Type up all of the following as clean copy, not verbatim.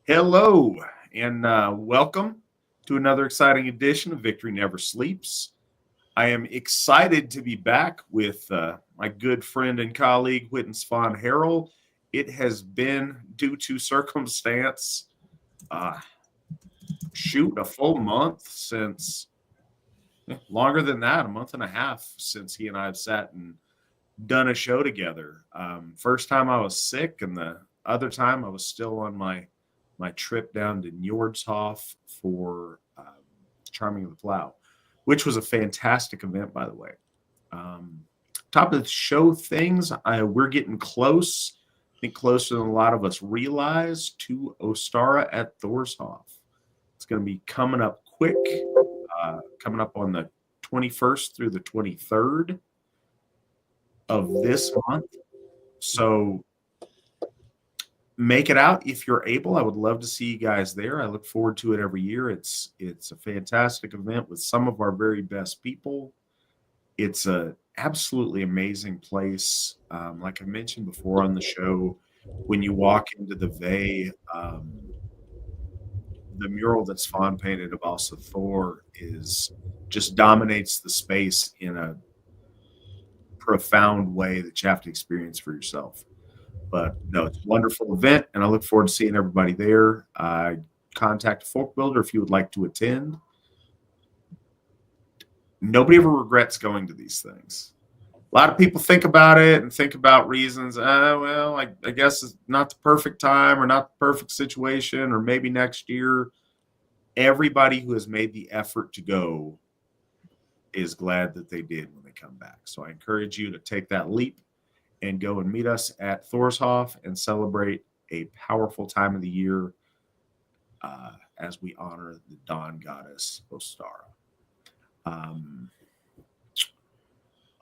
Hello, and welcome to another exciting edition of Victory Never Sleeps. I am excited to be back with my good friend and colleague, Witan Svan. It has been, due to circumstance, a full month since, longer than that, a month and a half since he and I have sat and done a show together. First time I was sick, and the other time I was still on my trip down to Thor Hof for Charming of the Plow, which was a fantastic event, by the way. Top of the show things, we're getting close, I think closer than a lot of us realize, to Ostara at Thor Hof. It's going to be coming up quick, coming up on the 21st through the 23rd of this month. So make it out if you're able. I would love to see you guys there. I look forward to it every year. It's a fantastic event with some of our very best people. It's a absolutely amazing place. Like I mentioned before on the show, when you walk into the Vey, the mural that Svan painted of Asatru just dominates the space in a profound way that you have to experience for yourself. But no, it's a wonderful event, and I look forward to seeing everybody there. Contact a folk builder if you would like to attend. Nobody ever regrets going to these things. A lot of people think about it and think about reasons. I guess it's not the perfect time or not the perfect situation, or maybe next year. Everybody who has made the effort to go is glad that they did when they come back. So I encourage you to take that leap and go and meet us at Thor Hof and celebrate a powerful time of the year as we honor the dawn goddess Ostara.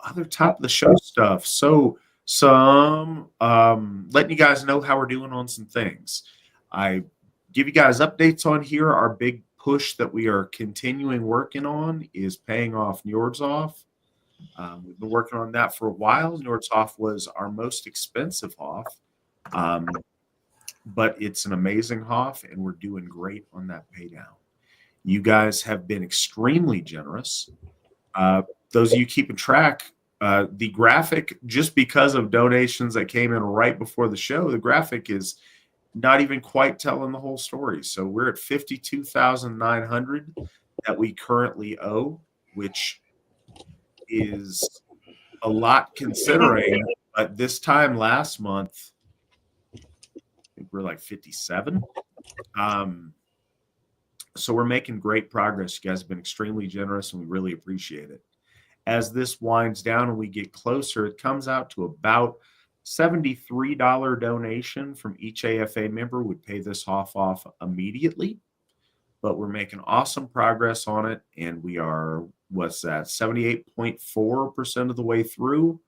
Other top of the show stuff. So some letting you guys know how we're doing on some things. I give you guys updates on here. Our big push that we are continuing working on is paying off Njordshof. We've been working on that for a while. Njordshof was our most expensive Hof, but it's an amazing Hof, and we're doing great on that pay down. You guys have been extremely generous. Those of you keeping track, the graphic, just because of donations that came in right before the show, the graphic is not even quite telling the whole story. So we're at $52,900 that we currently owe, which is a lot considering. But this time last month, I think we're like 57. So we're making great progress. You guys have been extremely generous, and we really appreciate it. As this winds down and we get closer, it comes out to about $73 donation from each AFA member would pay this Hof off immediately. But we're making awesome progress on it, and we are, 78.4% of the way through,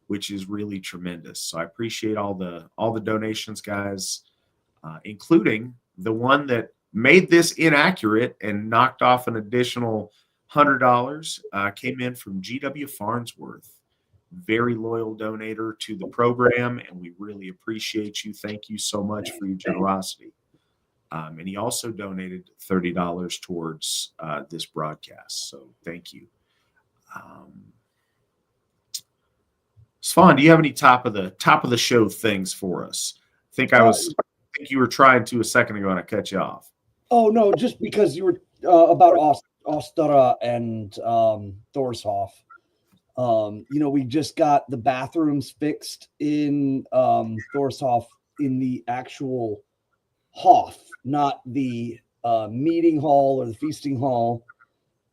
which is really tremendous. So I appreciate all the donations, guys, including the one that made this inaccurate and knocked off an additional $100. Came in from GW Farnsworth, very loyal donator to the program, and we really appreciate you. Thank you so much for your generosity. And he also donated $30 towards this broadcast. So thank you. Svan, do you have any top of the show things for us? I think you were trying to a second ago, and I cut you off. Oh no, just because you were about Ostara and Thor Hof. We just got the bathrooms fixed in Thor Hof in the actual Hof, not the meeting hall or the feasting hall.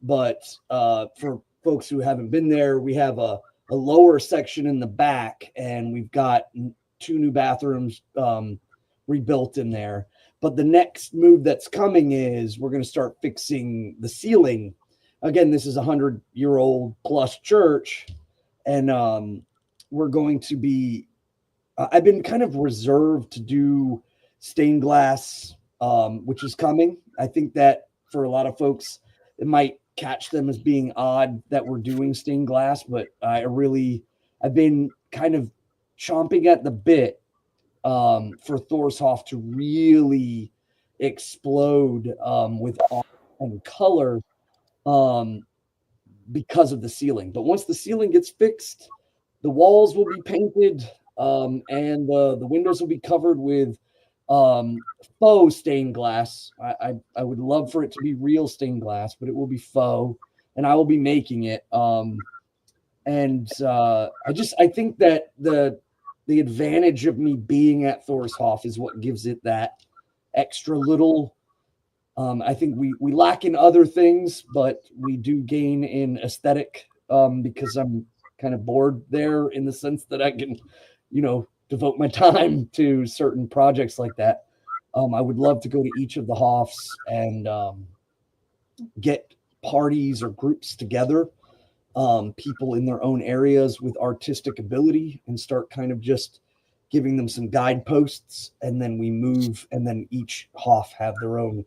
But for folks who haven't been there, we have a lower section in the back, and we've got 2 new bathrooms rebuilt in there. But the next move that's coming is we're going to start fixing the ceiling. Again, this is a 100-year-old plus church, and we're going to be. I've been kind of reserved to do stained glass, which is coming. I think that for a lot of folks, it might catch them as being odd that we're doing stained glass, but I've been kind of chomping at the bit for Thor's Hof to really explode with art and color because of the ceiling. But once the ceiling gets fixed, the walls will be painted and the windows will be covered with faux stained glass. I would love for it to be real stained glass, but it will be faux, and I will be making it. I think that the advantage of me being at Thor's Hof is what gives it that extra little. I think we lack in other things, but we do gain in aesthetic because I'm kind of bored there in the sense that I can, devote my time to certain projects like that. I would love to go to each of the Hofs and get parties or groups together, people in their own areas with artistic ability, and start kind of just giving them some guideposts, and then we move, and then each Hof have their own.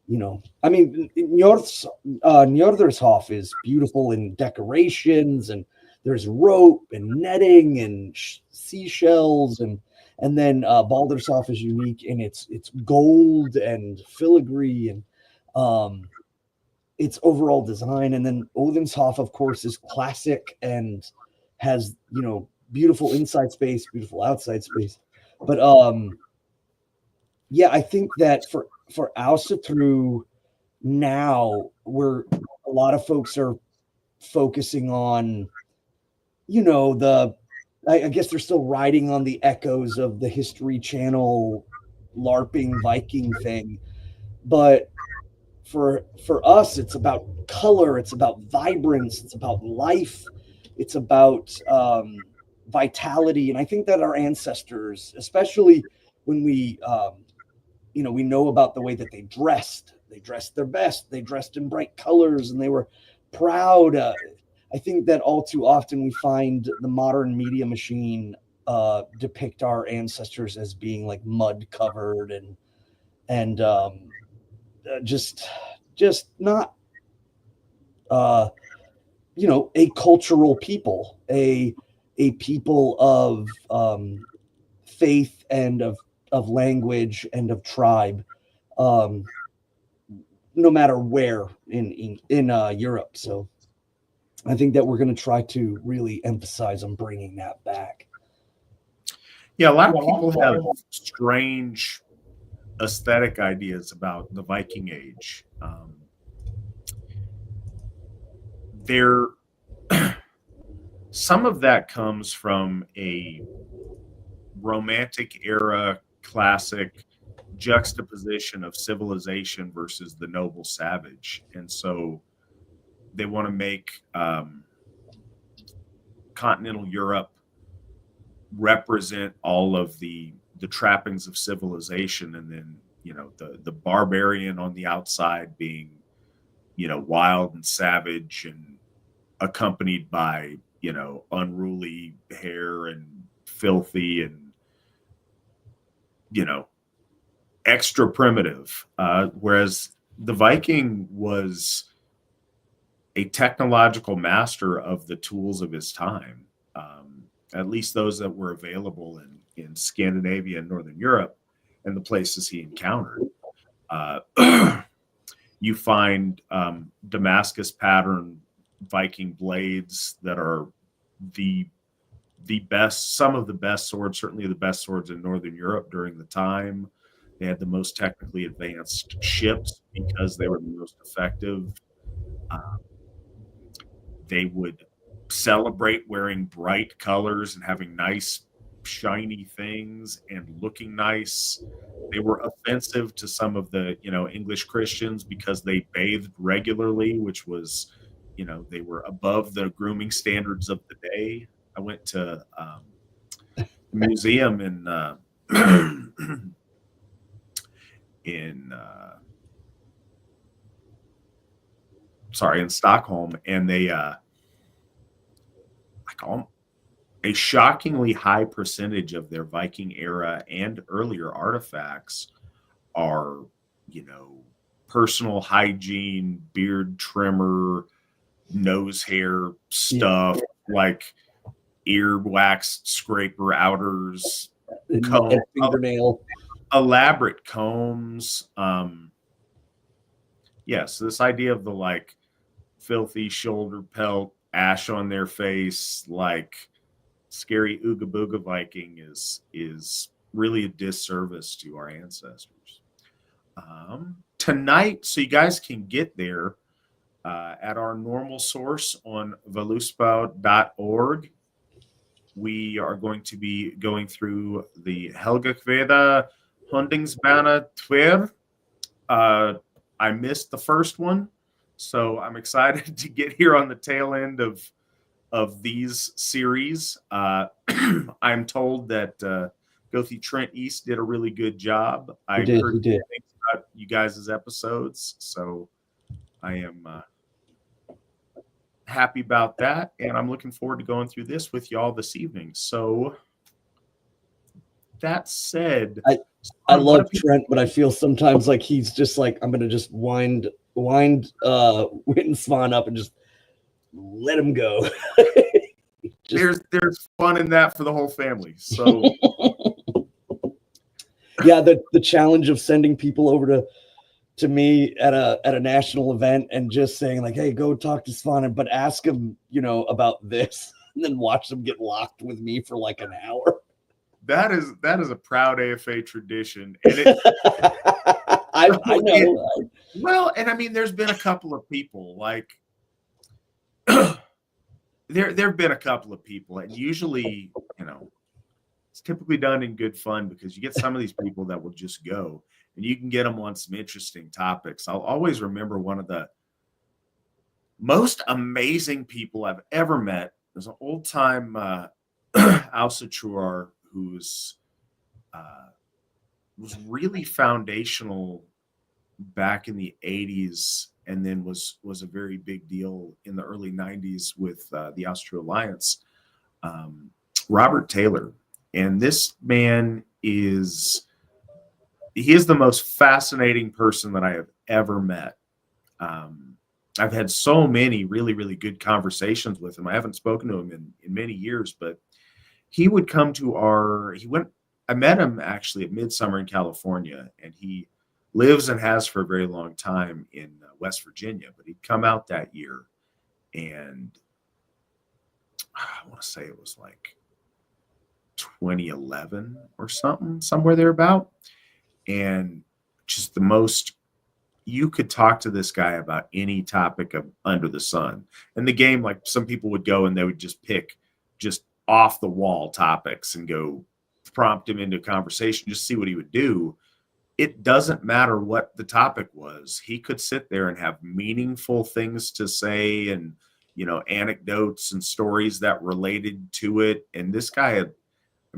Njordr's Hof is beautiful in decorations, and there's rope and netting and seashells, and then Baldur's Hof is unique in its gold and filigree and its overall design. And then Odin's Hof, of course, is classic and has beautiful inside space, beautiful outside space. But I think that for Asatru now, a lot of folks are focusing on, I guess they're still riding on the echoes of the History Channel LARPing Viking thing. But for us, it's about color, it's about vibrance, it's about life, it's about vitality. And I think that our ancestors, especially when we know about the way that they dressed their best, they dressed in bright colors, and they were proud. I think that all too often we find the modern media machine depict our ancestors as being like mud covered and just not a cultural people, a people of faith and of language and of tribe, no matter where in Europe. So I think that we're going to try to really emphasize on bringing that back. Yeah, a lot of people have strange aesthetic ideas about the Viking Age. Some of that comes from a Romantic era classic juxtaposition of civilization versus the noble savage. And so they want to make continental Europe represent all of the trappings of civilization, and then the barbarian on the outside being wild and savage and accompanied by unruly hair and filthy and extra primitive, whereas the Viking was a technological master of the tools of his time, at least those that were available in Scandinavia and Northern Europe and the places he encountered. You find Damascus pattern Viking blades that are the best, some of the best swords, certainly the best swords in Northern Europe during the time. They had the most technically advanced ships because they were the most effective. They would celebrate wearing bright colors and having nice, shiny things and looking nice. They were offensive to some of the, English Christians because they bathed regularly, which was, they were above the grooming standards of the day. I went to a museum in in Stockholm, and they a shockingly high percentage of their Viking era and earlier artifacts are, personal hygiene, beard trimmer, nose hair stuff, like ear wax scraper outers, and fingernail, elaborate combs. Yes, this idea of the like filthy shoulder pelt, ash on their face, like scary Ooga Booga Viking is really a disservice to our ancestors. Tonight, so you guys can get there at our normal source on voluspa.org. We are going to be going through the Helgakviða Hundingsbana II. I missed the first one, so I'm excited to get here on the tail end of these series. I'm told that Gothi Trent East did a really good job. I heard things about you guys' episodes, so I am happy about that, and I'm looking forward to going through this with y'all this evening. So that said, I love Trent, but I feel sometimes like he's just like, I'm gonna just wind Witan Svan up and just let him go. There's fun in that for the whole family. So yeah, the challenge of sending people over to me at a national event and just saying like, hey, go talk to Svan, but ask him, about this, and then watch them get locked with me for like an hour. That is a proud AFA tradition, and I know. Well, and I mean, there's been a couple of people like there've been a couple of people, and usually, it's typically done in good fun because you get some of these people that will just go, and you can get them on some interesting topics. I'll always remember one of the most amazing people I've ever met. There's an old time Asatru who's was really foundational back in the 80s, and then was a very big deal in the early 90s with the Asatru Alliance, Robert Taylor. And this man is the most fascinating person that I have ever met. I've had so many really, really good conversations with him. I haven't spoken to him in many years, but he would come to I met him actually at Midsummer in California, and he lives and has for a very long time in West Virginia, but he'd come out that year, and I want to say it was like 2011 or something, somewhere thereabout. And just the most, you could talk to this guy about any topic under the sun. And the game, like some people would go and they would just pick just off the wall topics and go prompt him into a conversation, just see what he would do. It doesn't matter what the topic was. He could sit there and have meaningful things to say, and, anecdotes and stories that related to it. And this guy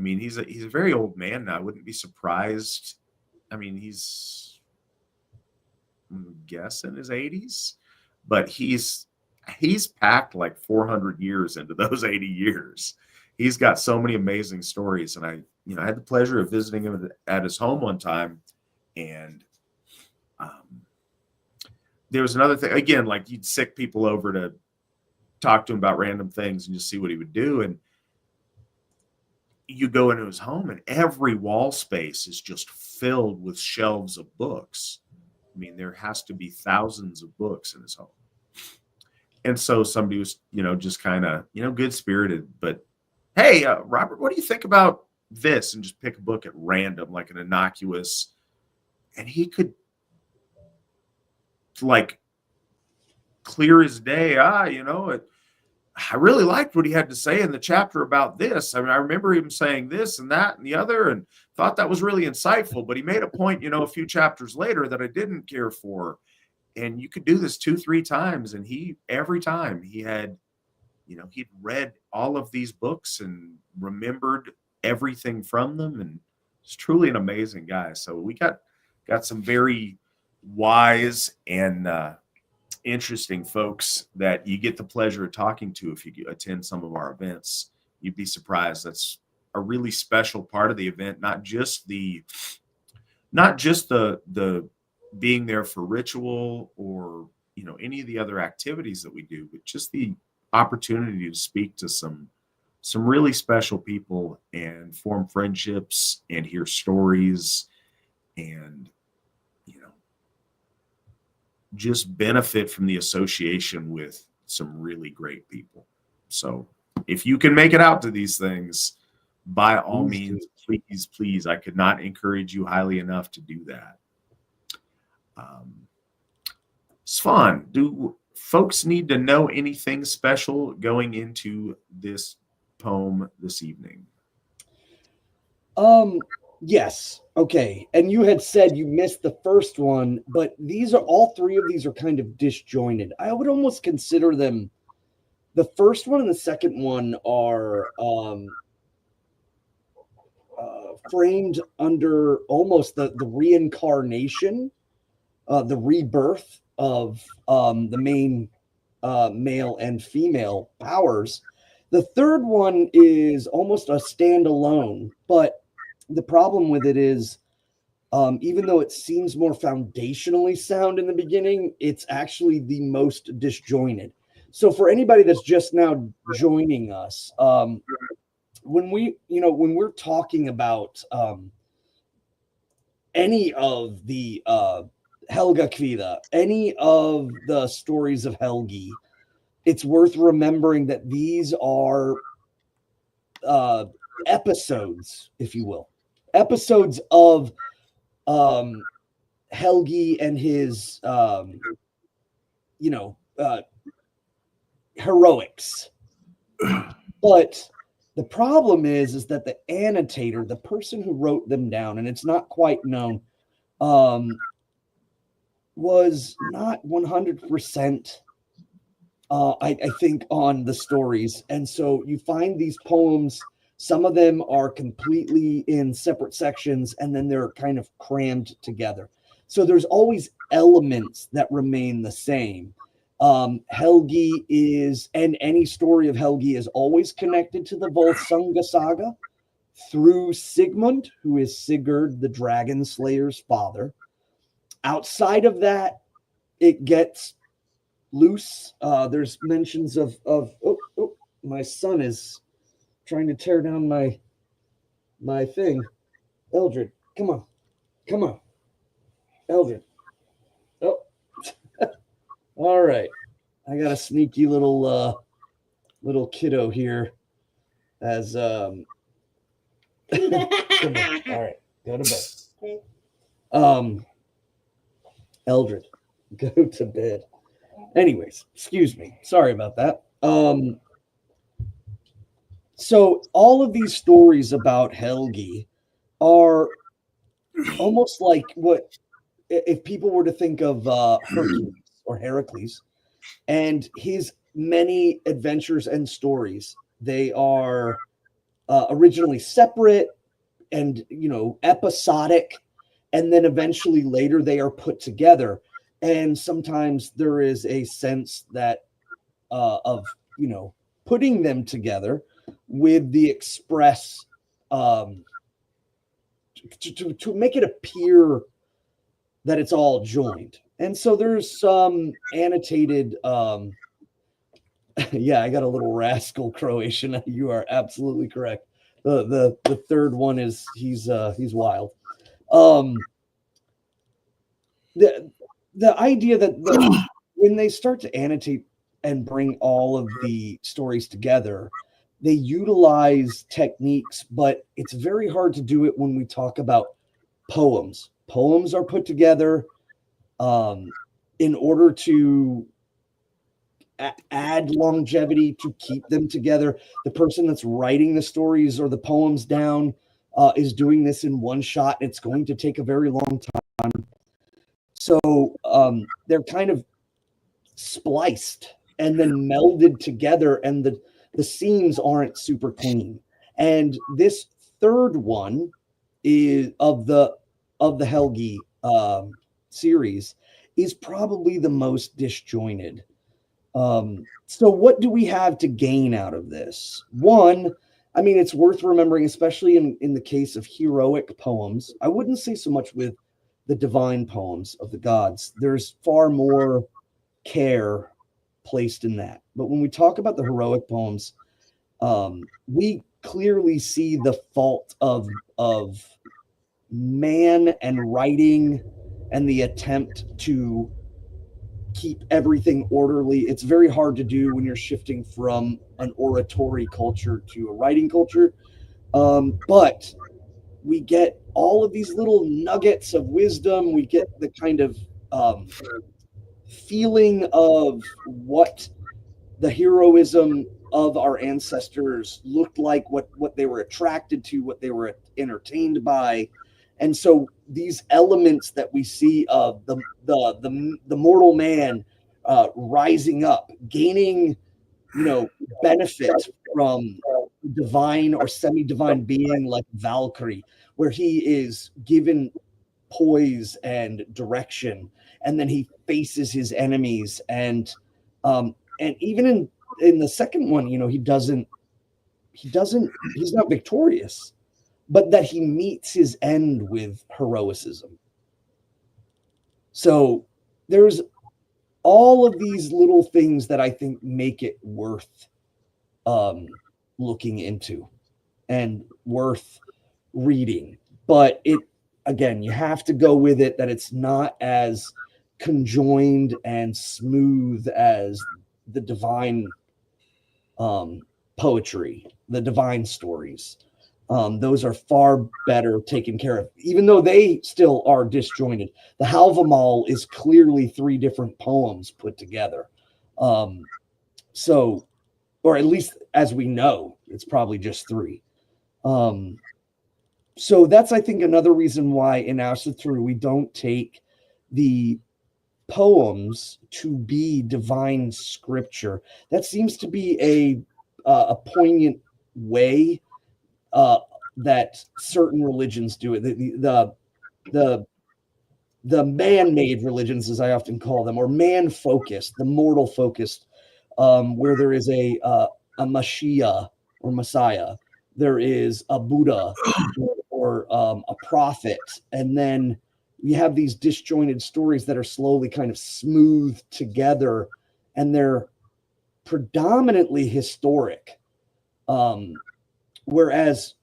he's a very old man now. I wouldn't be surprised. I mean, he's, I'm guessing, his 80s, but he's packed like 400 years into those 80 years. He's got so many amazing stories, and I had the pleasure of visiting him at his home one time, and there was another thing. Again, like, you'd sick people over to talk to him about random things and just see what he would do, and you go into his home, and every wall space is just filled with shelves of books. I mean, there has to be thousands of books in his home. And so somebody was, just kind of, good spirited, but, hey, Robert, what do you think about this? And just pick a book at random, like an innocuous, and he could, like, clear his day. I really liked what he had to say in the chapter about this. I mean, I remember him saying this and that and the other, and thought that was really insightful, but he made a point, a few chapters later that I didn't care for. And you could do this 2-3 times. And every time he had, he'd read all of these books and remembered everything from them. And it's truly an amazing guy. So we got got some very wise and interesting folks that you get the pleasure of talking to if you attend some of our events. You'd be surprised. That's a really special part of the event, not just the being there for ritual or any of the other activities that we do, but just the opportunity to speak to some really special people and form friendships and hear stories and just benefit from the association with some really great people. So if you can make it out to these things, by all means, please, I could not encourage you highly enough to do that. Svan, do folks need to know anything special going into this poem this evening? Yes. Okay. And you had said you missed the first one, but all three of these are kind of disjointed. I would almost consider them, the first one and the second one are framed under almost the reincarnation, the rebirth of the main male and female powers. The third one is almost a standalone, but the problem with it is, even though it seems more foundationally sound in the beginning, it's actually the most disjointed. So for anybody that's just now joining us, when we're talking about any of the Helgakviða, any of the stories of Helgi, it's worth remembering that these are episodes, if you will. Episodes of Helgi and his heroics. But the problem is that the annotator, the person who wrote them down, and it's not quite known, was not 100% I think on the stories. And so you find these poems, some of them are completely in separate sections, and then they're kind of crammed together. So there's always elements that remain the same. Helgi is, and any story of Helgi is always connected to the Volsunga saga through Sigmund, who is Sigurd, the dragon slayer's father. Outside of that, it gets loose. There's mentions of my son is trying to tear down my thing. Eldred, come on. Eldred. Oh, all right. I got a sneaky little kiddo here. As come on. All right, go to bed. Okay. Eldred, go to bed. Anyways, excuse me. Sorry about that. So all of these stories about Helgi are almost like what if people were to think of Hercules or Heracles and his many adventures and stories. They are originally separate and episodic, and then eventually later they are put together. And sometimes there is a sense that of putting them together with the express to make it appear that it's all joined. And so there's some annotated yeah, I got a little rascal Croatian. You are absolutely correct. The third one is he's wild. The idea that when they start to annotate and bring all of the stories together, they utilize techniques, but it's very hard to do it when we talk about poems. Poems are put together in order to add longevity, to keep them together. The person that's writing the stories or the poems down is doing this in one shot. It's going to take a very long time. So they're kind of spliced and then melded together, and the scenes aren't super clean. And this third one is of the Helgi series is probably the most disjointed. So what do we have to gain out of this? One, I mean, it's worth remembering, especially in the case of heroic poems. I wouldn't say so much with the divine poems of the gods. There's far more care placed in that. But when we talk about the heroic poems, we clearly see the fault of man and writing and the attempt to keep everything orderly. It's very hard to do when you're shifting from an oratory culture to a writing culture. But we get all of these little nuggets of wisdom. We get the kind of feeling of what the heroism of our ancestors looked like, what they were attracted to, what they were entertained by. And so these elements that we see of the mortal man rising up, gaining, benefit from divine or semi-divine being like Valkyrie, where he is given poise and direction, and then he faces his enemies, and even in the second one, he's not victorious, but that he meets his end with heroicism. So there's all of these little things that I think make it worth looking into and worth reading. But again, you have to go with it that it's not as conjoined and smooth as the divine poetry, the divine stories. Those are far better taken care of, even though they still are disjointed. The Halvamal is clearly 3 different poems put together. So, or at least as we know, it's probably just 3. So that's, I think, another reason why in Asatru we don't take the poems to be divine scripture. That seems to be a poignant way that certain religions do it. The man-made religions, as I often call them, or man-focused, the mortal-focused, where there is a Mashiach or Messiah, there is a Buddha or a prophet, and then you have these disjointed stories that are slowly kind of smoothed together, and they're predominantly historic. Whereas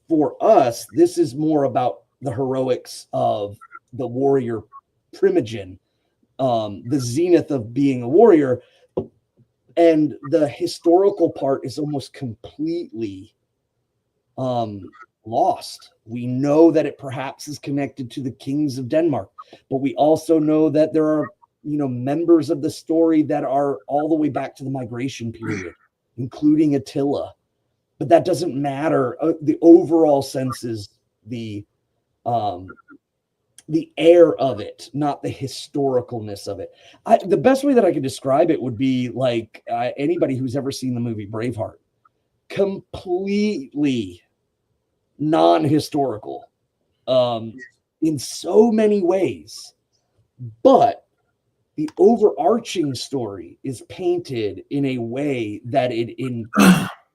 for us, this is more about the heroics of the warrior primogen, the zenith of being a warrior, and the historical part is almost completely lost. We know that it perhaps is connected to the kings of Denmark, but we also know that there are, members of the story that are all the way back to the migration period, including Attila. But that doesn't matter. The overall sense is the air of it, not the historicalness of it. The best way that I could describe it would be like anybody who's ever seen the movie Braveheart. Completely non-historical in so many ways, but the overarching story is painted in a way that it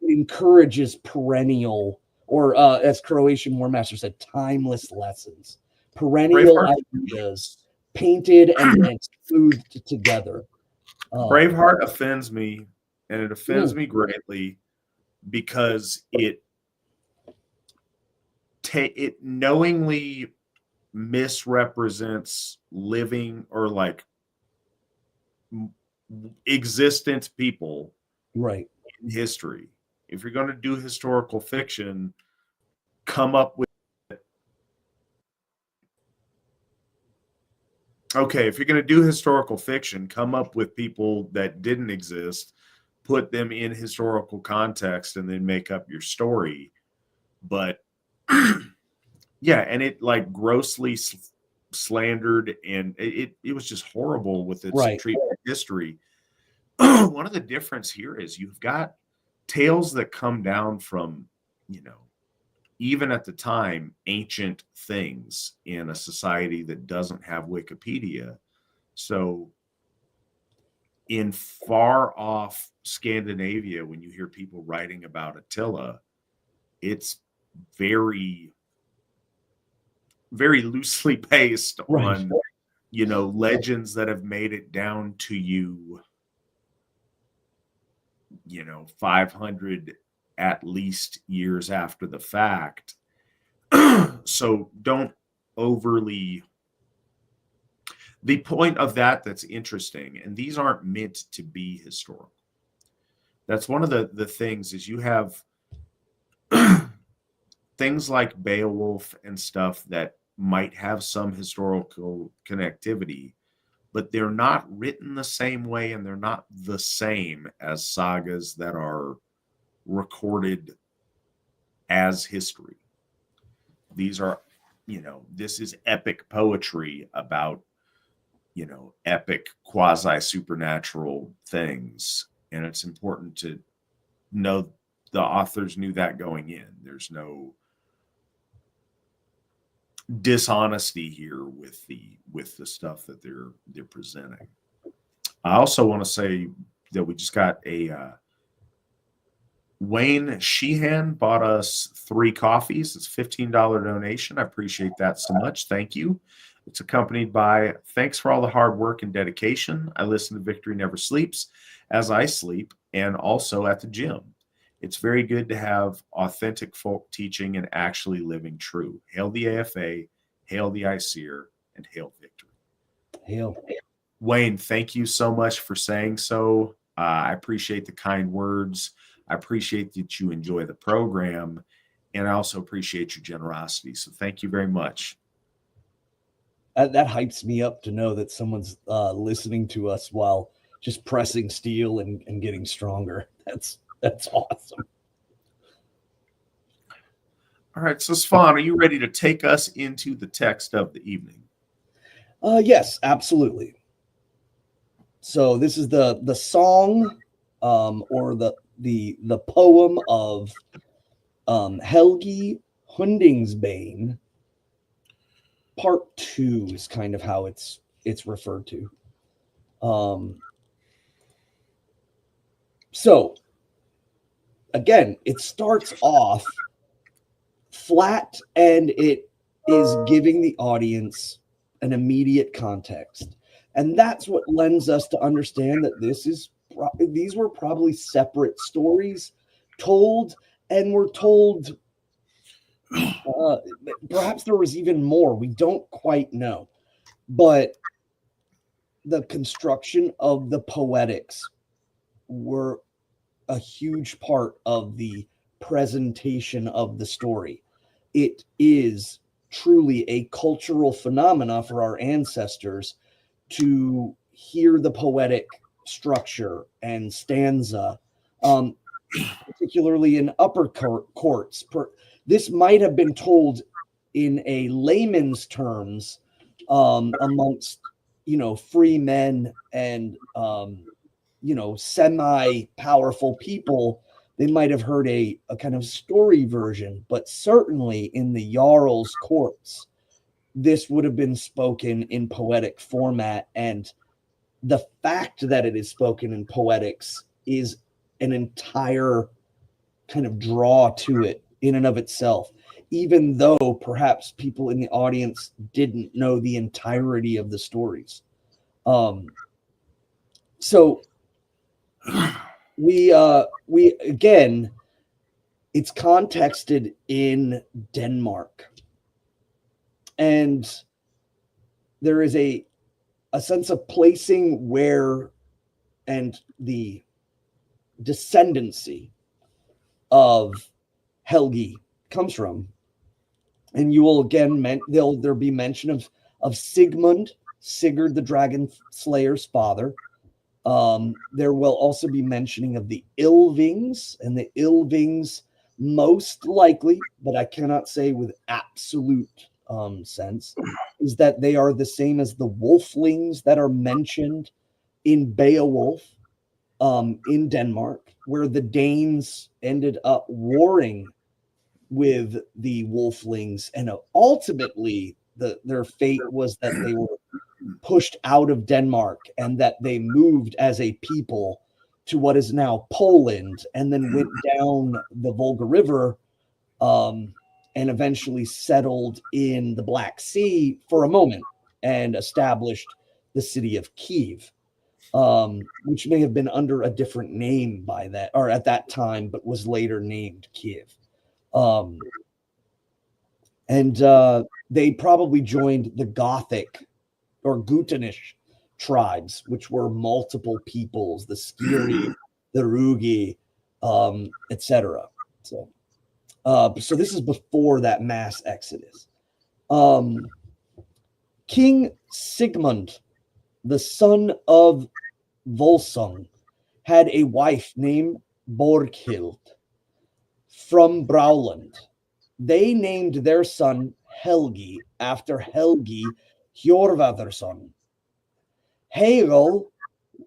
encourages perennial, or as Croatian War Master said, timeless lessons, perennial ideas painted and smoothed together. Braveheart offends me, and it offends me greatly because it knowingly misrepresents living or like existent people right in history. If you're going to do historical fiction, come up with if you're going to do historical fiction, come up with people that didn't exist, put them in historical context, and then make up your story. But yeah, and it like grossly slandered, and it was just horrible with its treatment of history. One of the difference here is you've got tales that come down from, even at the time, ancient things in a society that doesn't have Wikipedia. So in far off Scandinavia, when you hear people writing about Attila, it's very, very loosely based on, legends that have made it down to you, 500 at least years after the fact. So don't overly. The point of that's interesting, and these aren't meant to be historical. That's one of the things is you have things like Beowulf and stuff that might have some historical connectivity, but they're not written the same way, and they're not the same as sagas that are recorded as history. These are, this is epic poetry about, epic quasi supernatural things. And it's important to know the authors knew that going in. There's no dishonesty here with the stuff that they're presenting. I also want to say that we just got a Wayne Sheehan bought us 3 coffees. It's a $15 donation. I appreciate that so much. Thank you. It's accompanied by, thanks for all the hard work and dedication. I listen to Victory Never Sleeps as I sleep and also at the gym. It's very good to have authentic folk teaching and actually living true. Hail the AFA, hail the ICEER, and hail victory. Hail. Wayne, thank you so much for saying so. I appreciate the kind words. I appreciate that you enjoy the program, and I also appreciate your generosity. So thank you very much. That hypes me up to know that someone's listening to us while just pressing steel and getting stronger. That's awesome. All right, so Svan, are you ready to take us into the text of the evening? Yes, absolutely. So this is the song or the poem of Helgi Hundingsbana Part 2 is kind of how it's referred to. So again, it starts off flat and it is giving the audience an immediate context. And that's what lends us to understand that these were probably separate stories told, and were told. Perhaps there was even more. We don't quite know. But the construction of the poetics were a huge part of the presentation of the story. It is truly a cultural phenomena for our ancestors to hear the poetic structure and stanza, particularly in upper courts. This might have been told in a layman's terms amongst, free men and, semi-powerful people. They might have heard a kind of story version, but certainly in the Jarl's courts, this would have been spoken in poetic format. And the fact that it is spoken in poetics is an entire kind of draw to it in and of itself, even though perhaps people in the audience didn't know the entirety of the stories. So we again, it's contexted in Denmark, and there is a sense of placing where and the descendancy of Helgi comes from. And you will again there'll be mention of Sigmund, Sigurd the Dragon Slayer's father. There will also be mentioning of the Ylvings, and the Ylvings most likely, but I cannot say with absolute sense, is that they are the same as the Wolflings that are mentioned in Beowulf in Denmark, where the Danes ended up warring with the wolflings, and ultimately their fate was that they were pushed out of Denmark and that they moved as a people to what is now Poland, and then went down the Volga River and eventually settled in the Black Sea for a moment and established the city of Kiev, which may have been under a different name by that, or at that time, but was later named Kiev. They probably joined the Gothic or Gutenish tribes, which were multiple peoples, the Skiri, the Rugi, etc. So this is before that mass exodus. King Sigmund, the son of Volsung, had a wife named Borghild from Brauland. They named their son Helgi after Helgi Hjorvardarson. Hegel,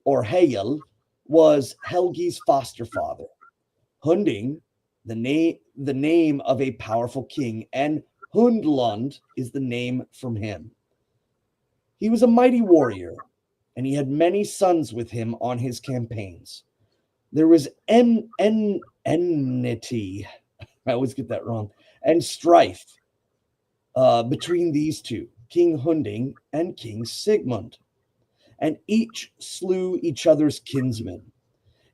or Hegel, was Helgi's foster father. Hunding, the name of a powerful king, and Hundlund is the name from him. He was a mighty warrior, and he had many sons with him on his campaigns. There was enmity, I always get that wrong, and strife between these two, King Hunding and King Sigmund, and each slew each other's kinsmen.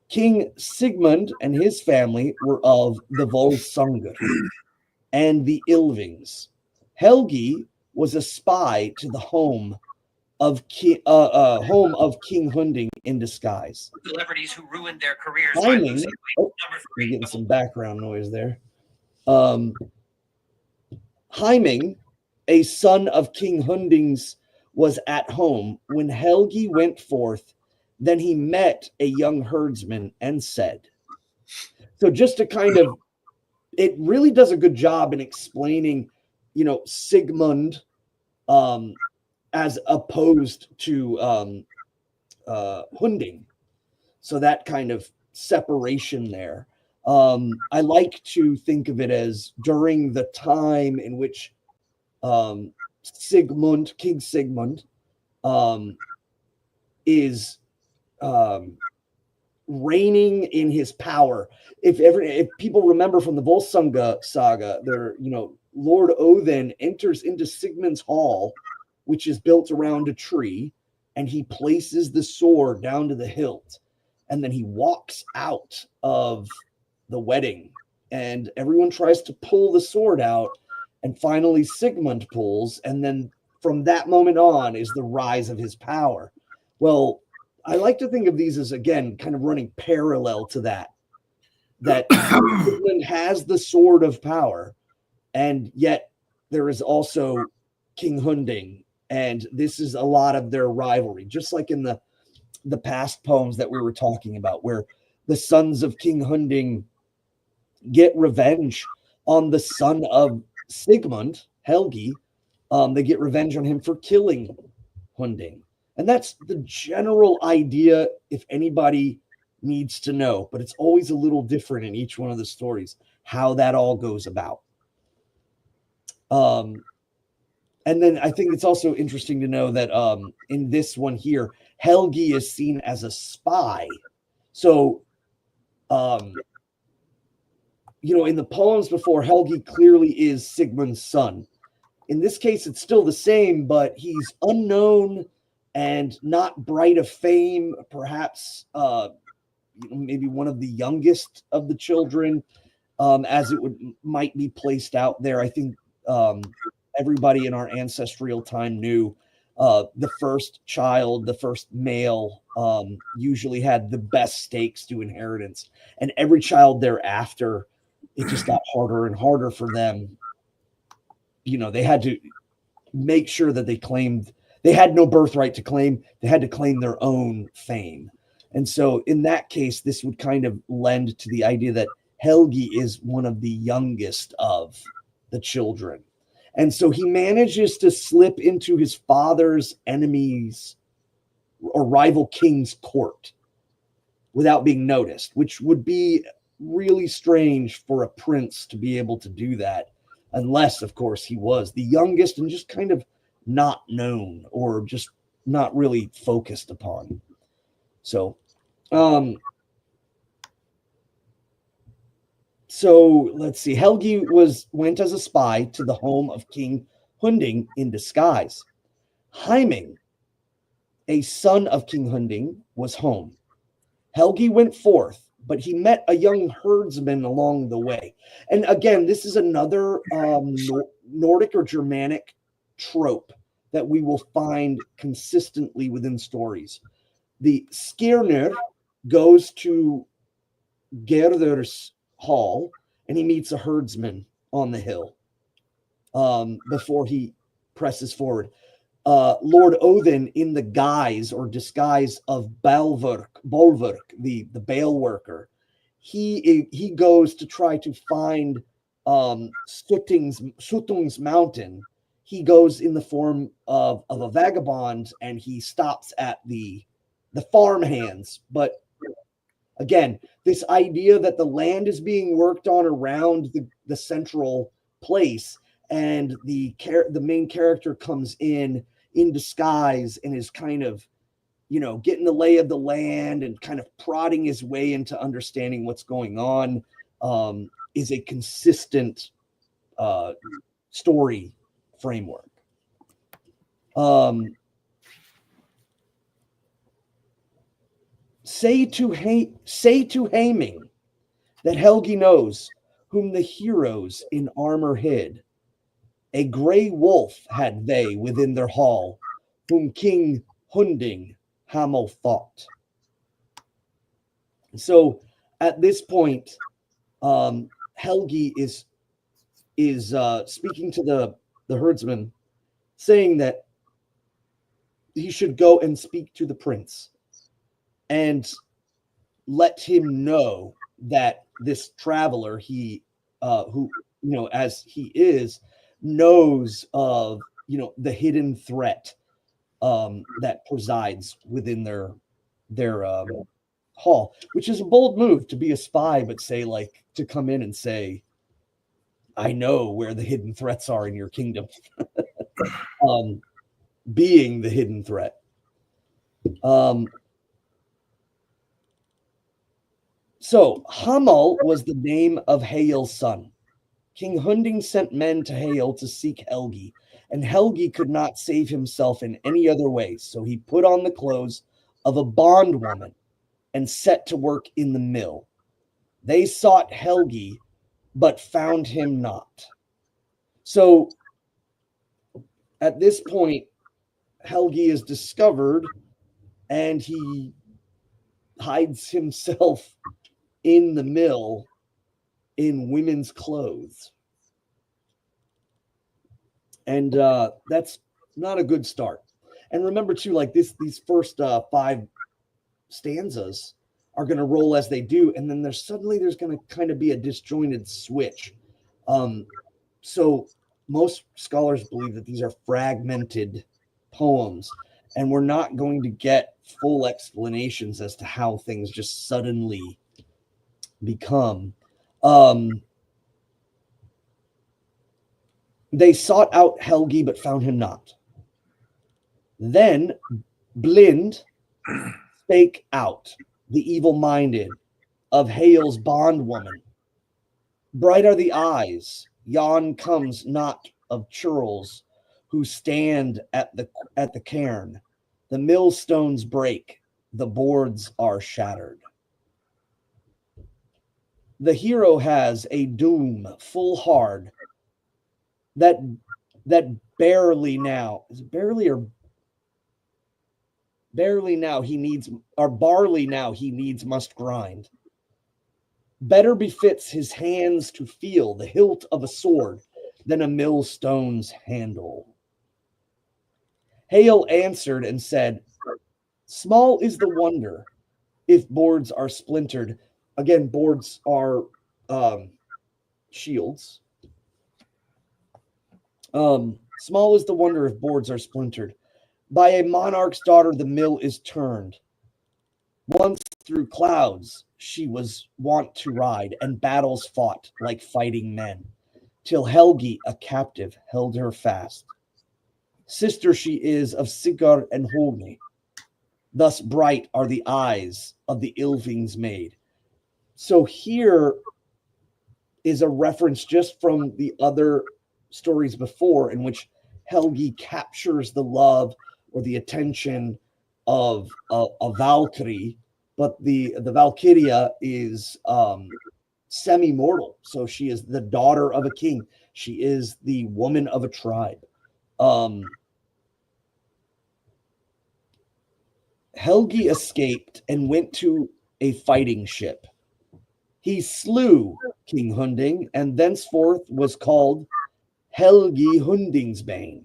King Sigmund and his family were of the Volsungur and the Ilvings. Helgi was a spy to the home of King Hunding in disguise. Celebrities who ruined their careers. We're getting some background noise there. Heiming, a son of King Hunding's, was at home when Helgi went forth. Then he met a young herdsman and said, so just to kind of, it really does a good job in explaining, Sigmund as opposed to Hunding. So that kind of separation there. I like to think of it as during the time in which King Sigmund, is reigning in his power. If people remember from the Volsunga saga, Lord Odin enters into Sigmund's hall, which is built around a tree, and he places the sword down to the hilt, and then he walks out of the wedding, and everyone tries to pull the sword out, and finally Sigmund pulls, and then from that moment on is the rise of his power. Well, I like to think of these as, again, kind of running parallel to that Sigmund has the sword of power, and yet there is also King Hunding, and this is a lot of their rivalry, just like in the past poems that we were talking about, where the sons of King Hunding get revenge on the son of Sigmund, Helgi. They get revenge on him for killing Hunding. And that's the general idea, if anybody needs to know, but it's always a little different in each one of the stories, how that all goes about. And then I think it's also interesting to know that in this one here, Helgi is seen as a spy. So, in the poems before, Helgi clearly is Sigmund's son. In this case, it's still the same, but he's unknown and not bright of fame, perhaps maybe one of the youngest of the children, as it might be placed out there. I think everybody in our ancestral time knew the first child, the first male, usually had the best stakes to inheritance, and every child thereafter, it just got harder and harder for them. They had to make sure that they had no birthright to claim. They had to claim their own fame. And so in that case, this would kind of lend to the idea that Helgi is one of the youngest of the children. And so he manages to slip into his father's enemies or rival king's court without being noticed, which would be really strange for a prince to be able to do that, unless, of course, he was the youngest and just kind of not known or just not really focused upon. So, so let's see. Helgi went as a spy to the home of King Hunding in disguise. Heiming, a son of King Hunding, was home. Helgi went forth, but he met a young herdsman along the way. And again, this is another Nordic or Germanic trope that we will find consistently within stories. The Skirnir goes to Gerður's hall, and he meets a herdsman on the hill before he presses forward. Lord Odin, in the guise or disguise of Bolverk, the bale worker, he goes to try to find Suttung's mountain. He goes in the form of a vagabond, and he stops at the farmhands. But again, this idea that the land is being worked on around the central place, and the main character comes in disguise and is kind of, getting the lay of the land and kind of prodding his way into understanding what's going on, is a consistent story framework. Say to Heiming that Helgi knows whom the heroes in armor hid. A gray wolf had they within their hall, whom King Hunding Hamel thought. So at this point, Helgi is speaking to the herdsman, saying that he should go and speak to the prince and let him know that this traveler, who as he is, knows of the hidden threat that presides within their hall, which is a bold move to be a spy, but to come in and say, I know where the hidden threats are in your kingdom. Being the hidden threat. So Hamel was the name of Hael's son. King Hunding sent men to Hael to seek Helgi, and Helgi could not save himself in any other way, so he put on the clothes of a bondwoman and set to work in the mill. They sought Helgi, but found him not. So at this point, Helgi is discovered, and he hides himself in the mill in women's clothes. And that's not a good start. And remember too, these first 5 stanzas are going to roll as they do, and then there's going to kind of be a disjointed switch. So most scholars believe that these are fragmented poems, and we're not going to get full explanations as to how things just suddenly become. They sought out Helgi, but found him not. Then Blind spake out, the evil-minded, of Hael's bondwoman. Bright are the eyes, yon comes not of churls, who stand at the cairn. The millstones break, the boards are shattered. The hero has a doom full hard, that barely now he needs must grind. Better befits his hands to feel the hilt of a sword than a millstone's handle. Hael answered and said, small is the wonder if boards are splintered. Again, boards are shields. Small is the wonder if boards are splintered. By a monarch's daughter, the mill is turned. Once through clouds she was wont to ride, and battles fought like fighting men, till Helgi, a captive, held her fast. Sister she is of Sigurd and Hogni. Thus bright are the eyes of the Ylving's maid. So here is a reference just from the other stories before, in which Helgi captures the love or the attention of a Valkyrie, but the Valkyria is semi-mortal. So she is the daughter of a king. She is the woman of a tribe. Helgi escaped and went to a fighting ship. He slew King Hunding, and thenceforth was called Helgi Hundingsbane.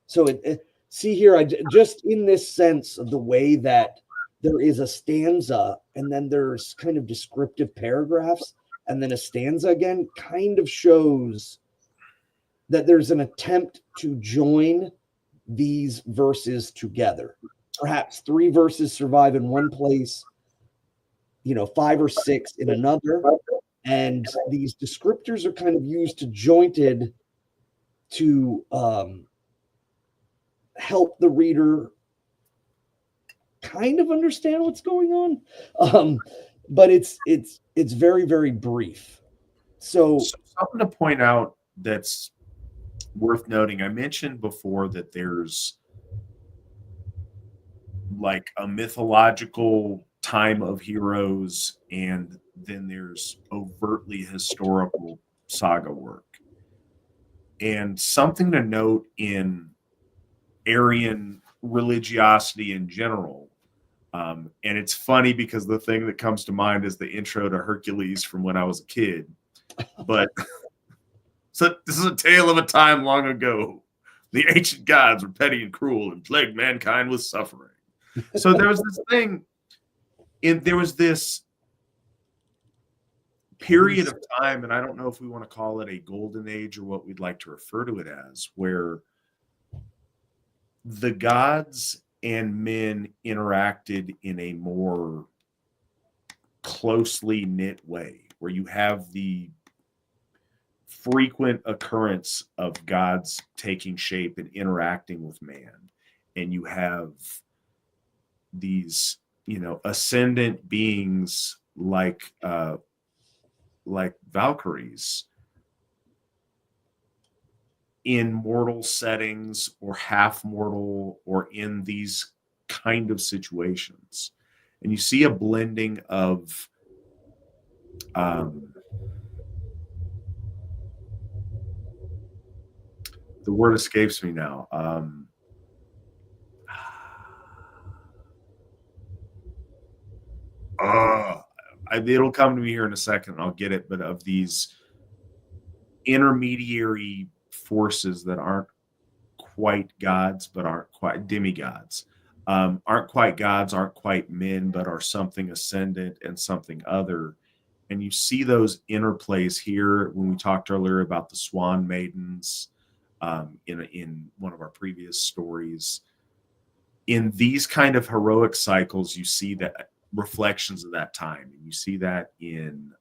So see here, just in this sense of the way that there is a stanza and then there's kind of descriptive paragraphs and then a stanza again, kind of shows that there's an attempt to join these verses together. Perhaps 3 verses survive in one place, 5 or 6 in another, and these descriptors are kind of used to jointed to help the reader kind of understand what's going on, but it's very, very brief. So something to point out that's worth noting, I mentioned before that there's like a mythological time of heroes, and then there's overtly historical saga work. And something to note in Aryan religiosity in general, and it's funny because the thing that comes to mind is the intro to Hercules from when I was a kid. But so this is a tale of a time long ago. The ancient gods were petty and cruel and plagued mankind with suffering. So there was this thing, and there was this period of time, and I don't know if we want to call it a golden age or what we'd like to refer to it as, where the gods and men interacted in a more closely knit way, where you have the frequent occurrence of gods taking shape and interacting with man, and you have these ascendant beings like Valkyries in mortal settings or half mortal or in these kind of situations. And you see a blending of the word escapes me now. It'll come to me here in a second. I'll get it. But of these intermediary forces that aren't quite gods, but aren't quite demigods, aren't quite gods, aren't quite men, but are something ascendant and something other. And you see those interplays here when we talked earlier about the Swan Maidens in one of our previous stories. In these kind of heroic cycles, you see that reflections of that time, and you see that in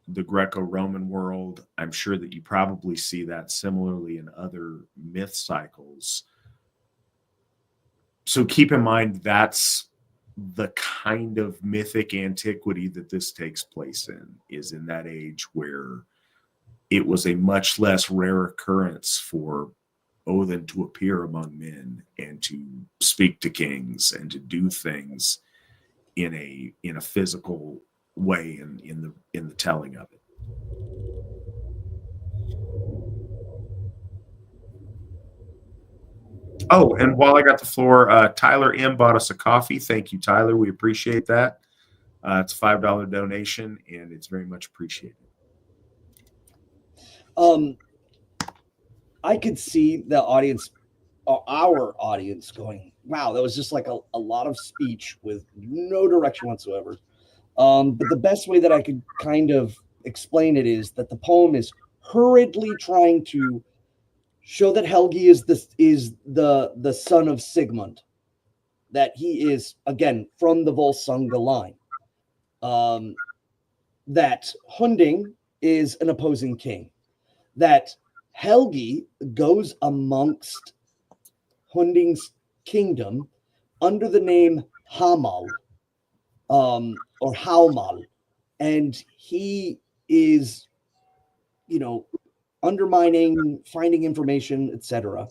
the Greco-Roman world. I'm sure that you probably see that similarly in other myth cycles. So keep in mind that's the kind of mythic antiquity that this takes place in, is in that age where it was a much less rare occurrence for Odin to appear among men and to speak to kings and to do things in a physical way in the telling of it. Oh, and while I got the floor, Tyler M bought us a coffee. Thank you, Tyler. We appreciate that. It's a $5 donation, and it's very much appreciated. I could see the audience, our audience, going, wow, that was just like a lot of speech with no direction whatsoever. But the best way that I could kind of explain it is that the poem is hurriedly trying to show that Helgi is the son of Sigmund, that he is, again, from the Volsunga line. That Hunding is an opposing king. That Helgi goes amongst Hunding's kingdom under the name Hamal, or Haumal, and he is, undermining, finding information, etc.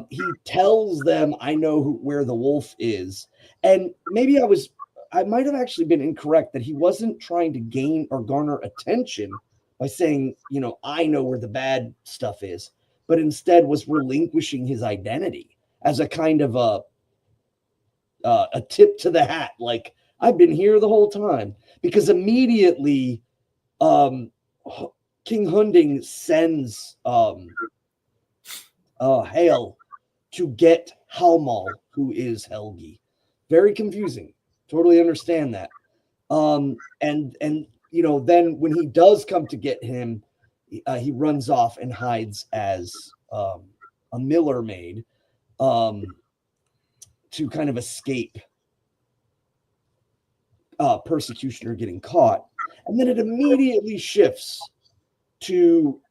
He tells them, "I know where the wolf is," and maybe I might have actually been incorrect that he wasn't trying to gain or garner attention by saying, "I know where the bad stuff is," but instead was relinquishing his identity as a kind of a tip to the hat, like, "I've been here the whole time," because immediately King Hunding sends Hail to get Haumal, who is Helgi. Very confusing. Totally understand that. And then when he does come to get him, he runs off and hides as a miller maid to kind of escape persecution or getting caught. And then it immediately shifts to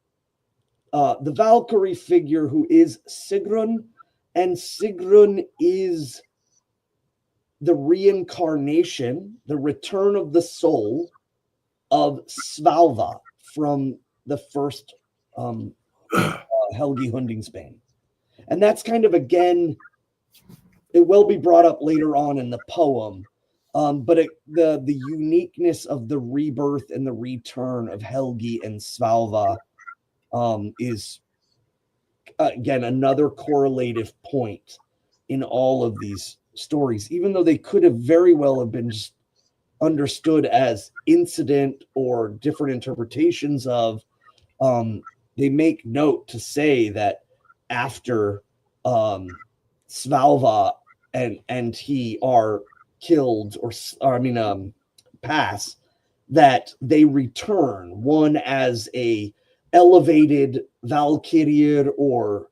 the Valkyrie figure, who is Sigrun, and Sigrun is the reincarnation, the return of the soul of Svalva from the first Helgi Hundingsbana. And that's kind of, again, it will be brought up later on in the poem, but the uniqueness of the rebirth and the return of Helgi and Svalva is, again, another correlative point in all of these stories, even though they could have very well have been just understood as incident or different interpretations of. They make note to say that after Svalva and he are killed, or pass, that they return, one as a elevated Valkyrier, or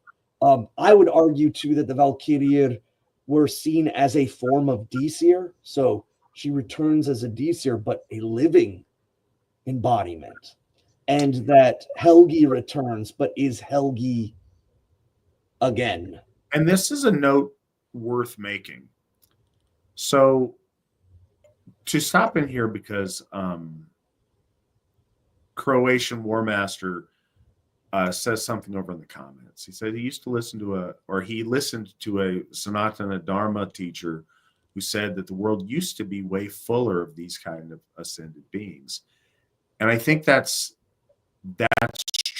I would argue too that the Valkyrier were seen as a form of Disir. So she returns as a Disir, but a living embodiment. And that Helgi returns, but is Helgi again. And this is a note worth making. So to stop in here, because Croatian War Master says something over in the comments. He said he used to listen to he listened to a Sanatana Dharma teacher who said that the world used to be way fuller of these kind of ascended beings. And I think that's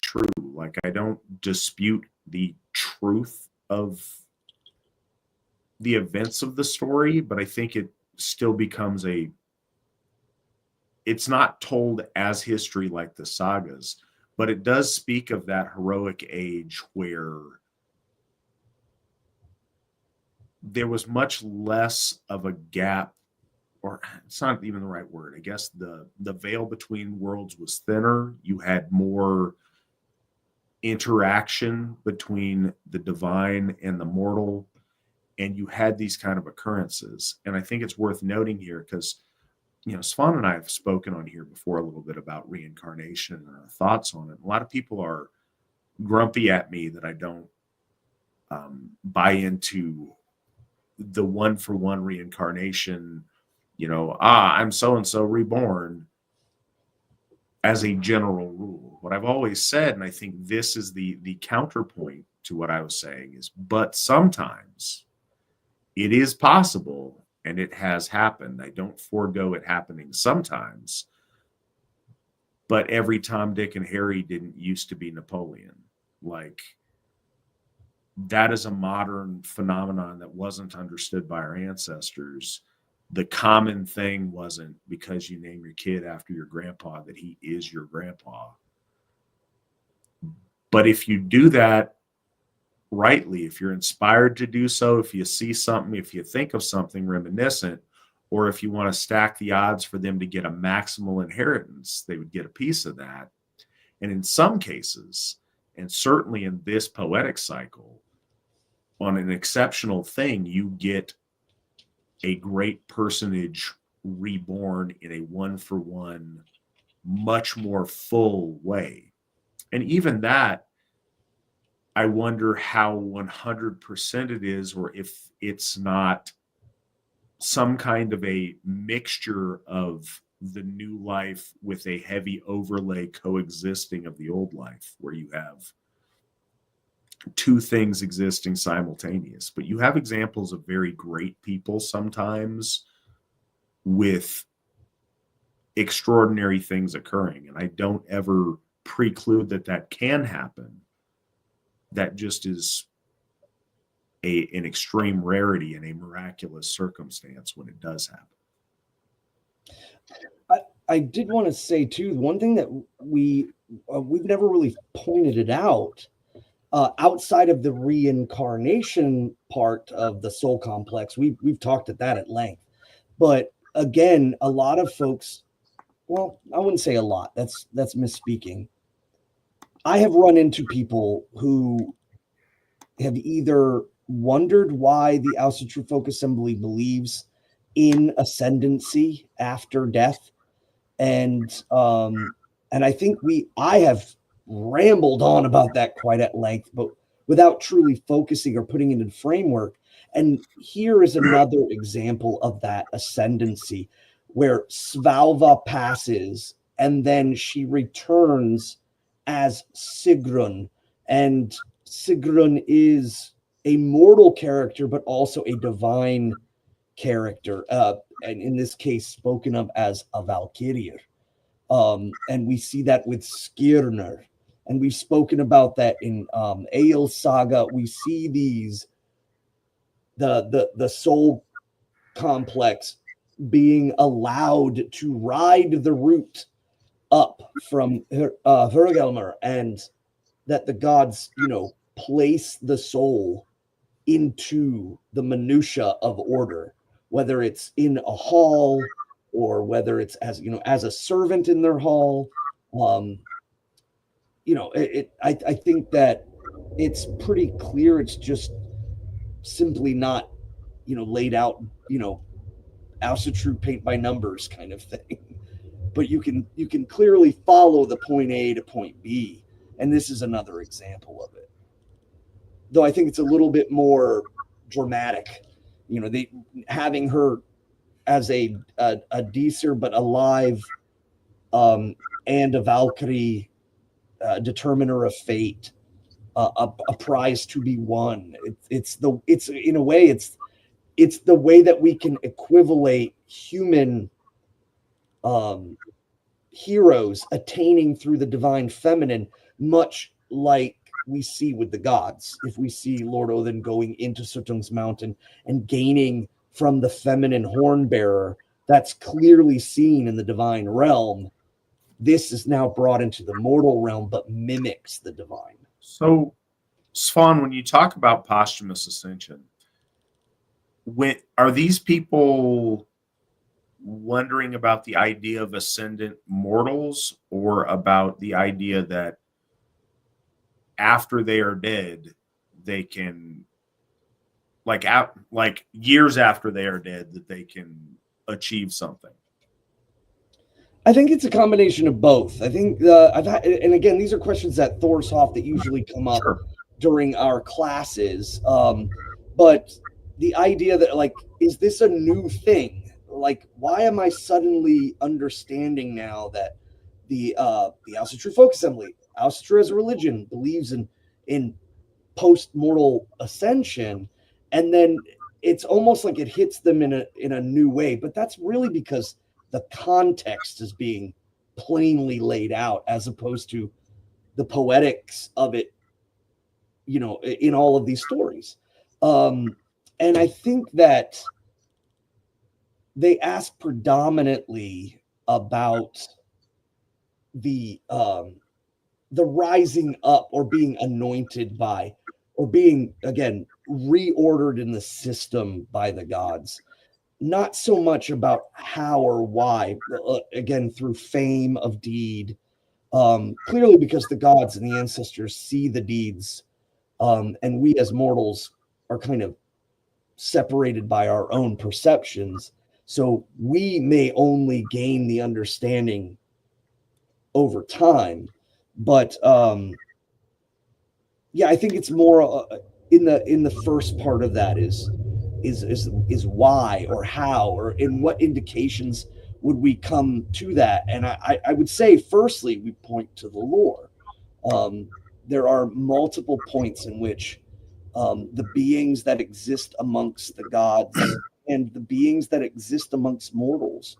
true. Like, I don't dispute the truth of the events of the story, but I think it still becomes it's not told as history like the sagas, but it does speak of that heroic age where there was much less of a gap, or it's not even the right word. I guess the veil between worlds was thinner. You had more interaction between the divine and the mortal, and you had these kind of occurrences. And I think it's worth noting here because, Svan and I have spoken on here before a little bit about reincarnation and our thoughts on it. A lot of people are grumpy at me that I don't buy into the one-for-one reincarnation, I'm so-and-so reborn, as a general rule. What I've always said, and I think this is the counterpoint to what I was saying, is, but sometimes it is possible, and it has happened. I don't forego it happening sometimes, but every Tom, Dick, and Harry didn't used to be Napoleon. Like, that is a modern phenomenon that wasn't understood by our ancestors. The common thing wasn't because you name your kid after your grandpa that he is your grandpa. But if you do that rightly, if you're inspired to do so, if you see something, if you think of something reminiscent, or if you want to stack the odds for them to get a maximal inheritance, they would get a piece of that. And in some cases, and certainly in this poetic cycle, on an exceptional thing, you get a great personage reborn in a one-for-one, much more full way. And even that, I wonder how 100% it is, or if it's not some kind of a mixture of the new life with a heavy overlay coexisting of the old life, where you have two things existing simultaneous. But you have examples of very great people sometimes with extraordinary things occurring, and I don't ever preclude that that can happen. That just is an extreme rarity and a miraculous circumstance when it does happen. I did want to say too, one thing that we've never really pointed it out, outside of the reincarnation part of the soul complex. We've talked at that at length, but again, a lot of folks, well, I wouldn't say a lot. That's misspeaking. I have run into people who have either wondered why the Asatru Folk Assembly believes in ascendancy after death, and I think I have rambled on about that quite at length, but without truly focusing or putting it in framework. And here is another example of that ascendancy, where Svalva passes and then she returns as Sigrun, and Sigrun is a mortal character, but also a divine character, and in this case, spoken of as a Valkyrie. And we see that with Skirnir, and we've spoken about that in Egil Saga. We see these the soul complex being allowed to ride the route up from Hurgelmir, and that the gods, place the soul into the minutia of order, whether it's in a hall or whether it's as a servant in their hall. I think that it's pretty clear. It's just simply not, laid out, Asatru paint by numbers kind of thing. But you can clearly follow the point A to point B, and this is another example of it. Though I think it's a little bit more dramatic, they having her as a Deeser but alive, and a Valkyrie, determiner of fate, a prize to be won. It's in a way it's the way that we can equivalate human heroes attaining through the divine feminine, much like we see with the gods. If we see Lord Odin going into Sutung's mountain and gaining from the feminine horn bearer, that's clearly seen in the divine realm. This is now brought into the mortal realm, but mimics the divine. So, Svan, when you talk about posthumous ascension, are these people wondering about the idea of ascendant mortals, or about the idea that after they are dead, they can, like years after they are dead, that they can achieve something? I think it's a combination of both. I think and again, these are questions at Thor's Hof that usually come up during our classes. But the idea that, is this a new thing? Why am I suddenly understanding now that the Asatru Folk Assembly, Asatru as a religion, believes in post-mortal ascension, and then it's almost like it hits them in a new way. But that's really because the context is being plainly laid out, as opposed to the poetics of it, in all of these stories. And I think that they ask predominantly about the rising up, or being anointed by, or being, again, reordered in the system by the gods. Not so much about how or why, again, through fame of deed, clearly because the gods and the ancestors see the deeds, and we as mortals are kind of separated by our own perceptions. So we may only gain the understanding over time. But yeah, I think it's more in the first part of that is why or how or in what indications would we come to that. And I would say firstly we point to the lore. There are multiple points in which the beings that exist amongst the gods and the beings that exist amongst mortals,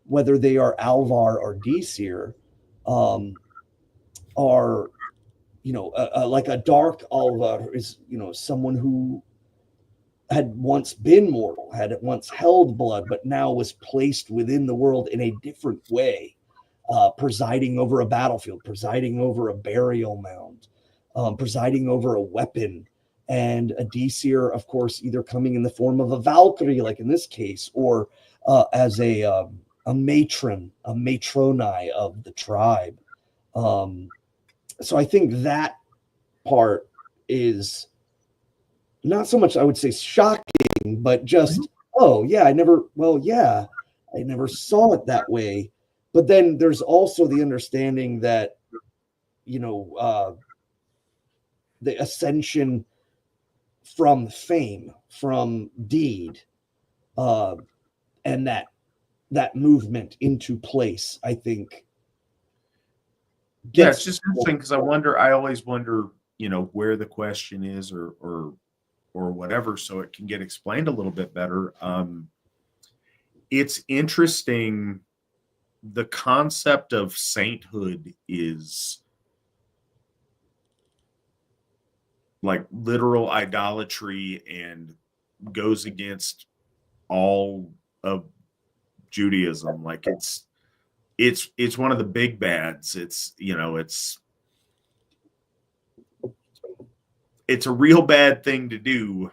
whether they are Alvar or Disir, are, like a dark Alvar is, someone who had once been mortal, had once held blood, but now was placed within the world in a different way, presiding over a battlefield, presiding over a burial mound, presiding over a weapon. And a Disir, of course, either coming in the form of a Valkyrie, like in this case, or as a matron, a matroni of the tribe. So I think that part is not so much, I would say, shocking, but just, oh yeah, I never saw it that way. But then there's also the understanding that, the ascension from fame, from deed, and that movement into place, I think. Yeah, it's just interesting because I always wonder, where the question is or whatever, so it can get explained a little bit better. It's interesting. The concept of sainthood is like literal idolatry and goes against all of Judaism. Like it's one of the big bads. It's a real bad thing to do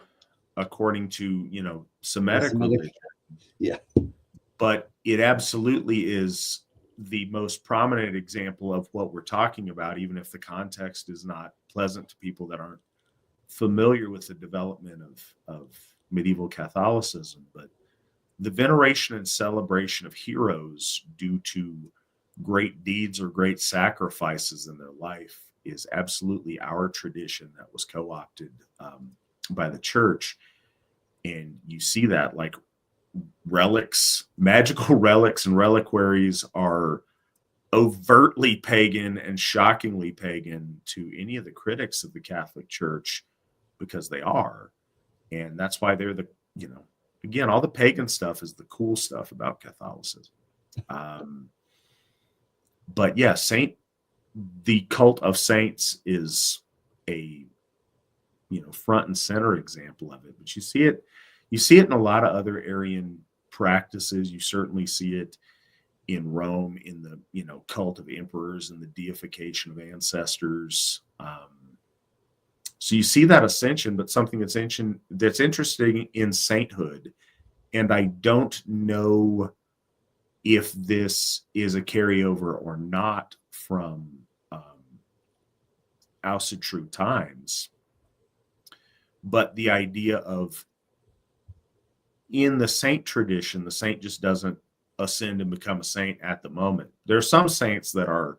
according to, Semitic religion. Yeah. But it absolutely is the most prominent example of what we're talking about, even if the context is not pleasant to people that aren't familiar with the development of medieval Catholicism. But the veneration and celebration of heroes due to great deeds or great sacrifices in their life is absolutely our tradition that was co-opted by the church. And you see that, like, relics, magical relics and reliquaries are overtly pagan and shockingly pagan to any of the critics of the Catholic Church, because they are. And that's why they're again, all the pagan stuff is the cool stuff about Catholicism. But yeah, the cult of saints is a front and center example of it. But you see it in a lot of other Aryan practices. You certainly see it in Rome in the cult of emperors and the deification of ancestors. So you see that ascension, but something that's interesting in sainthood, and I don't know if this is a carryover or not from Asatru times, but the idea of, in the saint tradition, the saint just doesn't ascend and become a saint at the moment. There are some saints that are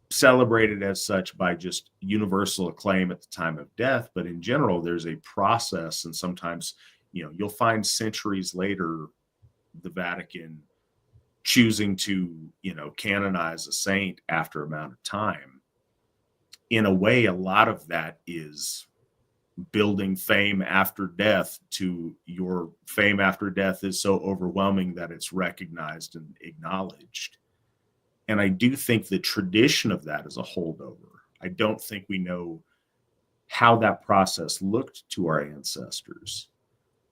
celebrated as such by just universal acclaim at the time of death, but in general there's a process, and sometimes you'll find centuries later the Vatican choosing to canonize a saint after a amount of time. In a way, a lot of that is building fame after death to your fame after death is so overwhelming that it's recognized and acknowledged. And I do think the tradition of that is a holdover. I don't think we know how that process looked to our ancestors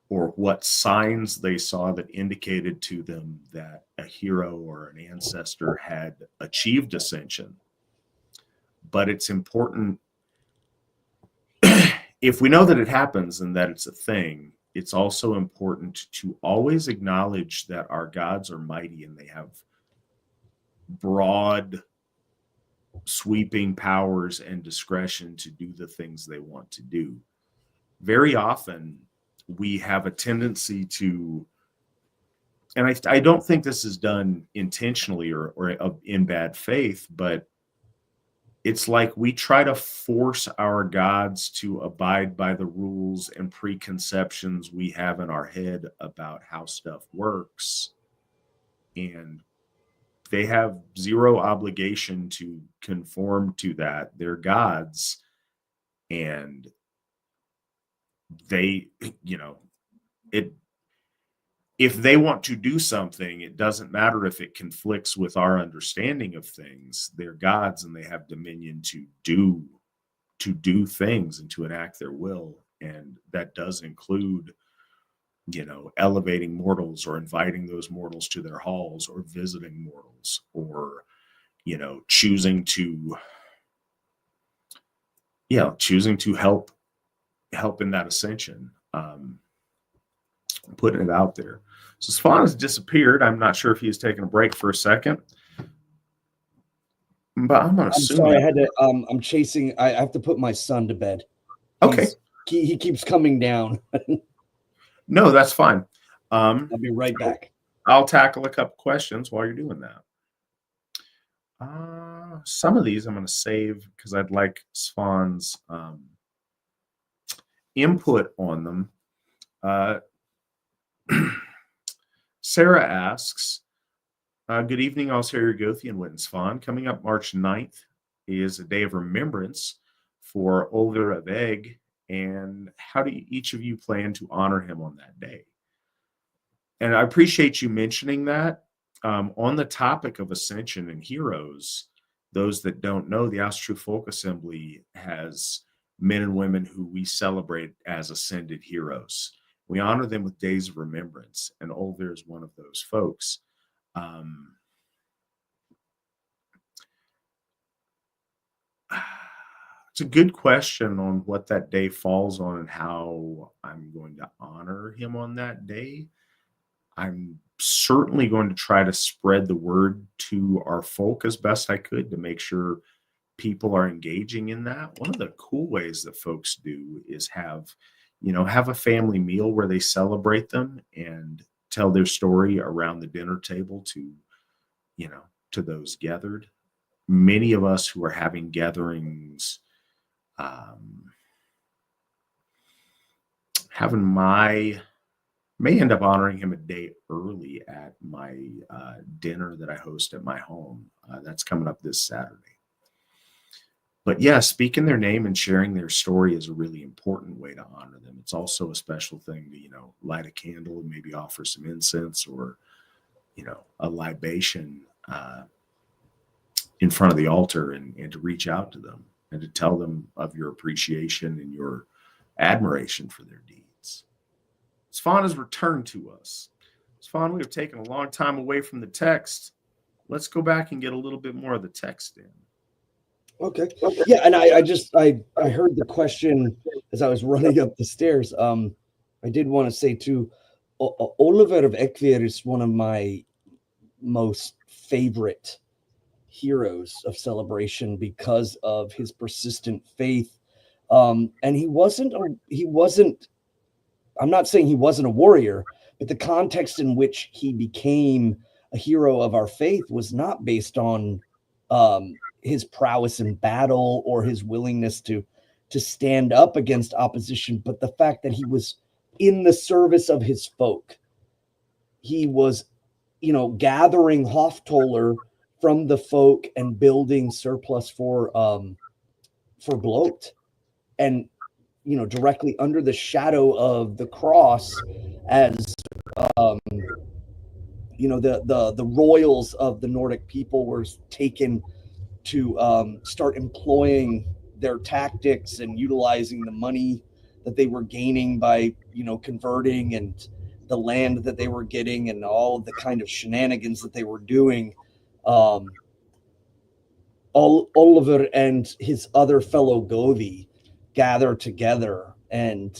or what signs they saw that indicated to them that a hero or an ancestor had achieved ascension. But it's important, if we know that it happens and that it's a thing, it's also important to always acknowledge that our gods are mighty and they have broad, sweeping powers and discretion to do the things they want to do. Very often, we have a tendency to, and I don't think this is done intentionally or in bad faith, but it's like we try to force our gods to abide by the rules and preconceptions we have in our head about how stuff works. And they have zero obligation to conform to that. They're gods. And they, if they want to do something, it doesn't matter if it conflicts with our understanding of things. They're gods and they have dominion to do things and to enact their will. And that does include, elevating mortals or inviting those mortals to their halls or visiting mortals or, choosing to help in that ascension. Putting it out there. So Svan has disappeared. I'm not sure if he's taking a break for a second. But I'm going to assume. Sorry, I had to. I'm chasing. I have to put my son to bed. Okay. He keeps coming down. No, that's fine. I'll be right back. I'll tackle a couple questions while you're doing that. Some of these I'm going to save because I'd like Svan's input on them. Sarah asks, good evening, Helgakviða and Witan Svan. Coming up March 9th is a day of remembrance for Olver of Egg, and how do each of you plan to honor him on that day? And I appreciate you mentioning that. On the topic of ascension and heroes, those that don't know, the Asatru Folk Assembly has men and women who we celebrate as ascended heroes. We honor them with days of remembrance, and Olver is one of those folks. It's a good question on what that day falls on and how I'm going to honor him on that day. I'm certainly going to try to spread the word to our folk as best I could to make sure people are engaging in that. One of the cool ways that folks do is have a family meal where they celebrate them and tell their story around the dinner table to those gathered. Many of us who are having gatherings, may end up honoring him a day early at my dinner that I host at my home. That's coming up this Saturday. But yeah, speaking their name and sharing their story is a really important way to honor them. It's also a special thing to, light a candle and maybe offer some incense or, a libation in front of the altar and to reach out to them and to tell them of your appreciation and your admiration for their deeds. Svan has returned to us. Svan, we have taken a long time away from the text. Let's go back and get a little bit more of the text in. Okay. Yeah, and I heard the question as I was running up the stairs. I did want to say too, Olver of Ekvir is one of my most favorite heroes of celebration because of his persistent faith. And he wasn't. I'm not saying he wasn't a warrior, but the context in which he became a hero of our faith was not based on his prowess in battle or his willingness to stand up against opposition, but the fact that he was in the service of his folk. He was, gathering Hoftoller from the folk and building surplus for bloat, and directly under the shadow of the cross, as the royals of the Nordic people were taken to start employing their tactics and utilizing the money that they were gaining by converting and the land that they were getting and all of the kind of shenanigans that they were doing. Olver and his other fellow Gothi gather together and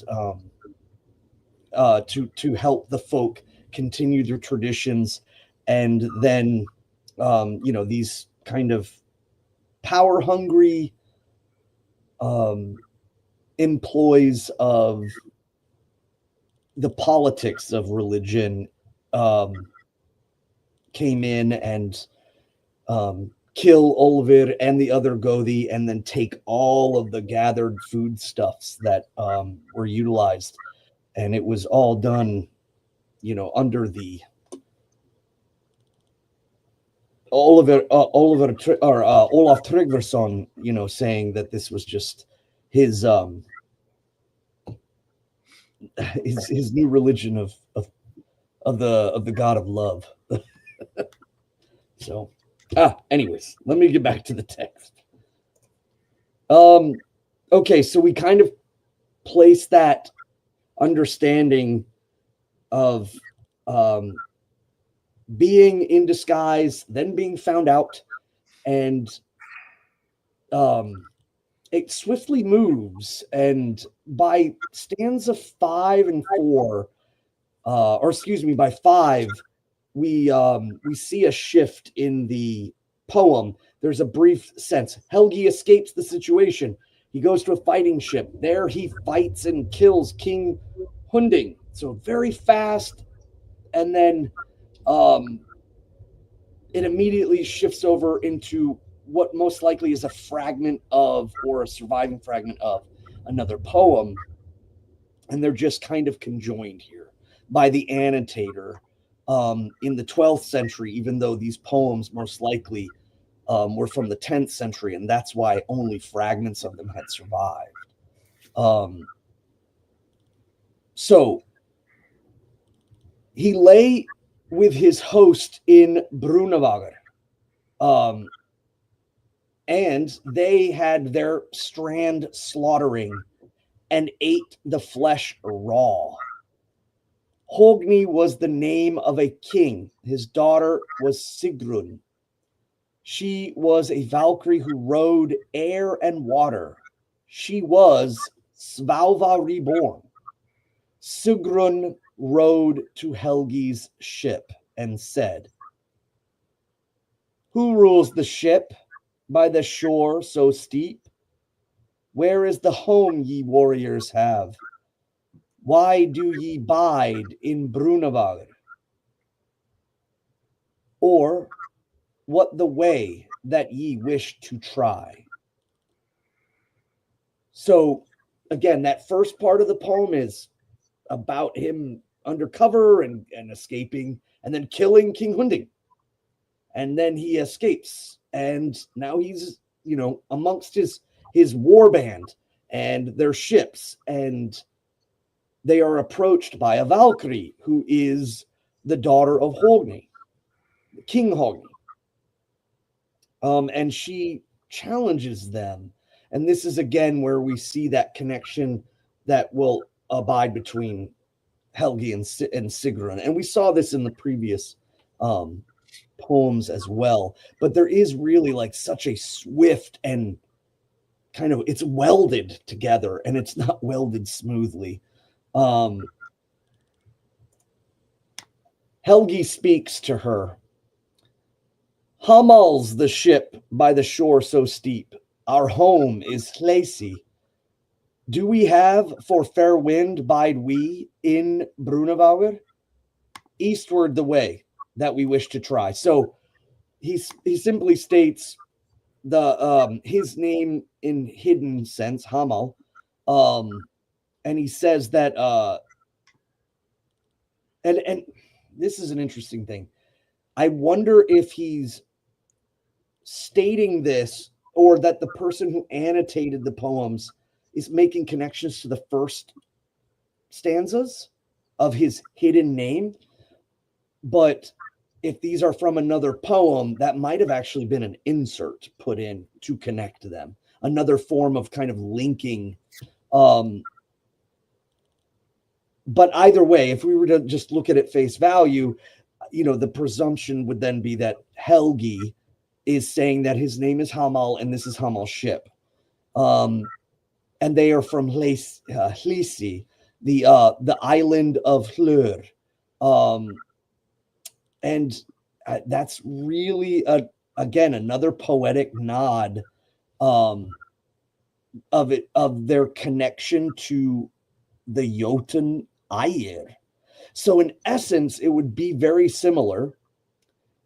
to help the folk continue their traditions, and then these kind of power hungry employees of the politics of religion came in and kill Olvir and the other Gothi, and then take all of the gathered foodstuffs that were utilized. And it was all done, under the Olaf Tryggvason, saying that this was just his his new religion of the god of love. So, anyways, let me get back to the text. Okay, so we kind of place that understanding of being in disguise, then being found out, and it swiftly moves. And by stanza 5 and 4, by 5, we see a shift in the poem. There's a brief sense. Helgi escapes the situation. He goes to a fighting ship. There he fights and kills King Hunding. So very fast, and then it immediately shifts over into what most likely is a fragment of, or a surviving fragment of, another poem. And they're just kind of conjoined here by the annotator in the 12th century, even though these poems most likely were from the 10th century, and that's why only fragments of them had survived. So he lay with his host in Brunavagar, and they had their strand slaughtering and ate the flesh raw. Hogni was the name of a king. His daughter was Sigrun. She was a Valkyrie who rode air and water. She was Svalva reborn. Sigrun rode to Helgi's ship and said, "Who rules the ship by the shore so steep? Where is the home ye warriors have? Why do ye bide in Brunavagar? Or what the way that ye wish to try?" So again, that first part of the poem is about him undercover and escaping, and then killing King Hunding. And then he escapes, and now he's, amongst his war band and their ships, and they are approached by a Valkyrie who is the daughter of Hogni, King Hogni. And she challenges them. And this is again where we see that connection that will abide between Helgi and Sigrun. And we saw this in the previous poems as well. But there is really like such a swift and kind of, it's welded together, and it's not welded smoothly. Helgi speaks to her. "Hamal's the ship by the shore so steep. Our home is Hlesi. Do we have for fair wind bide we in Brunavagar? Eastward the way that we wish to try." So he simply states his name in hidden sense, Hamal, and he says that and this is an interesting thing. I wonder if he's stating this, or that the person who annotated the poems is making connections to the first stanzas of his hidden name. But if these are from another poem, that might have actually been an insert put in to connect them, another form of kind of linking. But either way, if we were to just look at it face value, the presumption would then be that Helgi is saying that his name is Hamal and this is Hamal's ship. And they are from Hlisi, the island of Hlur. And that's really, again, another poetic nod of their connection to the Jotun Aegir. So in essence, it would be very similar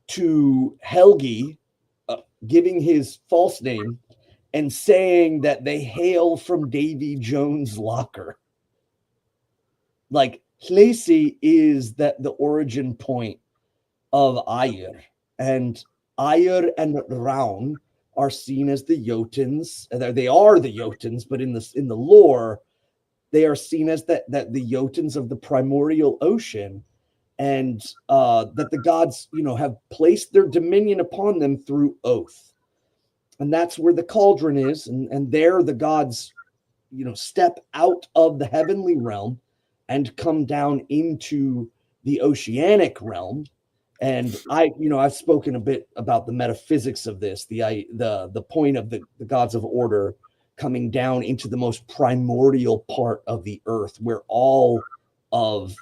to Helgi giving his false name and saying that they hail from Davy Jones' locker. Like Hlesi is that the origin point of Aegir, and Aegir and Raun are seen as the Jotuns. They are the Jotuns, but in the lore, they are seen as that the Jotuns of the primordial ocean, and that the gods, have placed their dominion upon them through oath. And that's where the cauldron is, and there the gods, step out of the heavenly realm and come down into the oceanic realm. And I've spoken a bit about the metaphysics of this, the point of the gods of order coming down into the most primordial part of the earth, where all of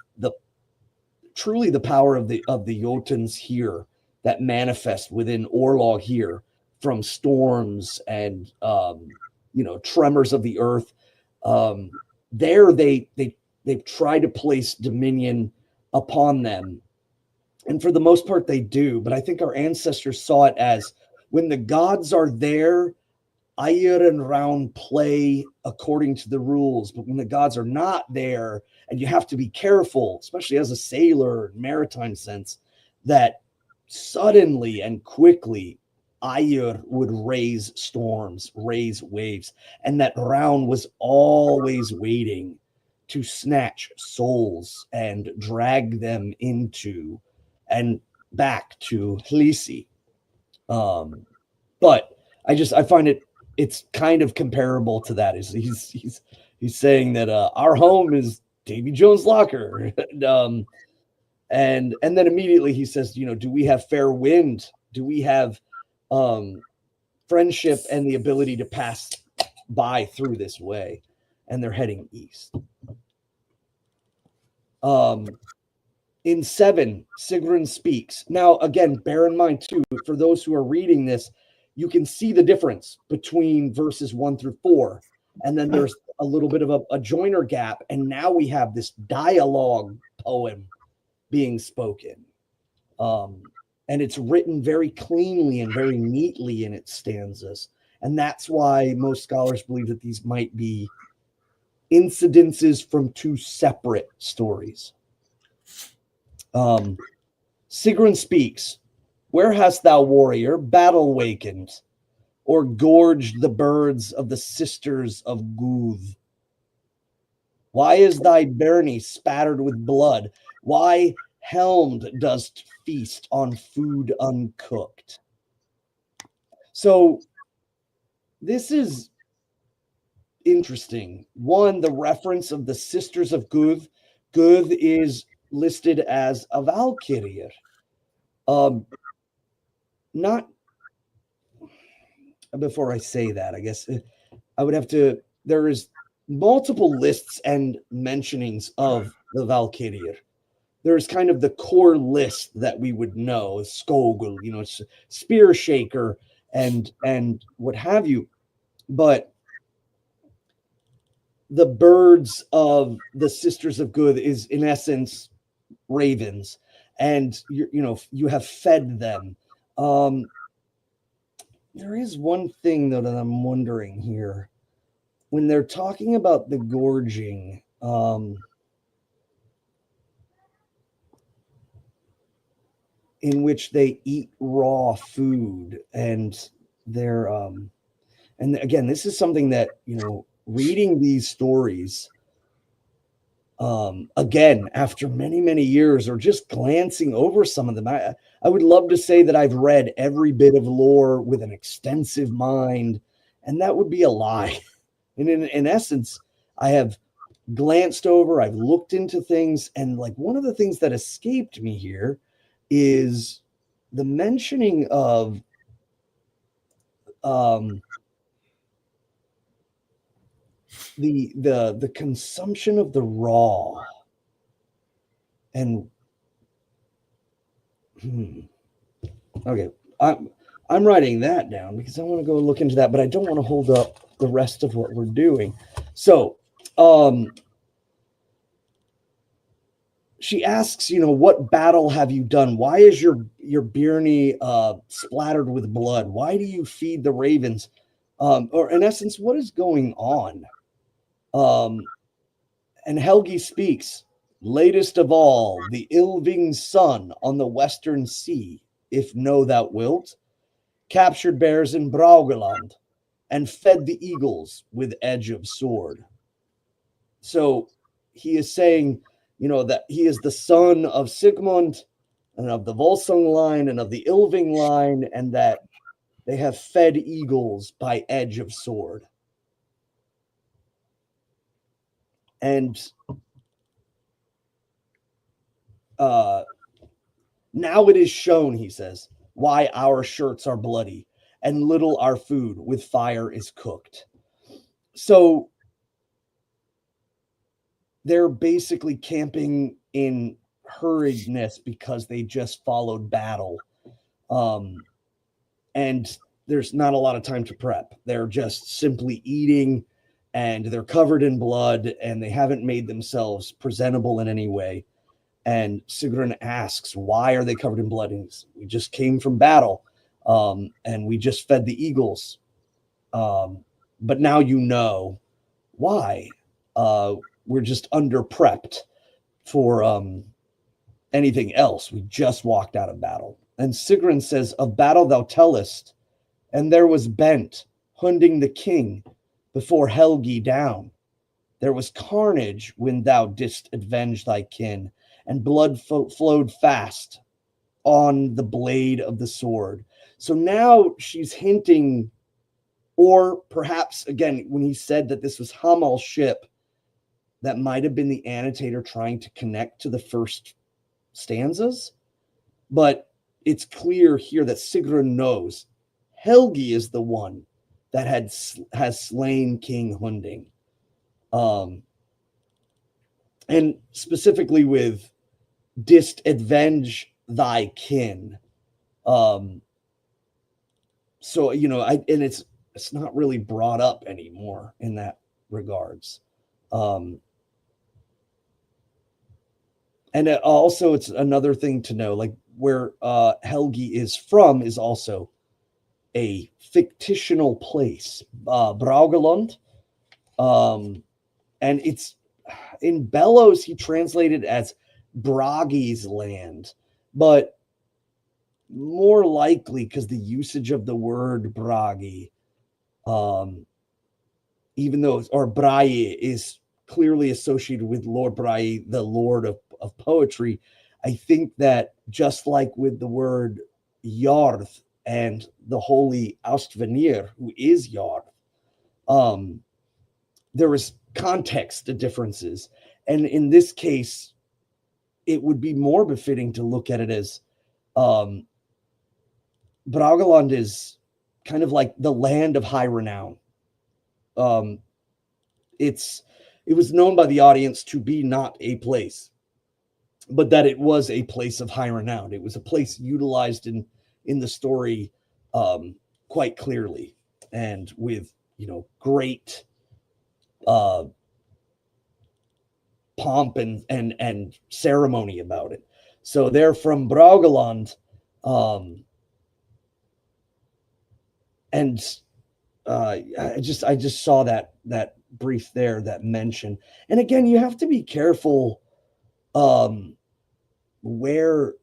truly the power of the Jotuns here that manifest within Orlog here, from storms and tremors of the earth. There they've tried to place dominion upon them, and for the most part they do. But I think our ancestors saw it as, when the gods are there, Aegir and Raun play according to the rules. But when the gods are not there, and you have to be careful, especially as a sailor, maritime sense, that suddenly and quickly Aegir would raise storms, raise waves, and that Raun was always waiting to snatch souls and drag them into and back to Hlisi. But I find it's kind of comparable to that. He's saying that our home is Davy Jones' locker, and then immediately he says, do we have fair wind? Do we have friendship and the ability to pass by through this way? And they're heading east. In 7, Sigrun speaks. Now, again, bear in mind too, for those who are reading this, you can see the difference between verses 1 through 4. And then there's a little bit of a joiner gap. And now we have this dialogue poem being spoken. And it's written very cleanly and very neatly in its stanzas. And that's why most scholars believe that these might be incidences from 2 separate stories. Sigrun speaks. Where hast thou, warrior, battle wakened, or gorged the birds of the sisters of Guth? Why is thy byrnie spattered with blood? Why helmed dost feast on food uncooked? So this is interesting. One, the reference of the sisters of Guth. Guth is listed as a Valkyrie. Not before I say that, I guess I would have to. There is multiple lists and mentionings of the Valkyrie. There's kind of the core list that we would know, Skogul, it's spear shaker and what have you. But the birds of the sisters of Guth is in essence ravens, and you have fed them. There is one thing though that I'm wondering here when they're talking about the gorging. In which they eat raw food, and they're and again, this is something that reading these stories again after many years, or just glancing over some of them, I would love to say that I've read every bit of lore with an extensive mind, and that would be a lie. And in essence, I have glanced over, I've looked into things, and like one of the things that escaped me here is the mentioning of the consumption of the raw. And okay, I'm writing that down because I want to go look into that, but I don't want to hold up the rest of what we're doing. So she asks, what battle have you done? Why is your birni splattered with blood? Why do you feed the ravens? Or in essence, what is going on? And Helgi speaks, latest of all, the Ylving's son on the western sea, if know thou wilt, captured bears in Braugaland, and fed the eagles with edge of sword. So he is saying, that he is the son of Sigmund and of the Volsung line and of the Ylving line, and that they have fed eagles by edge of sword. And now it is shown, he says, why our shirts are bloody and little our food with fire is cooked. So they're basically camping in hurriedness because they just followed battle. And there's not a lot of time to prep. They're just simply eating, and they're covered in blood, and they haven't made themselves presentable in any way. And Sigrun asks, why are they covered in blood? And we just came from battle, and we just fed the eagles. But now you know why. We're just under prepped for anything else. We just walked out of battle. And Sigrun says, of battle thou tellest, and there was bent, Hunding the king, before Helgi down. There was carnage when thou didst avenge thy kin, and blood flowed fast on the blade of the sword. So now she's hinting, or perhaps, again, when he said that this was Hamal's ship, that might have been the annotator trying to connect to the first stanzas. But it's clear here that Sigrun knows Helgi is the one that has slain King Hunding. And specifically with didst avenge thy kin. So, and it's not really brought up anymore in that regards. And also, it's another thing to know, like where Helgi is from is also a fictional place, Braugaland. And it's in Bellows, he translated as Bragi's land, but more likely because the usage of the word Bragi, even though, or Brahe is clearly associated with Lord Brahe, the Lord of poetry. I think that just like with the word Jarth and the holy Austvanir, who is Jarth, there is context differences. And in this case, it would be more befitting to look at it as Braugaland is kind of like the land of high renown. It was known by the audience to be not a place, but that it was a place of high renown. It was a place utilized in the story quite clearly, and with great pomp and ceremony about it. So they're from Braugaland, and I just saw that brief there, that mention. And again, you have to be careful where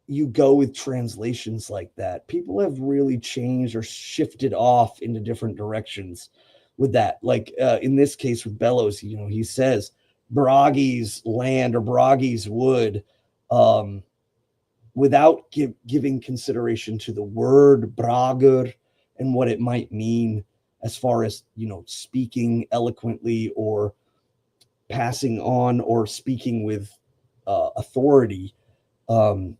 you go with translations like that. People have really changed or shifted off into different directions with that. Like in this case with Bellows, he says Bragi's land or Bragi's wood, without giving consideration to the word Bragur and what it might mean as far as, speaking eloquently or passing on or speaking with authority. So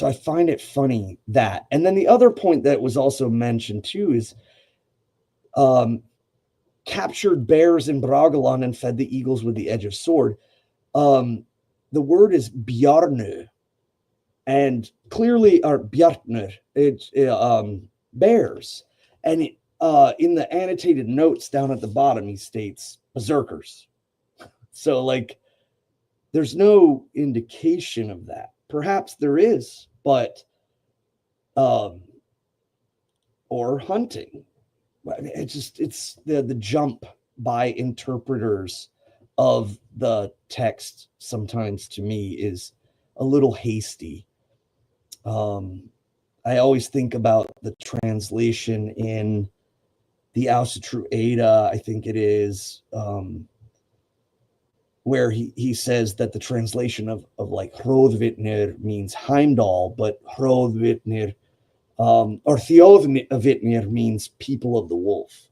I find it funny that. And then the other point that was also mentioned too is captured bears in Braugaland and fed the eagles with the edge of sword. The word is bjarnu, and clearly, or bjarnur, it's bears. And in the annotated notes down at the bottom, he states berserkers. So, like, there's no indication of that. Perhaps there is, but or hunting. I mean, it's the jump by interpreters of the text sometimes to me is a little hasty. I always think about the translation in the Asatru Ada, I think it is, where he says that the translation of like Hroðvitnir means Heimdall, but Hroðvitnir or Þjóðvitnir means people of the wolf.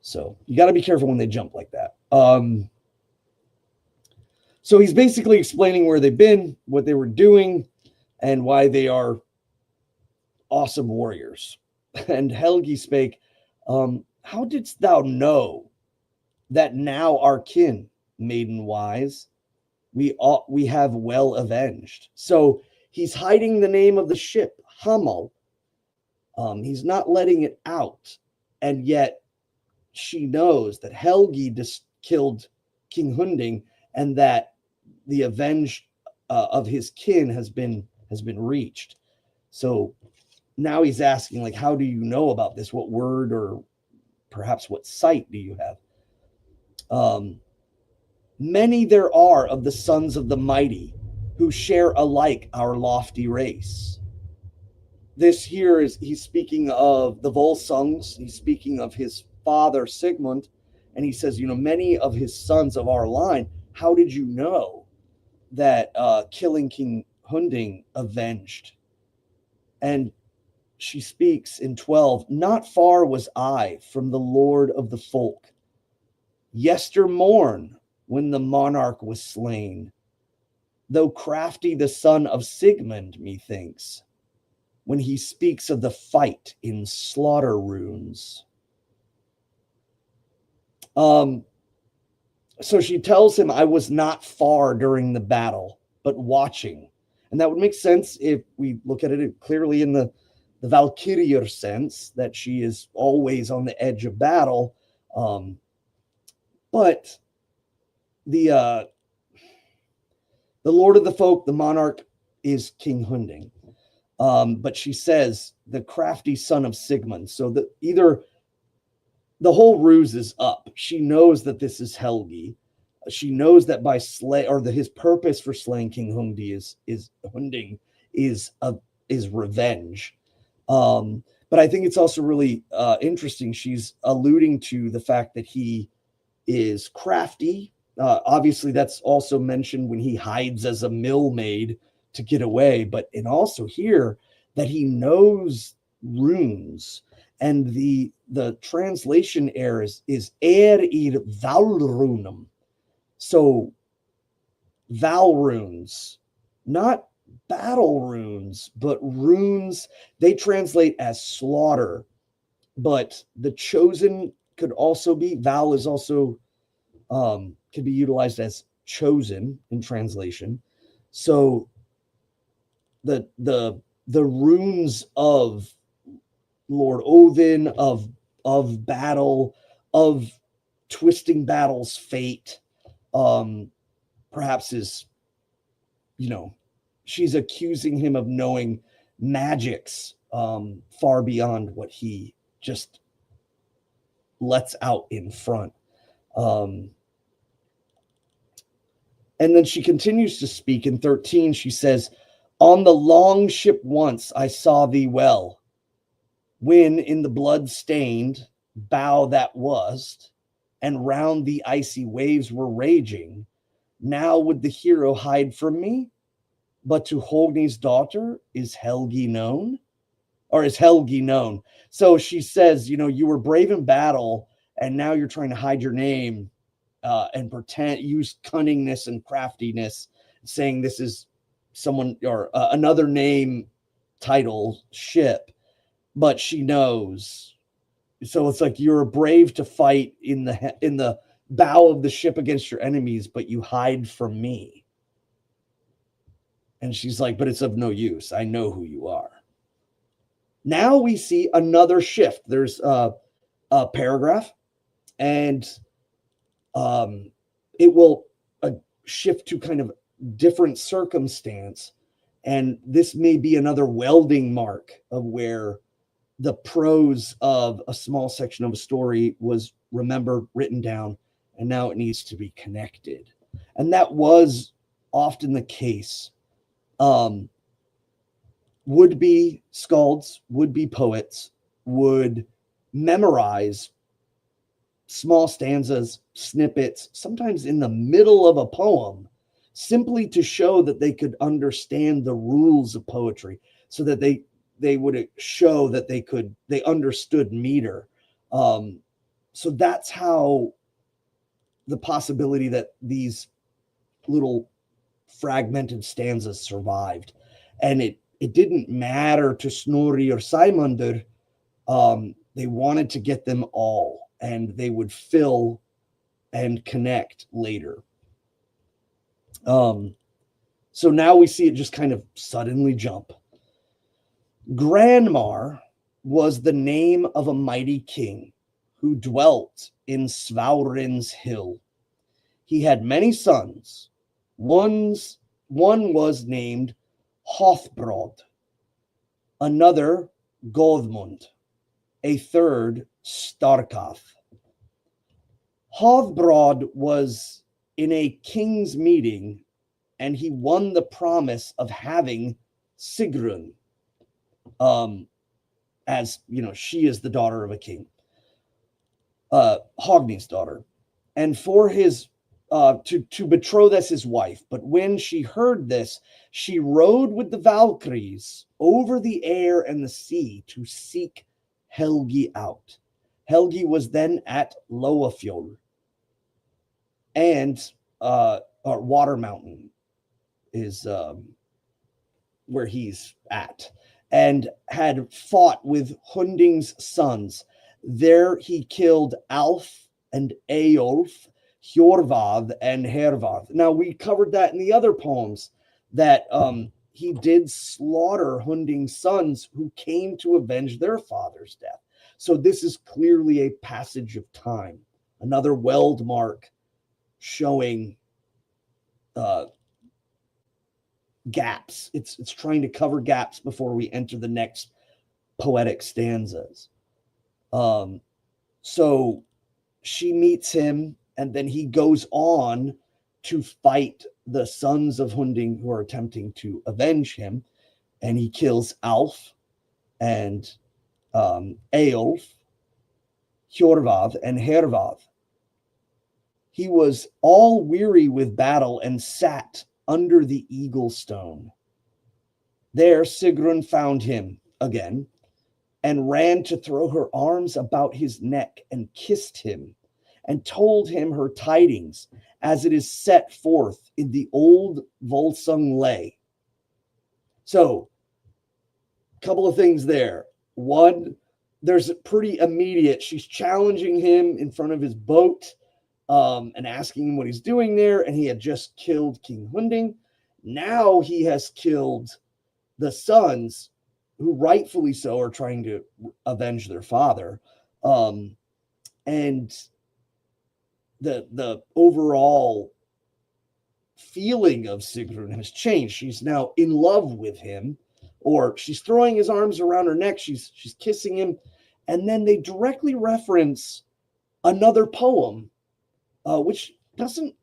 So you got to be careful when they jump like that. So he's basically explaining where they've been, what they were doing, and why they are awesome warriors. And Helgi spake, how didst thou know that now our kin, maiden wise, we have well avenged? So he's hiding the name of the ship, Hamal. He's not letting it out, and yet she knows that Helgi just killed King Hunding, and that the avenge of his kin has been reached. So now he's asking, like, how do you know about this? What word or perhaps what sight do you have? Many there are of the sons of the mighty who share alike our lofty race. This here is, he's speaking of the Volsungs. He's speaking of his father, Sigmund. And he says, many of his sons of our line, how did you know that killing King Hunding avenged? And she speaks in 12, not far was I from the lord of the folk. Yester morn, when the monarch was slain, though crafty the son of Sigmund, methinks, when he speaks of the fight in slaughter runes. So she tells him, I was not far during the battle, but watching. And that would make sense if we look at it clearly in the Valkyrier sense, that she is always on the edge of battle. But the Lord of the Folk, the monarch, is King Hunding. But she says the crafty son of Sigmund. So that either the whole ruse is up. She knows that this is Helgi. She knows that by his purpose for slaying King Hunding is revenge. But I think it's also really interesting. She's alluding to the fact that he is crafty. Obviously, that's also mentioned when he hides as a milkmaid to get away. But and also here that he knows runes, and the translation error is valrunum. So Val runes, not battle runes, but runes. They translate as slaughter, but the chosen could also be, Val is also could be utilized as chosen in translation. So the runes of Lord Odin, of battle, of twisting battle's fate, perhaps is, she's accusing him of knowing magics far beyond what he just lets out in front. And then she continues to speak in 13. She says, on the long ship once I saw thee well, when in the blood-stained bow that wast, and round the icy waves were raging. Now would the hero hide from me, but to Hogni's daughter is Helgi known. So she says, you were brave in battle, and now you're trying to hide your name and use cunningness and craftiness, saying this is someone or another name, title, ship, but she knows. So it's like you're brave to fight in the bow of the ship against your enemies, but you hide from me. And she's like, but it's of no use. I know who you are. Now we see another shift. There's a paragraph, and it will shift to kind of different circumstance. And this may be another welding mark of where the prose of a small section of a story was remembered, written down, and now it needs to be connected. And that was often the case. Would-be skalds, would-be poets would memorize small stanzas, snippets, sometimes in the middle of a poem, simply to show that they could understand the rules of poetry, so that they would show that they understood meter. So that's how the possibility that these little fragmented stanzas survived. And it didn't matter to Snorri or Sæmundur. They wanted to get them all, and they would fill and connect later. So now we see it just kind of suddenly jump. Granmar was the name of a mighty king who dwelt in Svaurin's hill. He had many sons. One was named Hothbrod, another Goðmund, a third Starkath. Hothbrod was in a king's meeting, and he won the promise of having Sigrun, as you know, she is the daughter of a king, Hogni's daughter, and for his to betroth as his wife. But when she heard this, she rode with the Valkyries over the air and the sea to seek Helgi out. Helgi was then at Loafjord, and Water Mountain is where he's at, and had fought with Hunding's sons. There he killed Alf and Eyolf, Hjorvad and Hervad. Now, we covered that in the other poems, that he did slaughter Hunding's sons who came to avenge their father's death. So this is clearly a passage of time, another weld mark showing gaps. It's trying to cover gaps before we enter the next poetic stanzas. So she meets him, and then he goes on to fight the sons of Hunding who are attempting to avenge him, and he kills Alf and Eyolf, Hjorvad and Hervad. He was all weary with battle and sat under the eagle stone. There Sigrun found him again, and ran to throw her arms about his neck and kissed him, and told him her tidings, as it is set forth in the old Volsung lay. So, a couple of things there. One, there's a pretty immediate, she's challenging him in front of his boat, and asking him what he's doing there, and he had just killed King Hunding. Now he has killed the sons, who rightfully so are trying to avenge their father. And the overall feeling of Sigrun has changed. She's now in love with him, or she's throwing his arms around her neck. She's kissing him. And then they directly reference another poem, which doesn't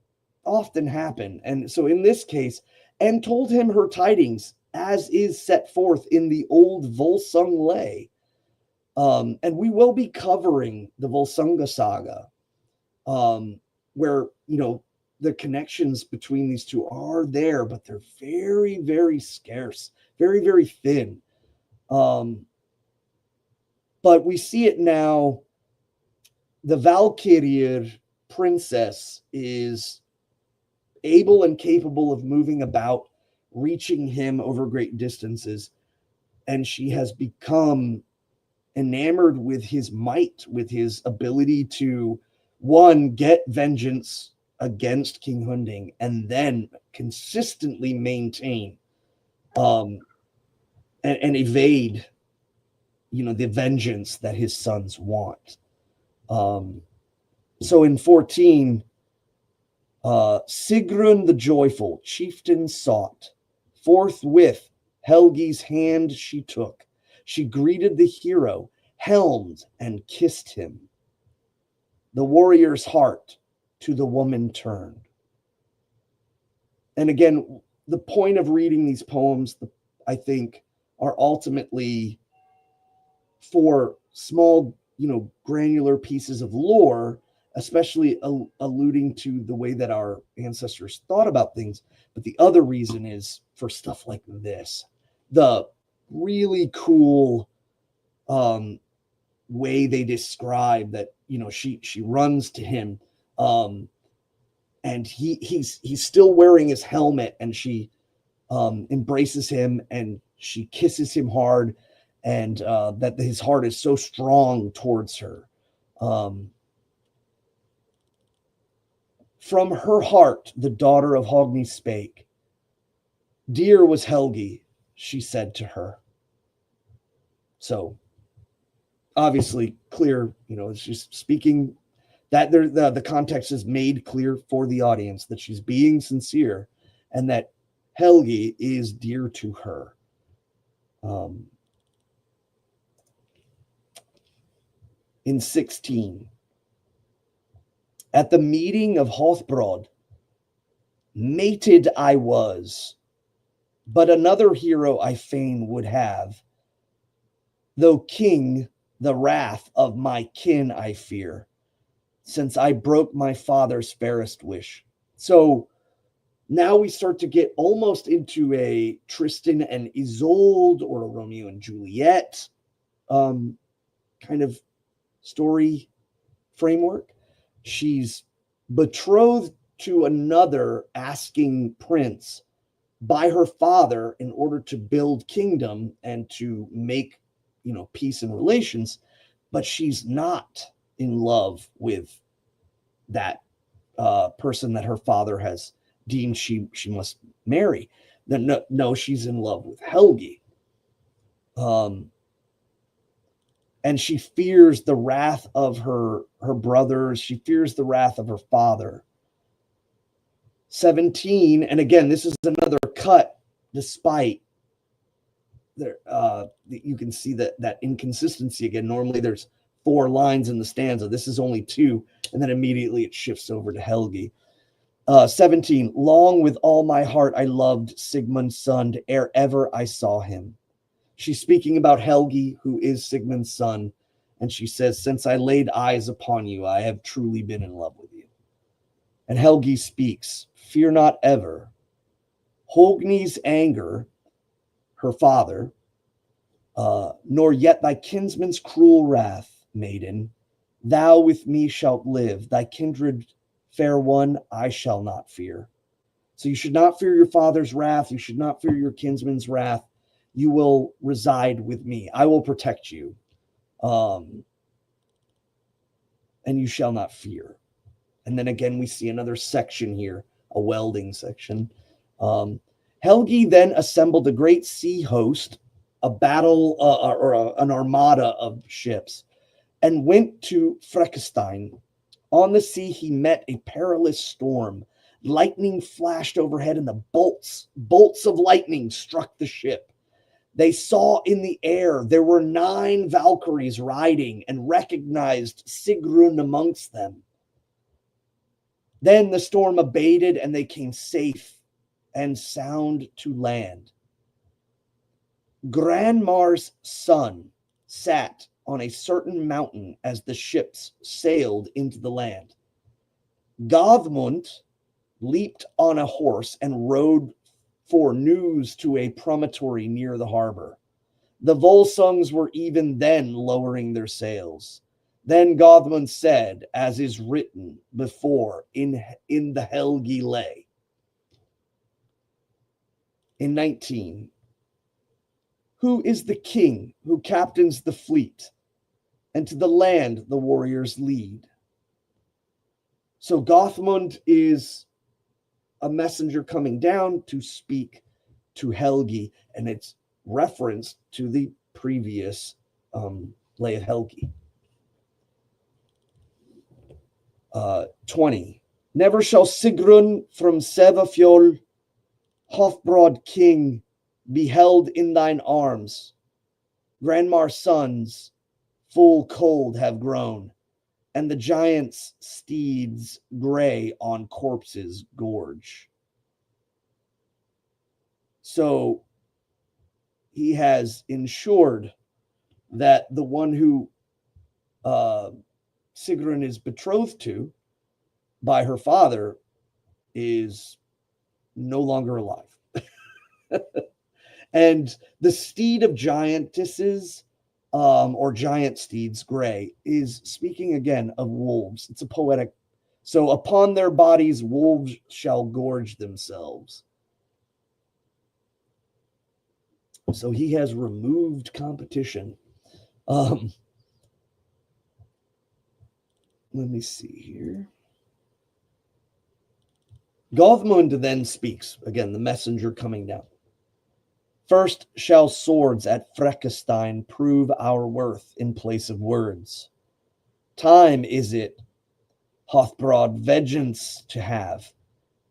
often happen. And so in this case, and told him her tidings, as is set forth in the old Volsung lay. And we will be covering the Volsunga saga, where, you know, the connections between these two are there, but they're very, very scarce, very, very thin. But we see it now. The Valkyrier princess is able and capable of moving about, reaching him over great distances, and she has become enamored with his might, with his ability to, one, get vengeance against King Hunding, and then consistently maintain and evade, you know, the vengeance that his sons want. So in 14, Sigrun the joyful, chieftain sought. Forthwith Helgi's hand she took. She greeted the hero, helmed, and kissed him. The warrior's heart to the woman turned. And again, the point of reading these poems, I think, are ultimately for small, granular pieces of lore, especially alluding to the way that our ancestors thought about things. But the other reason is for stuff like this, the really cool way they describe that, she runs to him, and he's still wearing his helmet, and she embraces him and she kisses him hard, and that his heart is so strong towards her. From her heart, the daughter of Hogni spake. Dear was Helgi, she said to her. So obviously clear, she's speaking, that the context is made clear for the audience that she's being sincere and that Helgi is dear to her. In 16, at the meeting of Hothbrod, mated I was, but another hero I fain would have, though king, the wrath of my kin I fear, since I broke my father's fairest wish. So now we start to get almost into a Tristan and Isolde or a Romeo and Juliet kind of story framework. She's betrothed to another asking prince by her father in order to build kingdom and to make, peace and relations, but she's not in love with that person that her father has deemed she must marry. No, she's in love with Helgi. And she fears the wrath of her brothers. She fears the wrath of her father. 17, and again, this is another cut, despite there, you can see that inconsistency again. Normally there's 4 lines in the stanza. This is only 2, and then immediately it shifts over to Helgi. 17, long with all my heart I loved Sigmund's son ere ever I saw him. She's speaking about Helgi, who is Sigmund's son, and she says, since I laid eyes upon you, I have truly been in love with you. And Helgi speaks, fear not ever. Hogni's anger, her father, nor yet thy kinsman's cruel wrath, maiden. Thou with me shalt live, thy kindred fair one I shall not fear. So you should not fear your father's wrath. You should not fear your kinsman's wrath. You will reside with me. I will protect you. And you shall not fear. And then again, we see another section here, a welding section. Helgi then assembled a great sea host, a battle an armada of ships, and went to Frekestein. On the sea, he met a perilous storm. Lightning flashed overhead, and the bolts of lightning struck the ship. They saw in the air there were 9 Valkyries riding, and recognized Sigrun amongst them. Then the storm abated, and they came safe and sound to land. Granmar's son sat on a certain mountain as the ships sailed into the land. Gothmund leaped on a horse and rode for news to a promontory near the harbor. The Volsungs were even then lowering their sails. Then Gothmund said, as is written before in the Helgi lay. In 19, who is the king who captains the fleet, and to the land the warriors lead? So Gothmund is a messenger coming down to speak to Helgi, and it's reference to the previous lay of Helgi. 20. Never shall Sigrun from Sevafjol, Hofbroad king, be held in thine arms. Grandmar's sons full cold have grown, and the giants' steeds gray on corpses gorge. So he has ensured that the one who Sigrun is betrothed to by her father is no longer alive. And the steed of giantesses, or giant steeds, gray, is speaking again of wolves. It's a poetic. So upon their bodies, wolves shall gorge themselves. So he has removed competition. Let me see here. Gothmund then speaks. Again, the messenger coming down. First shall swords at Freckestein prove our worth in place of words. Time is it, Hothbrod, vengeance to have,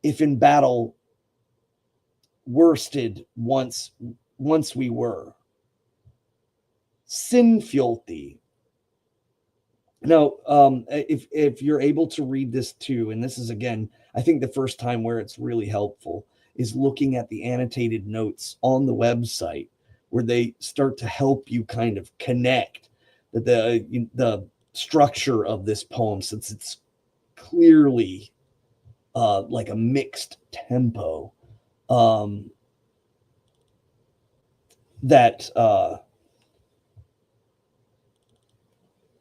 if in battle worsted once we were. Sinfjolti. Now, if you're able to read this too, and this is again, I think the first time where it's really helpful is looking at the annotated notes on the website where they start to help you kind of connect the structure of this poem, since it's clearly like a mixed tempo.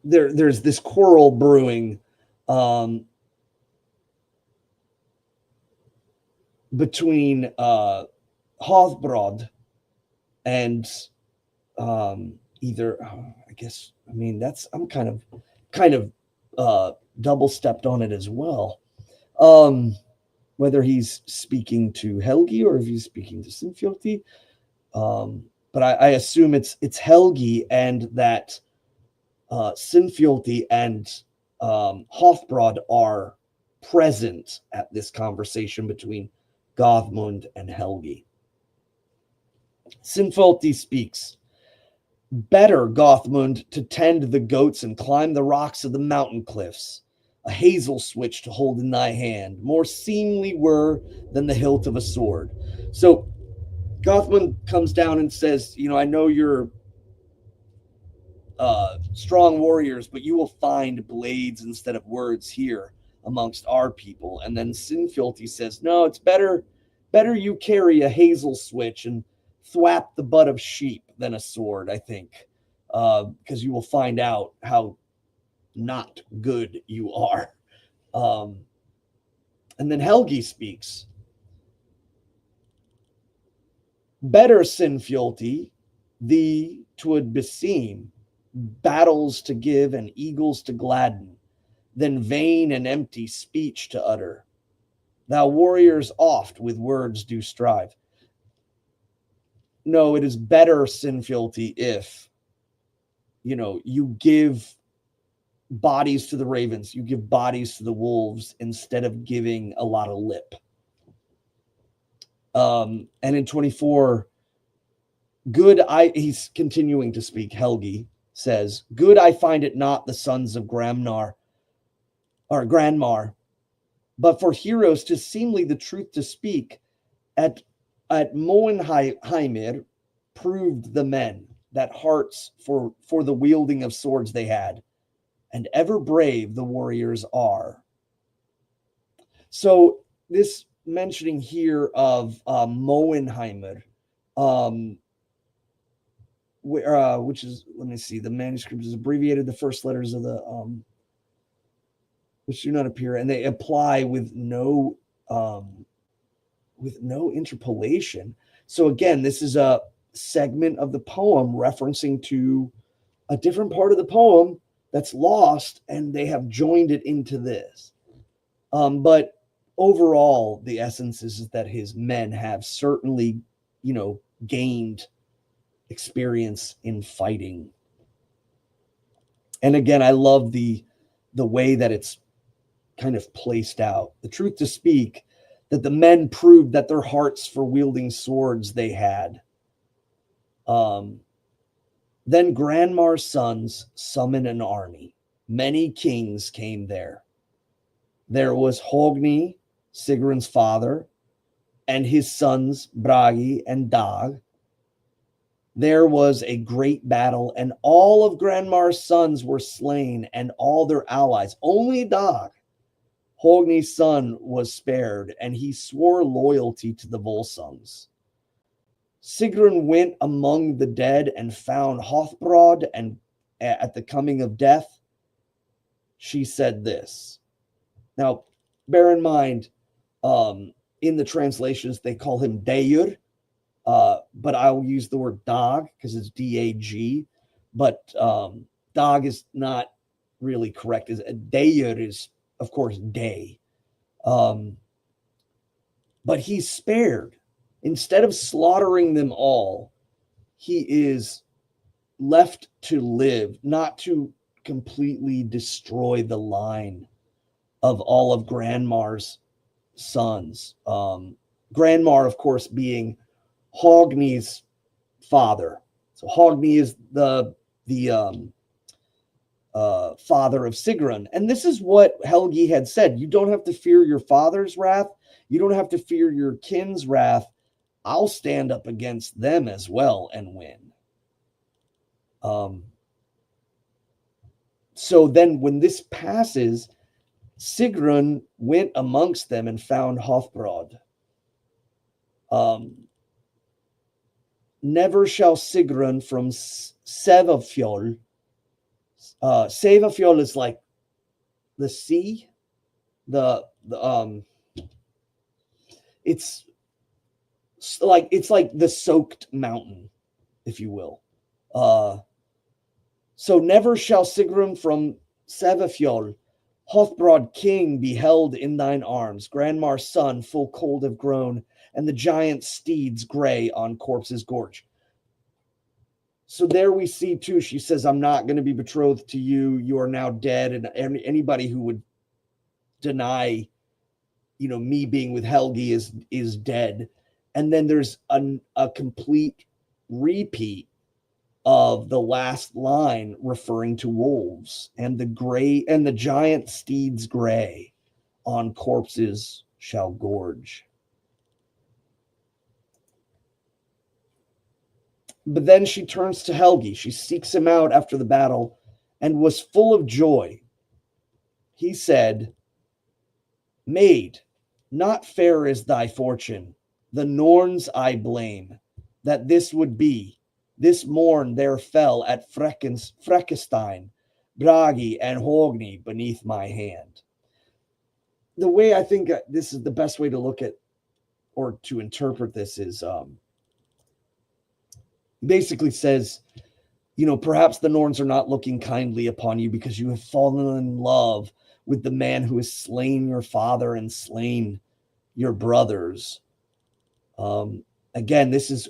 There's this quarrel brewing between Hothbrod and either I'm kind of double stepped on it as well. Whether he's speaking to Helgi or if he's speaking to Sinfjolti. But I assume it's Helgi, and that Sinfjolti and Hothbrod are present at this conversation between Gothmund and Helgi. Sinfjolti speaks. Better, Gothmund, to tend the goats and climb the rocks of the mountain cliffs. A hazel switch to hold in thy hand, more seemly were than the hilt of a sword. So Gothmund comes down and says, I know you're strong warriors, but you will find blades instead of words here amongst our people. And then Sinfjolti says, no, it's better you carry a hazel switch and thwap the butt of sheep than a sword, I think, because you will find out how not good you are. And then Helgi speaks. Better, Sinfjolti, thee 'twould beseem battles to give and eagles to gladden, than vain and empty speech to utter. Thou warriors oft with words do strive. No, it is better, Sinfjolti, if you give bodies to the ravens, you give bodies to the wolves instead of giving a lot of lip. And in 24, he's continuing to speak. Helgi says, good I find it not, the sons of Grandmar, but for heroes 'tis seemly the truth to speak. At Moenheimir proved the men that hearts for the wielding of swords they had, and ever brave the warriors are. So this mentioning here of Moenheimir, which is, let me see, the manuscript is abbreviated, the first letters of the which do not appear, and they apply with no interpolation. So again, this is a segment of the poem referencing to a different part of the poem that's lost, and they have joined it into this. But overall, the essence is that his men have certainly, gained experience in fighting. And again, I love the way that it's kind of placed out. The truth to speak, that the men proved that their hearts for wielding swords they had. Then Granmar's sons summoned an army. Many kings came there. There was Hogni, Sigrun's father, and his sons Bragi and Dag. There was a great battle, and all of Granmar's sons were slain, and all their allies. Only Dag, Hogni's son, was spared, and he swore loyalty to the Volsungs. Sigrun went among the dead and found Hrothbrod, and at the coming of death, she said this. Now, bear in mind, in the translations, they call him Dayur, but I'll use the word Dag because it's D-A-G, but Dag is not really correct. Dayur is, of course, day. But he's spared. Instead of slaughtering them all, he is left to live, not to completely destroy the line of all of Granmar's sons. Granmar, of course, being Hogni's father. So Hogni is the father of Sigrun. And this is what Helgi had said. You don't have to fear your father's wrath. You don't have to fear your kin's wrath. I'll stand up against them as well and win. So then when this passes, Sigrun went amongst them and found Hrothbrod. Never shall Sigrun from Sevafjol. Sevafjol is like the sea. It's like the soaked mountain, if you will. So never shall Sigrun from Sevafjol, Hrothbrod king, be held in thine arms. Granmar's son, full cold have grown, and the giant steeds gray on Corpse's Gorge. So there we see too, she says, I'm not going to be betrothed to you. You are now dead. And anybody who would deny, me being with Helgi is dead. And then there's a complete repeat of the last line referring to wolves, and the giant steeds gray on corpses shall gorge. But then she turns to Helgi. She seeks him out after the battle and was full of joy. He said, Maid, not fair is thy fortune. The Norns I blame, that this would be. This morn there fell at Freckestein, Bragi, and Hogni beneath my hand. The way I think this is the best way to look at or to interpret this is basically says, perhaps the Norns are not looking kindly upon you because you have fallen in love with the man who has slain your father and slain your brothers. Again, this is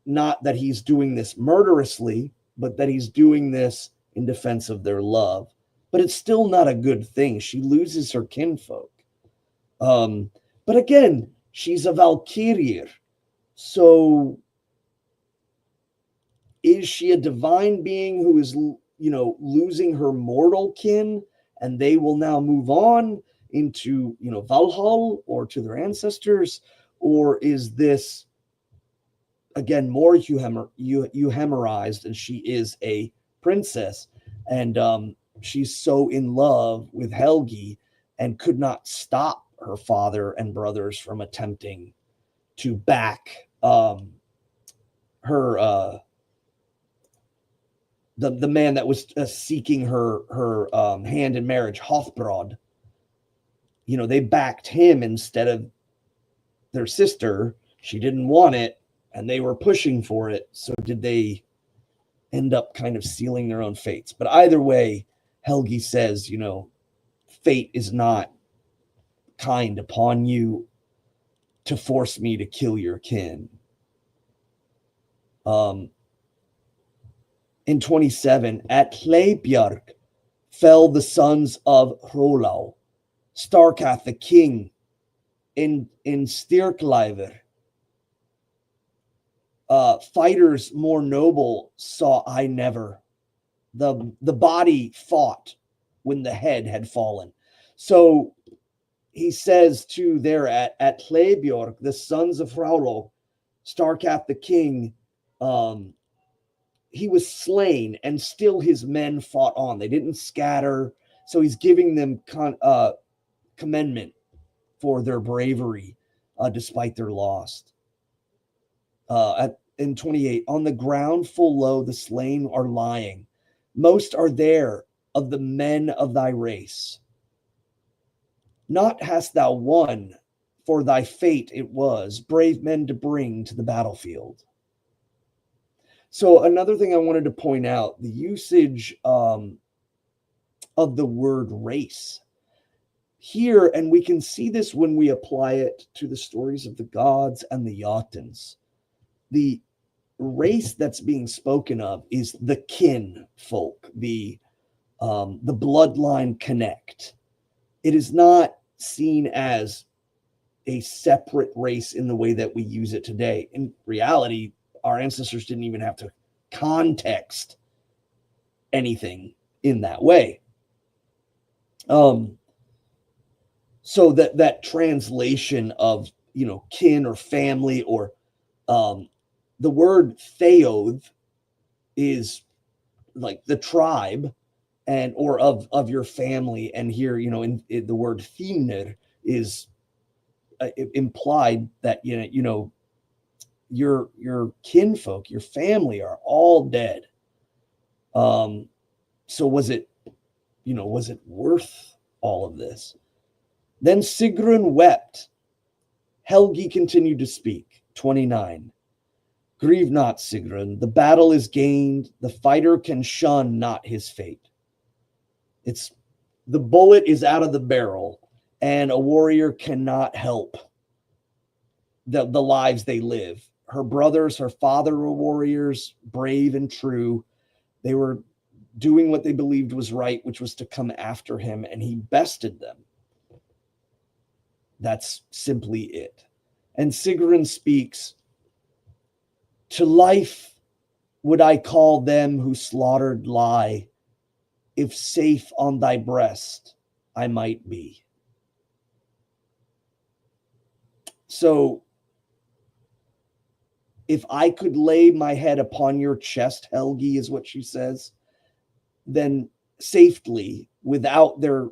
not that he's doing this murderously, but that he's doing this in defense of their love. But it's still not a good thing. She loses her kinfolk. But again, she's a Valkyrie. So is she a divine being who is, losing her mortal kin, and they will now move on into, Valhall or to their ancestors? Or is this, again, more euhemerized, and she is a princess, and she's so in love with Helgi and could not stop her father and brothers from attempting to back her the man that was seeking her hand in marriage, Hrothbrod. They backed him instead of their sister. She didn't want it, and they were pushing for it. So did they end up kind of sealing their own fates? But either way, Helgi says, fate is not kind upon you to force me to kill your kin. In 27, at Hleibjarg fell the sons of Hrolau. Starkath the king in Styrkleiver. Fighters more noble saw I never. The body fought when the head had fallen. So he says to there at Hlebjorg, the sons of Fraulo, Starkath the king, he was slain, and still his men fought on. They didn't scatter. So he's giving them commendment for their bravery, despite their loss. In 28, on the ground full low, the slain are lying. Most are there of the men of thy race. Not hast thou won, for thy fate it was, brave men to bring to the battlefield. So another thing I wanted to point out, the usage of the word race here, and we can see this when we apply it to the stories of the gods and the Jotuns. The race that's being spoken of is the kin folk, the bloodline connect. It is not seen as a separate race in the way that we use it today. In reality, our ancestors didn't even have to context anything in that way. So that translation of, kin or family, or the word theoth is like the tribe and or of your family, and here in the word thimner is implied that your kinfolk, your family are all dead. So was it worth all of this? Then Sigrun wept. Helgi continued to speak. 29. Grieve not, Sigrun. The battle is gained. The fighter can shun not his fate. It's the bullet is out of the barrel, and a warrior cannot help the lives they live. Her brothers, her father were warriors, brave and true. They were doing what they believed was right, which was to come after him, and he bested them. That's simply it. And Sigrun speaks, to life would I call them who slaughtered lie, if safe on thy breast I might be. So, if I could lay my head upon your chest, Helgi, is what she says, then safely, without their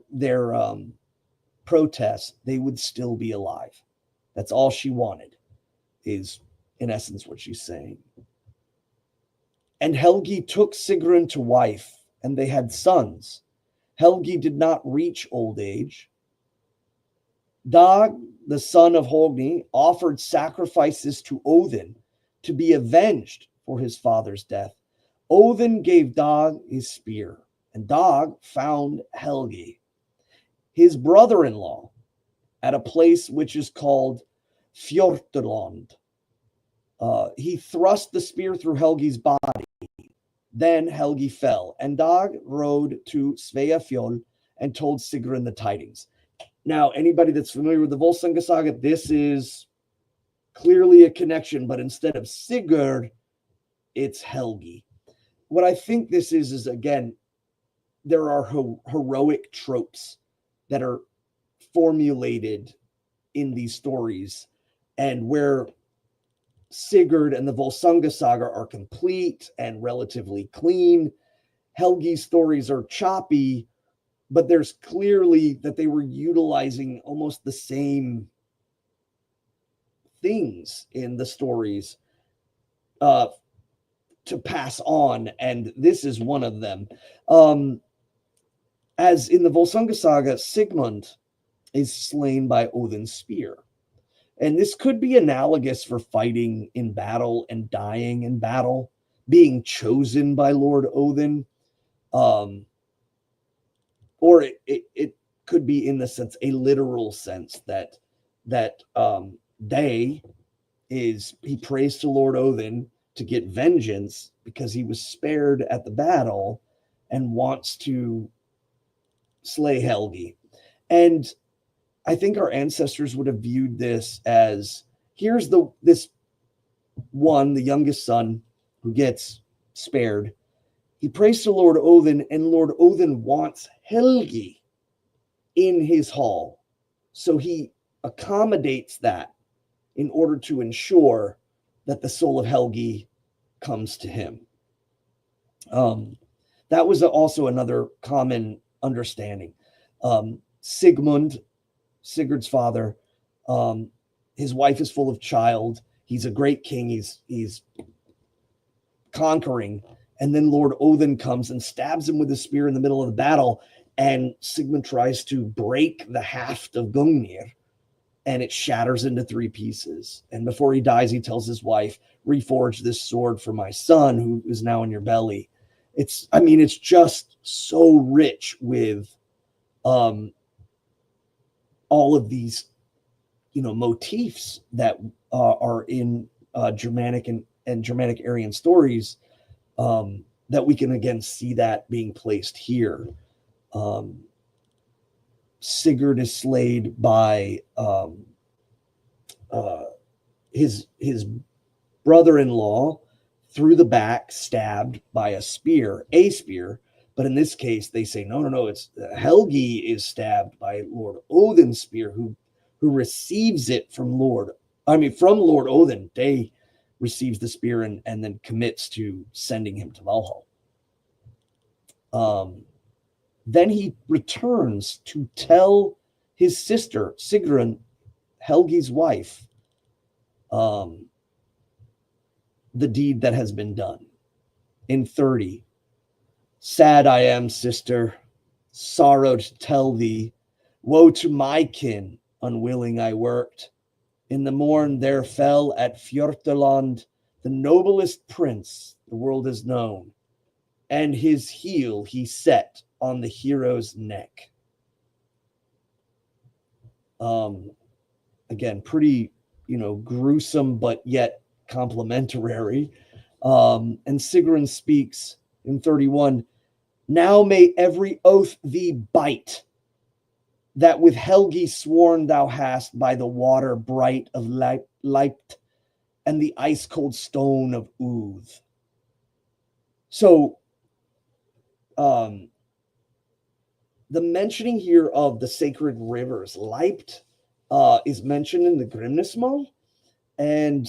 protest, they would still be alive. That's all she wanted, is in essence what she's saying. And Helgi took Sigrun to wife, and they had sons. Helgi did not reach old age. Dag, the son of Hogni, offered sacrifices to Odin to be avenged for his father's death. Odin gave Dag his spear, and Dag found Helgi, his brother-in-law, at a place which is called Fjortland. He thrust the spear through Helgi's body. Then Helgi fell, and Dag rode to Sveafjol and told Sigrun the tidings. Now, anybody that's familiar with the Volsunga saga, this is clearly a connection, but instead of Sigurd, it's Helgi. What I think this is again, there are heroic tropes that are formulated in these stories, and where Sigurd and the Volsunga saga are complete and relatively clean, Helgi's stories are choppy, but there's clearly that they were utilizing almost the same things in the stories to pass on, and this is one of them. As in the Volsunga saga, Sigmund is slain by Odin's spear. And this could be analogous for fighting in battle and dying in battle, being chosen by Lord Odin. Or it could be in the sense, a literal sense, that he prays to Lord Odin to get vengeance because he was spared at the battle and wants to slay Helgi. And I think our ancestors would have viewed this as, here's the youngest son who gets spared. He prays to Lord Odin, and Lord Odin wants Helgi in his hall. So he accommodates that in order to ensure that the soul of Helgi comes to him. That was also another common understanding. Sigmund, Sigurd's father, his wife is full of child. He's a great king. He's conquering. And then Lord Odin comes and stabs him with a spear in the middle of the battle. And Sigmund tries to break the haft of Gungnir, and it shatters into 3 pieces. And before he dies, he tells his wife, reforge this sword for my son who is now in your belly. It's just so rich with all of these, motifs that are in Germanic and Germanic Aryan stories, that we can again see that being placed here. Sigurd is slayed by his brother-in-law through the back, stabbed by a spear. But in this case, they say, no, it's Helgi is stabbed by Lord Odin's spear, who receives it from Lord Odin. Day receives the spear and then commits to sending him to Valhalla. Then he returns to tell his sister, Sigrun, Helgi's wife, the deed that has been done. In 30, sad I am, sister, sorrow to tell thee, woe to my kin, unwilling I worked. In the morn there fell at Fjortaland the noblest prince the world has known, and his heel he set on the hero's neck. Again, pretty, gruesome, but yet complimentary. And Sigrun speaks in 31, now may every oath thee bite, that with Helgi sworn thou hast by the water bright of Leipt and the ice-cold stone of Uth. So, the mentioning here of the sacred rivers, Leipt, is mentioned in the Grimnismal, and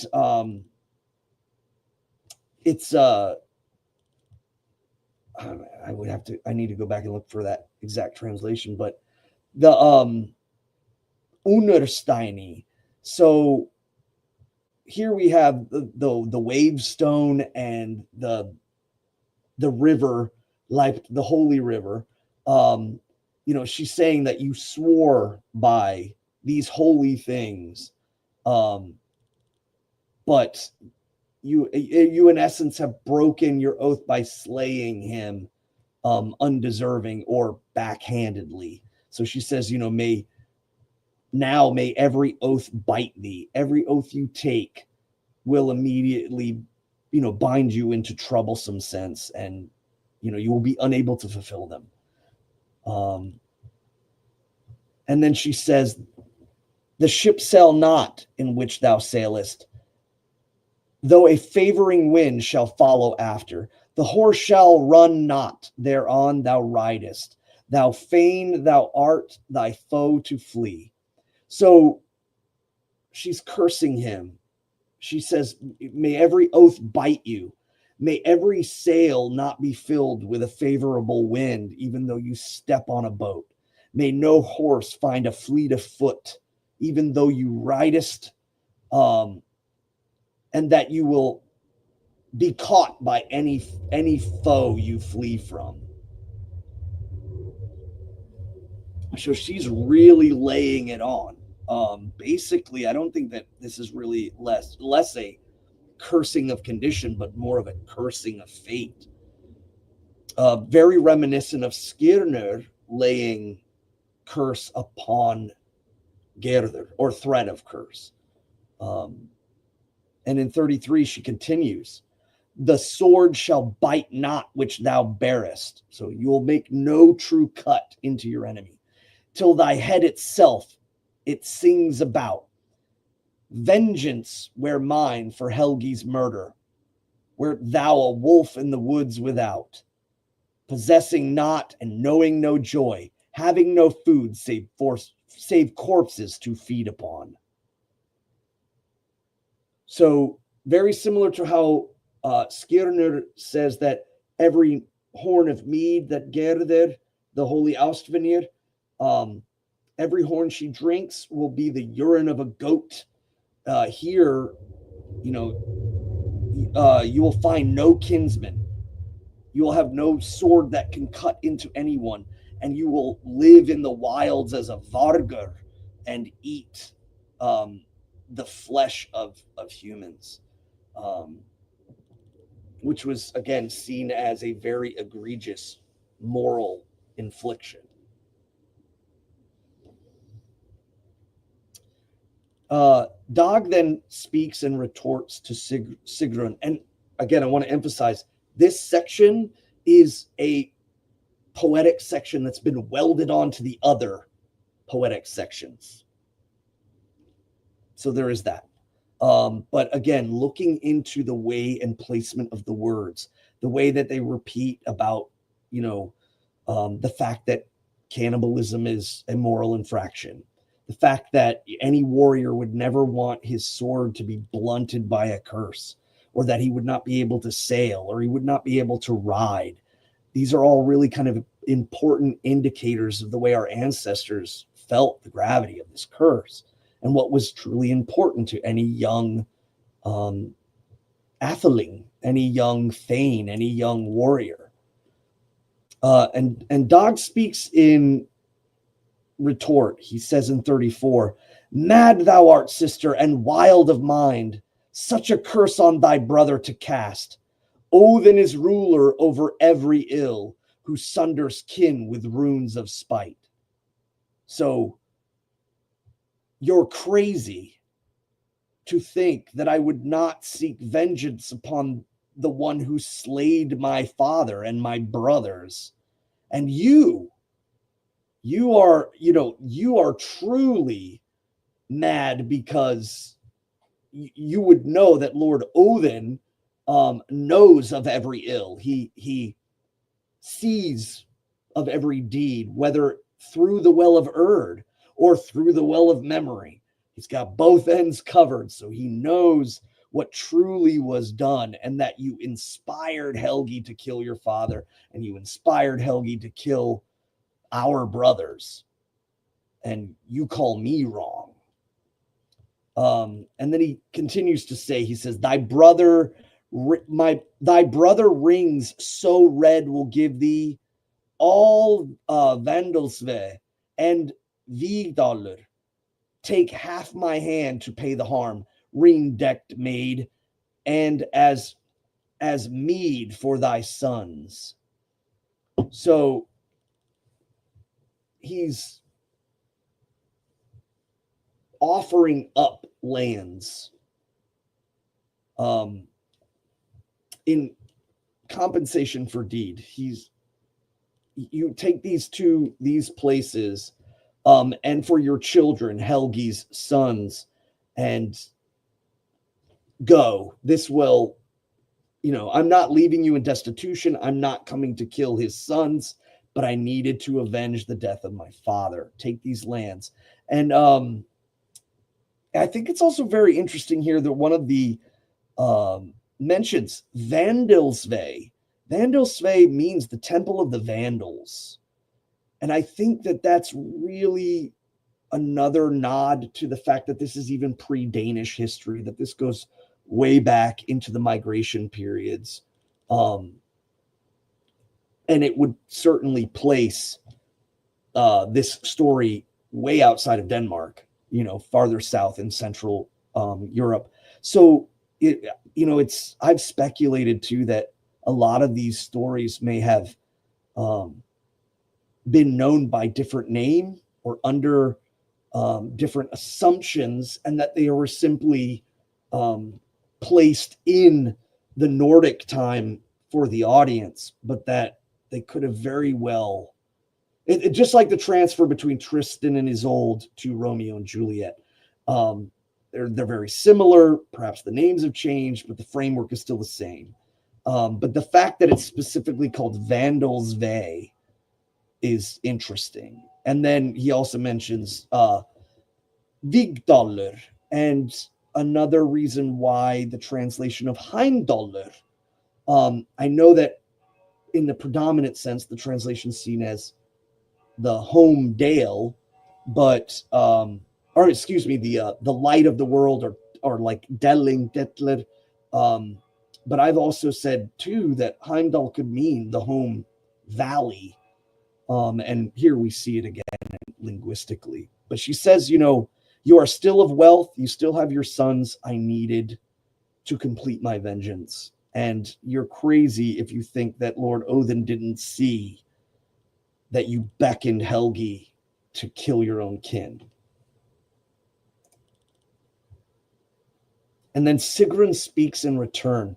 it's I need to go back and look for that exact translation, but the Unersteini. So here we have the wave stone and the river, like the holy river. She's saying that you swore by these holy things, but you in essence have broken your oath by slaying him undeserving or backhandedly. So she says, may every oath bite thee. Every oath you take will immediately, bind you into troublesome sense, and you will be unable to fulfill them. And then she says, the ship sail not in which thou sailest, though a favoring wind shall follow after. The horse shall run not thereon thou ridest. Thou fain thou art thy foe to flee. So she's cursing him. She says, may every oath bite you. May every sail not be filled with a favorable wind, even though you step on a boat. May no horse find a fleet of foot, even though you ridest, and that you will be caught by any foe you flee from. So she's really laying it on. Basically, I don't think that this is really less a cursing of condition, but more of a cursing of fate. Very reminiscent of Skirnir laying curse upon Gerður, or threat of curse. And in 33, she continues, the sword shall bite not which thou bearest. So you will make no true cut into your enemy, till thy head itself it sings about vengeance were mine for Helgi's murder. Wert thou a wolf in the woods without, possessing not and knowing no joy, having no food save corpses to feed upon. So very similar to how Skirnir says that every horn of mead that Gerðir, the holy Ástvinir, every horn she drinks will be the urine of a goat. Here, you will find no kinsman. You will have no sword that can cut into anyone, and you will live in the wilds as a vargur and eat the flesh of humans, which was, again, seen as a very egregious moral infliction. Dag then speaks and retorts to Sigrun. And again, I want to emphasize, this section is a poetic section that's been welded onto the other poetic sections. So there is that. But again, looking into the way and placement of the words, the way that they repeat about, the fact that cannibalism is a moral infraction, the fact that any warrior would never want his sword to be blunted by a curse, or that he would not be able to sail, or he would not be able to ride. These are all really kind of important indicators of the way our ancestors felt the gravity of this curse and what was truly important to any young atheling, any young thane, any young warrior. And Dag speaks in retort. He says in 34, "Mad thou art, sister, and wild of mind, such a curse on thy brother to cast. Odin is ruler over every ill, who sunders kin with runes of spite." So you're crazy to think that I would not seek vengeance upon the one who slayed my father and my brothers. And you are truly mad, because you would know that Lord Odin knows of every ill. He sees of every deed, whether through the well of Erd or through the well of memory. He's got both ends covered, so he knows what truly was done, and that you inspired Helgi to kill your father, and you inspired Helgi to kill our brothers, and you call me wrong. And then he continues to say, he says, thy brother rings so red will give thee all Vandalsve and Vigdalur. Take half my hand to pay the harm, ring-decked maid, and as meed for thy sons. So he's offering up lands in compensation for deed. You take these places, and for your children, Helgi's sons, and go. This will, I'm not leaving you in destitution. I'm not coming to kill his sons, but I needed to avenge the death of my father. Take these lands. And I think it's also very interesting here that one of the mentions Vandalsve. Vandalsve means the temple of the Vandals. And I think that that's really another nod to the fact that this is even pre-Danish history, that this goes way back into the migration periods. And it would certainly place this story way outside of Denmark, farther south in Central Europe. So I've speculated too that a lot of these stories may have been known by different name or under different assumptions, and that they were simply placed in the Nordic time for the audience, but that they could have very well It just like the transfer between Tristan and Isolde to Romeo and Juliet. They're very similar. Perhaps the names have changed, but the framework is still the same. But the fact that it's specifically called Vandal's Vey is interesting. And then he also mentions Vigdalr, and another reason why the translation of Heimdallr. I know that in the predominant sense, the translation is seen as the home dale, but or excuse me, the light of the world, or like Delling Detler. But I've also said too that Heimdall could mean the home valley. And here we see it again linguistically. But she says, you are still of wealth, you still have your sons. I needed to complete my vengeance. And you're crazy if you think that Lord Odin didn't see that you beckoned Helgi to kill your own kin. And then Sigrun speaks in return.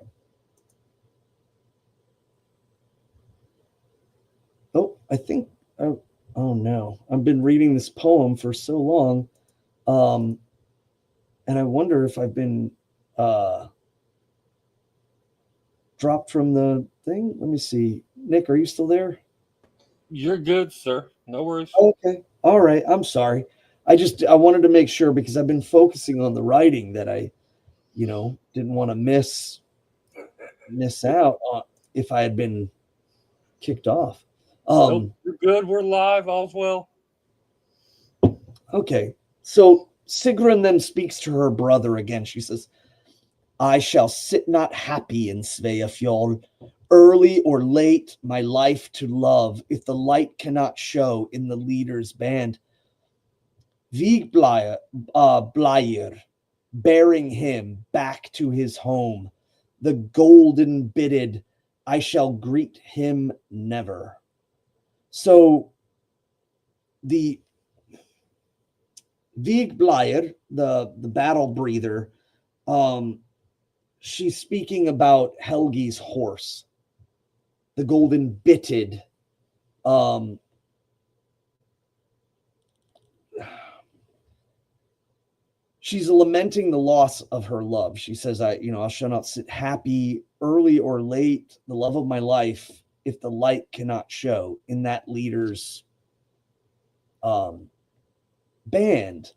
Oh no, I've been reading this poem for so long. And I wonder if I've been dropped from the thing. Let me see. Nick, are you still there? You're good, sir. No worries. Okay. All right. I'm sorry. I wanted to make sure, because I've been focusing on the writing, that I, didn't want to miss out on if I had been kicked off. Nope, you're good. We're live. All's well. Okay. So Sigrun then speaks to her brother again. She says, I shall sit not happy in Sveafjord, early or late, my life to love, if the light cannot show in the leader's band. Vigblyer, bearing him back to his home, the golden bitted, I shall greet him never. So the Vigblyer, the battle breather, she's speaking about Helgi's horse, the golden bitted. She's lamenting the loss of her love. She says, I shall not sit happy early or late, the love of my life, if the light cannot show in that leader's band,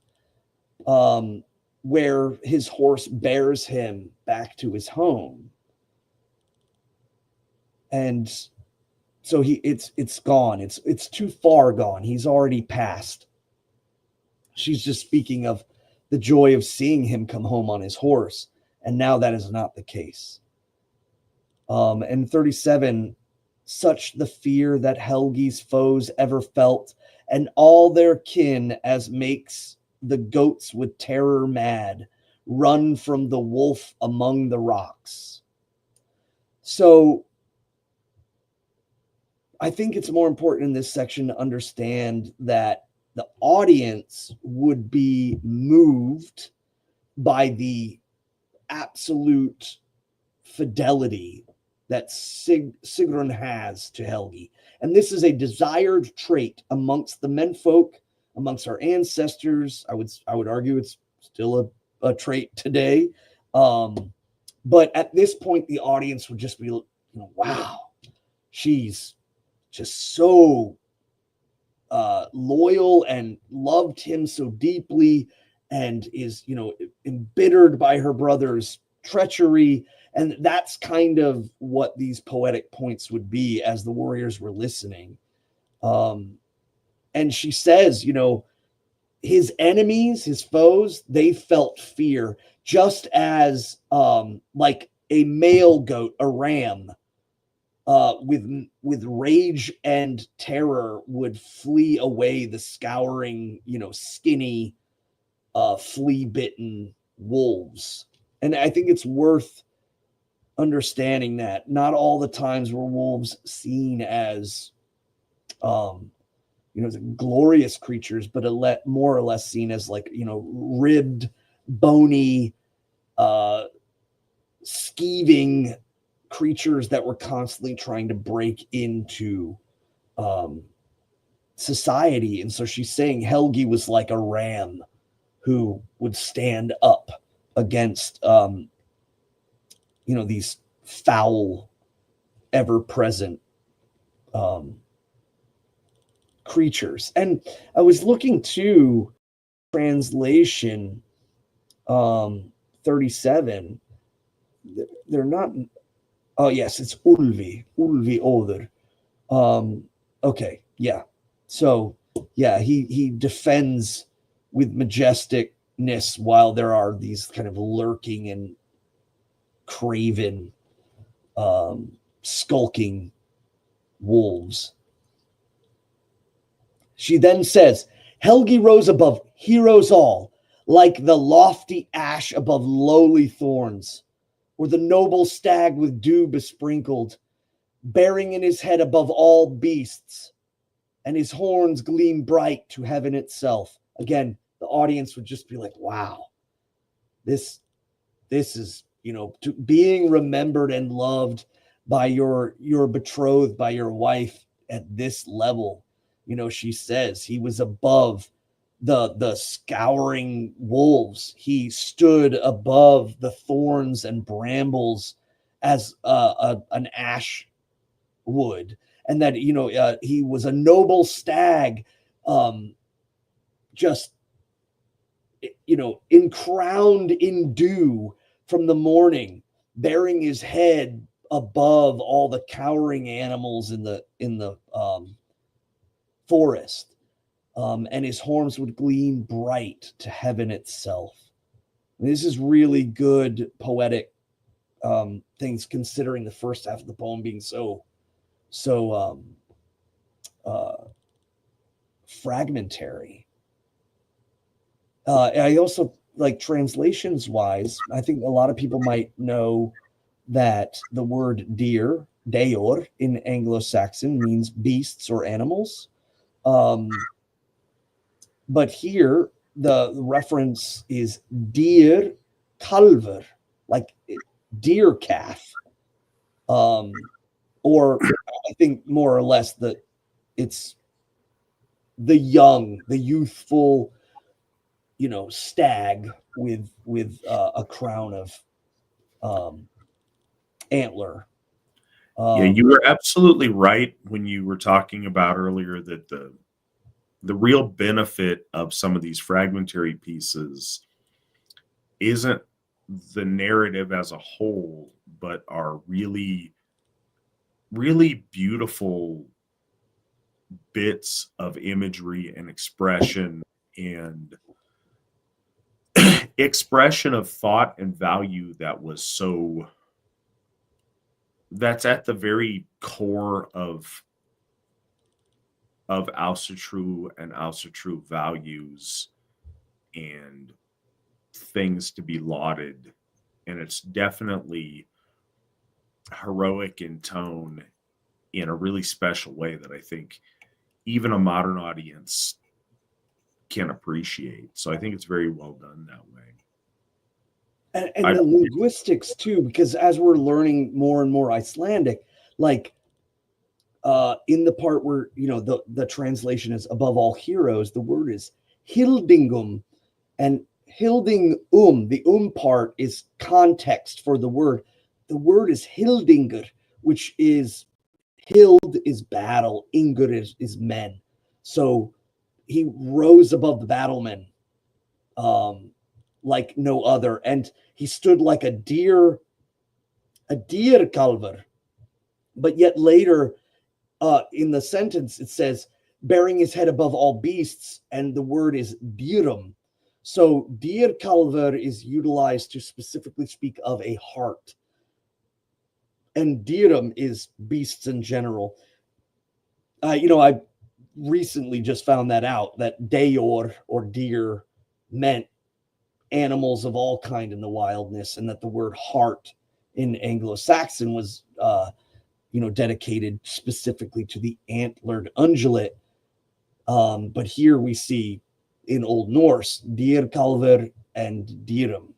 where his horse bears him back to his home. And so it's gone. It's too far gone. He's already passed. She's just speaking of the joy of seeing him come home on his horse. And now that is not the case. And 37, such the fear that Helgi's foes ever felt, and all their kin, as makes the goats with terror mad, run from the wolf among the rocks. So I think it's more important in this section to understand that the audience would be moved by the absolute fidelity that Sigrun has to Helgi. And this is a desired trait amongst the menfolk, amongst our ancestors. I would argue it's still a trait today. But at this point, the audience would just be, wow, she's just so loyal and loved him so deeply, and is embittered by her brother's treachery. And that's kind of what these poetic points would be as the warriors were listening. And she says, his enemies, his foes, they felt fear, just as like a male goat, a ram, with rage and terror would flee away the scouring, skinny, flea-bitten wolves. And I think it's worth understanding that not all the times were wolves seen as, glorious creatures, but more or less seen as ribbed, bony, skeeving creatures that were constantly trying to break into society. And so she's saying Helgi was like a ram who would stand up against, these foul, ever-present creatures. And I was looking to translation 37. They're not. Oh yes, it's Ulvi Oder. Okay, yeah. So yeah, he defends with majesticness while there are these kind of lurking and craven, skulking wolves. She then says, Helgi rose above heroes all, like the lofty ash above lowly thorns, or the noble stag with dew besprinkled, bearing in his head above all beasts, and his horns gleam bright to heaven itself. Again, the audience would just be like, wow, this is, being remembered and loved by your betrothed, by your wife at this level. She says he was above the scouring wolves. He stood above the thorns and brambles as an ash would, and that he was a noble stag, just encrowned in dew from the morning, bearing his head above all the cowering animals in the forest, and his horns would gleam bright to heaven itself. And this is really good poetic things, considering the first half of the poem being so fragmentary. I also, like, translations wise, I think a lot of people might know that the word deer, deor, in Anglo-Saxon means beasts or animals. But here the reference is deer kalver, like deer calf. Or I think more or less that it's the young, the youthful, stag with a crown of antler. Yeah, you were absolutely right when you were talking about earlier that the real benefit of some of these fragmentary pieces isn't the narrative as a whole, but are really, really beautiful bits of imagery and expression and expression of thought and value that's at the very core of Asatru and Asatru values and things to be lauded. And it's definitely heroic in tone in a really special way that I think even a modern audience can appreciate. So I think it's very well done that way. And the linguistics too, because as we're learning more and more Icelandic, like in the part where the translation is above all heroes, the word is hildingum, and hilding the part is context for the word. The word is hildinger, which is hild is battle, ingur is men. So he rose above the battlemen like no other, and he stood like a deer kalver. But yet later in the sentence it says bearing his head above all beasts, and the word is dirum. So deer kalver is utilized to specifically speak of a heart, and dirum is beasts in general. I recently just found that out, that deor or deer meant animals of all kind in the wildness, and that the word heart in Anglo-Saxon was dedicated specifically to the antlered ungulate. But here we see in Old Norse dyrkalver and dyrum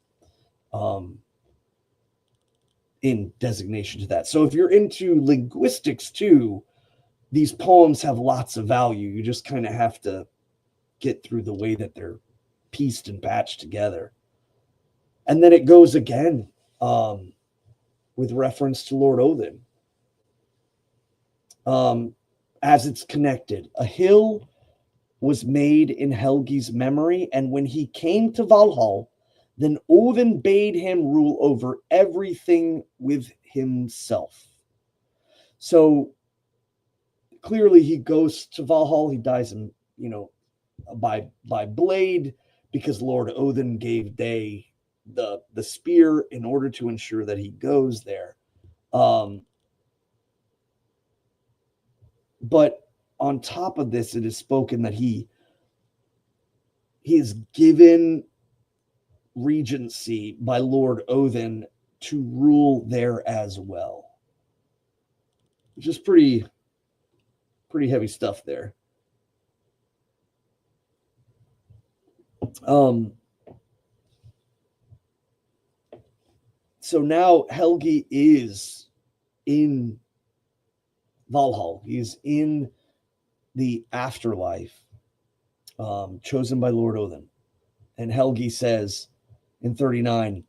in designation to that. So if you're into linguistics too, these poems have lots of value. You just kind of have to get through the way that they're pieced and patched together. And then it goes again with reference to Lord Odin. As it's connected, a hill was made in Helgi's memory, and when he came to Valhall, then Odin bade him rule over everything with himself. So clearly he goes to Valhall. He dies in, by blade, because Lord Odin gave Day the spear in order to ensure that he goes there. But on top of this, it is spoken that he is given regency by Lord Odin to rule there as well, which is pretty heavy stuff there. So now Helgi is in Valhall. He's in the afterlife, chosen by Lord Odin. And Helgi says in 39,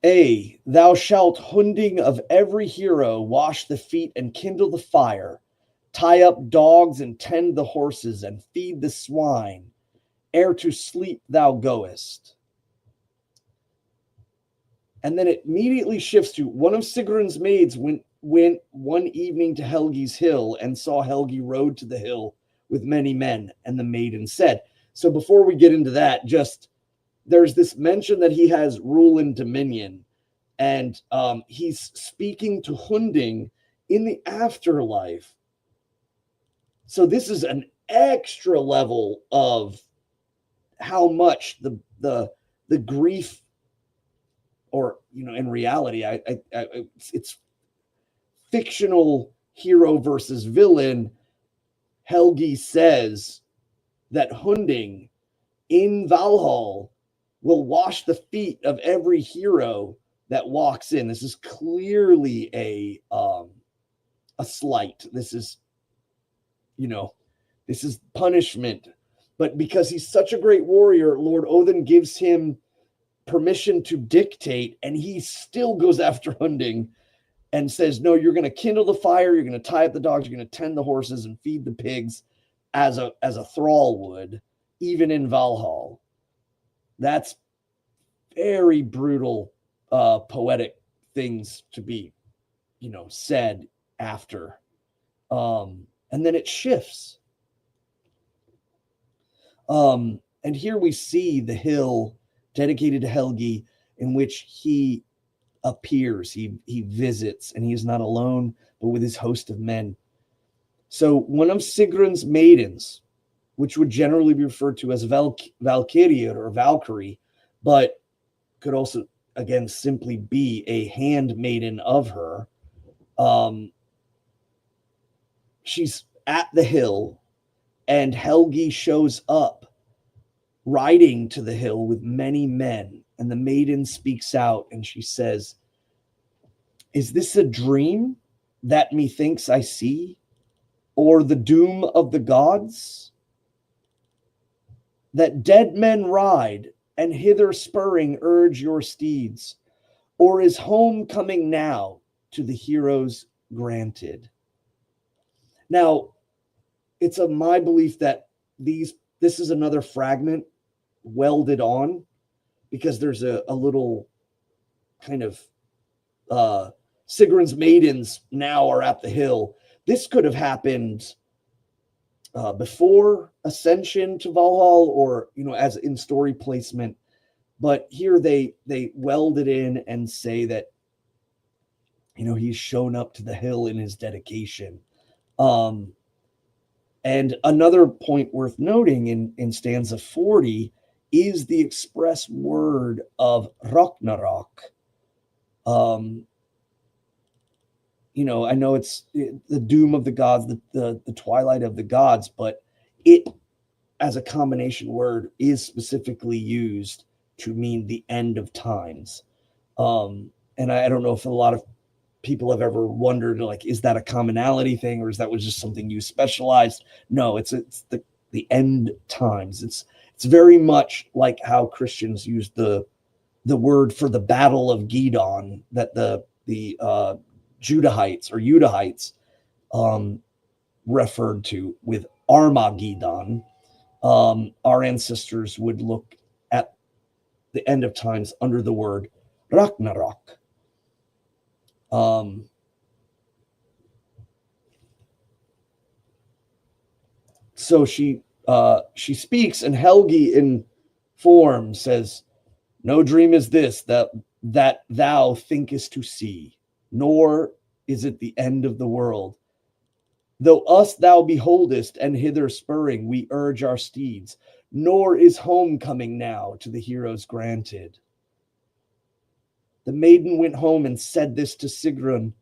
thou shalt Hunding of every hero wash the feet and kindle the fire, tie up dogs and tend the horses and feed the swine, ere to sleep thou goest. And then it immediately shifts to one of Sigrun's maids went one evening to Helgi's hill and saw Helgi rode to the hill with many men, and the maiden said. So before we get into that, just there's this mention that he has rule and dominion, and he's speaking to Hunding in the afterlife. So this is an extra level of how much the grief, or in reality, it's fictional hero versus villain. Helgi says that Hunding in Valhall will wash the feet of every hero that walks in. This is clearly a slight. This is, this is punishment. But because he's such a great warrior, Lord Odin gives him permission to dictate, and he still goes after Hunding and says, no, you're going to kindle the fire, you're going to tie up the dogs, you're going to tend the horses and feed the pigs as a thrall would, even in Valhall. That's very brutal, poetic things to be, said after. And then it shifts. And here we see the hill dedicated to Helgi, in which he appears, he visits, and he is not alone, but with his host of men. So one of Sigrun's maidens, which would generally be referred to as Valkyrie or Valkyrie, but could also, again, simply be a handmaiden of her. She's at the hill, and Helgi shows up riding to the hill with many men, and the maiden speaks out, and she says, is this a dream that methinks I see, or the doom of the gods? That dead men ride, and hither spurring urge your steeds, or is home coming now to the heroes granted? Now, it's my belief that this is another fragment welded on, because there's a little kind of Sigrun's maidens now are at the hill. This could have happened before ascension to Valhall, or as in story placement, but here they weld it in and say that he's shown up to the hill in his dedication. And another point worth noting in stanza 40 is the express word of Ragnarok. I know it's the doom of the gods, the twilight of the gods, but it, as a combination word, is specifically used to mean the end of times. And I don't know if a lot of people have ever wondered, like, is that a commonality thing, or is that was just something you specialized? No, it's the end times. It's very much like how Christians use the word for the Battle of Gidon that the Judahites referred to with Armageddon. Our ancestors would look at the end of times under the word Ragnarok. So she speaks, and Helgi in form says, "No dream is this that thou thinkest to see, nor is it the end of the world. Though us thou beholdest, and hither spurring we urge our steeds, nor is homecoming now to the heroes granted." The maiden went home and said this to Sigrun: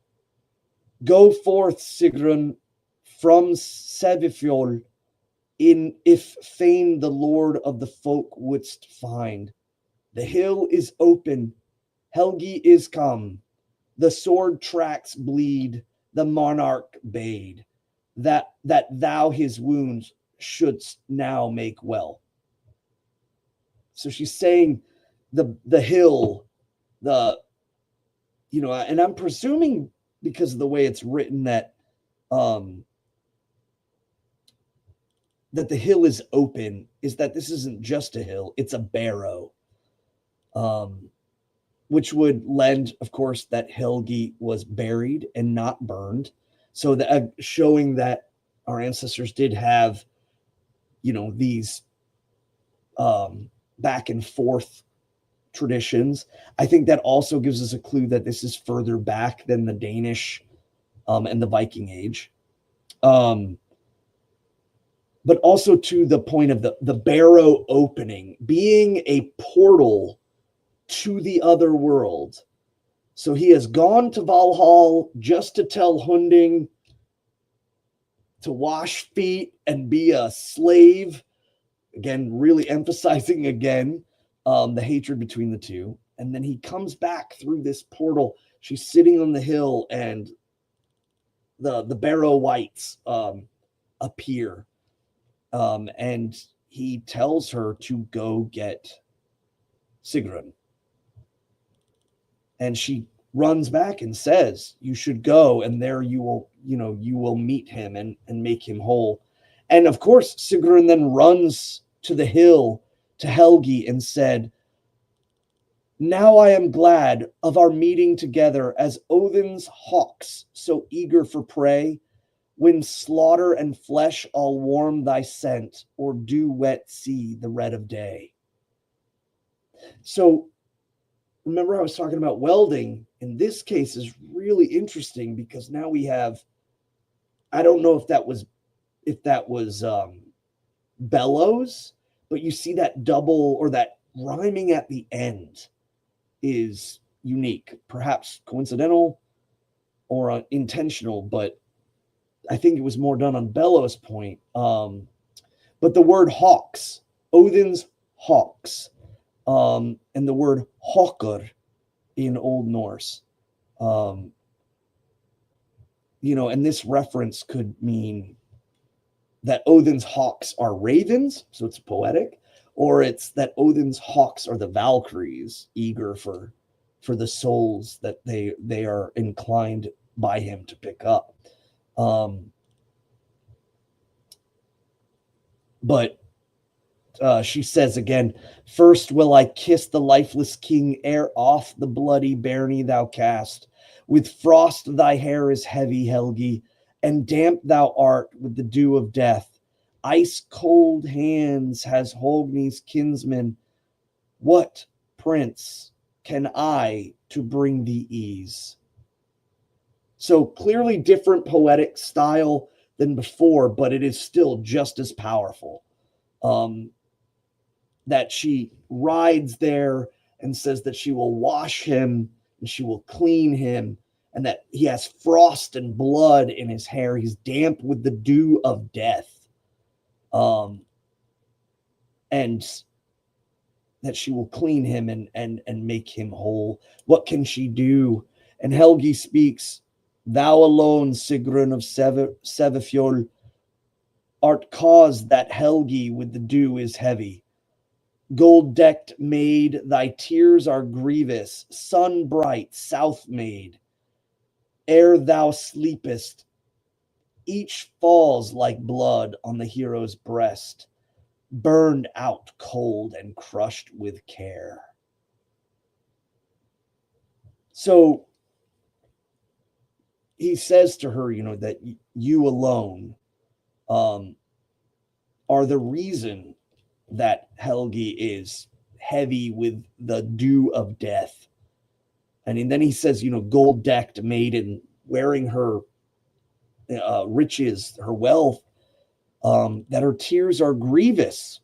"Go forth, Sigrun, from Sevifjol, in if fain the lord of the folk wouldst find. The hill is open, Helgi is come, the sword tracks bleed, the monarch bade, that thou his wounds shouldst now make well." So she's saying the hill, and I'm presuming because of the way it's written that that the hill is open, is that this isn't just a hill, it's a barrow. Which would lend, of course, that Helgi was buried and not burned. So that showing that our ancestors did have, these back and forth traditions. I think that also gives us a clue that this is further back than the Danish and the Viking Age. But also to the point of the barrow opening, being a portal to the other world. So he has gone to Valhall just to tell Hunding to wash feet and be a slave. Again, really emphasizing again the hatred between the two. And then he comes back through this portal. She's sitting on the hill, and the Barrow Wights appear. And he tells her to go get Sigrun. And she runs back and says, "You should go, and there you will meet him and make him whole." And of course, Sigrun then runs to the hill to Helgi and said, "Now I am glad of our meeting together as Odin's hawks, so eager for prey, when slaughter and flesh all warm thy scent, or dew wet see the red of day." So remember I was talking about welding. In this case is really interesting because now we have, I don't know if that was bellows, but you see that double or that rhyming at the end is unique, perhaps coincidental or intentional, but I think it was more done on bellows point. But the word hawks, Odin's hawks, and the word hawkur in Old Norse, and this reference could mean that Odin's hawks are ravens, so it's poetic, or it's that Odin's hawks are the Valkyries, eager for the souls that they are inclined by him to pick up. But she says again, "First will I kiss the lifeless king, ere off the bloody bairnie thou cast. With frost thy hair is heavy, Helgi, and damp thou art with the dew of death. Ice cold hands has Hogni's kinsman. What, prince, can I to bring thee ease?" So clearly different poetic style than before, but it is still just as powerful. That she rides there and says that she will wash him and she will clean him, and that he has frost and blood in his hair. He's damp with the dew of death. And that she will clean him and make him whole. What can she do? And Helgi speaks, thou alone, Sigrun of Sevefjol, art cause that Helgi with the dew is heavy. Gold-decked maid, thy tears are grievous, sun-bright, south-maid. Ere thou sleepest, each falls like blood on the hero's breast, burned out cold and crushed with care. So he says to her, that you alone are the reason that Helgi is heavy with the dew of death. And then he says, gold-decked maiden wearing her riches, her wealth, that her tears are grievous.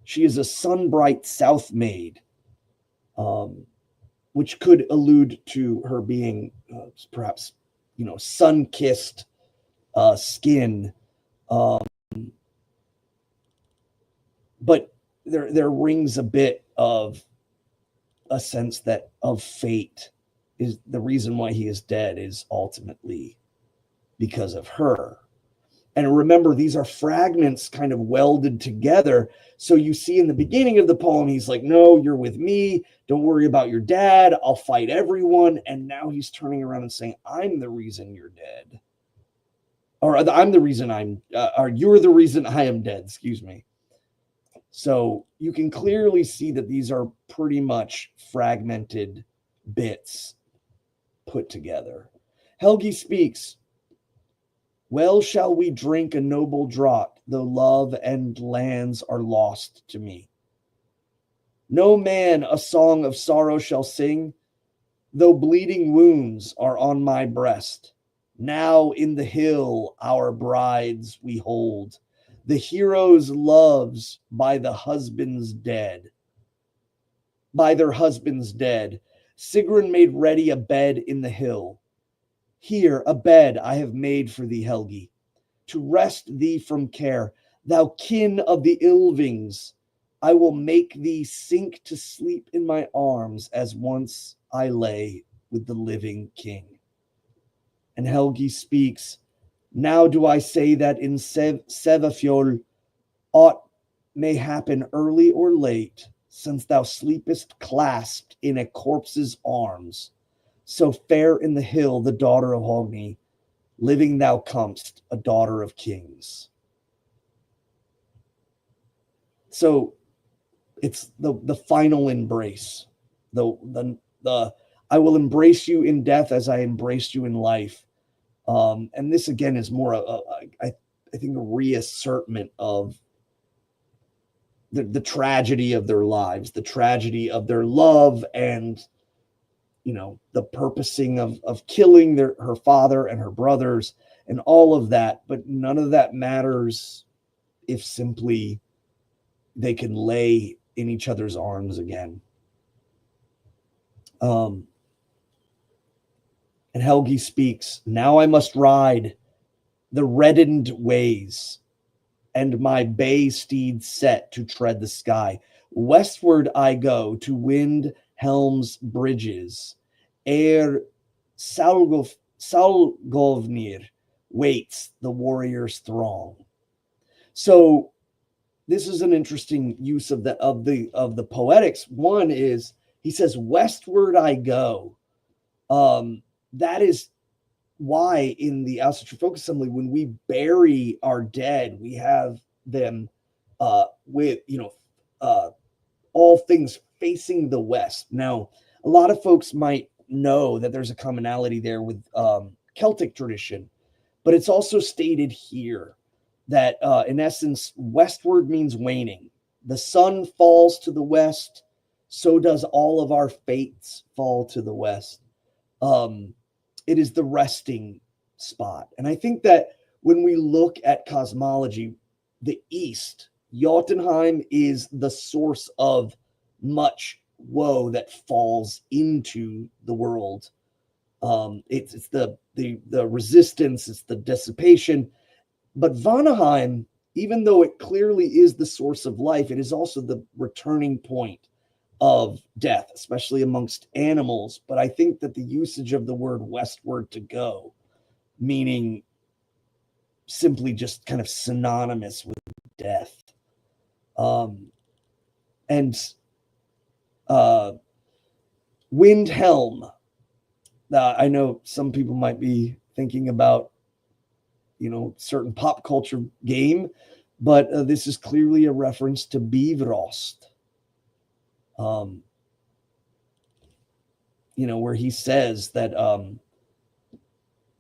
She is a sun-bright south maid, which could allude to her being perhaps, sun-kissed skin. But there rings a bit of a sense that of fate is the reason why he is dead is ultimately because of her. And remember, these are fragments kind of welded together. So you see in the beginning of the poem, he's like, no, you're with me. Don't worry about your dad. I'll fight everyone. And now he's turning around and saying, I'm the reason you're dead. Or I'm the reason or you're the reason I am dead. Excuse me. So you can clearly see that these are pretty much fragmented bits put together. Helgi speaks, well shall we drink a noble draught, though love and lands are lost to me. No man a song of sorrow shall sing, though bleeding wounds are on my breast. Now in the hill our brides we hold, the heroes' loves by their husbands dead. Sigrun made ready a bed in the hill. Here a bed I have made for thee, Helgi, to rest thee from care. Thou kin of the Ylvings, I will make thee sink to sleep in my arms as once I lay with the living king. And Helgi speaks, now do I say that in Sevefjol aught may happen early or late, since thou sleepest clasped in a corpse's arms. So fair in the hill the daughter of Hogni, living thou comest, a daughter of kings. So it's the final embrace. The I will embrace you in death as I embraced you in life. And this again is more I think a reassertment of the tragedy of their lives, the tragedy of their love, and the purposing of killing her father and her brothers and all of that. But none of that matters if simply they can lay in each other's arms again. And Helgi speaks, now I must ride the reddened ways, and my bay steed set to tread the sky. Westward I go to wind Helm's bridges, ere Saulgovnir waits the warrior's throng. So this is an interesting use of the poetics. One is he says, westward I go. That is why in the Asatru Folk Assembly, when we bury our dead, we have them with all things facing the west. Now, a lot of folks might know that there's a commonality there with Celtic tradition, but it's also stated here that in essence, westward means waning. The sun falls to the west, so does all of our fates fall to the west. It is the resting spot. And I think that when we look at cosmology, the East, Jotunheim is the source of much woe that falls into the world. It's the resistance, it's the dissipation. But Vanaheim, even though it clearly is the source of life, it is also the returning point of death, especially amongst animals. But I think that the usage of the word westward to go, meaning simply just kind of synonymous with death. And Windhelm. I know some people might be thinking about, certain pop culture game, but this is clearly a reference to Bifrost. Where he says that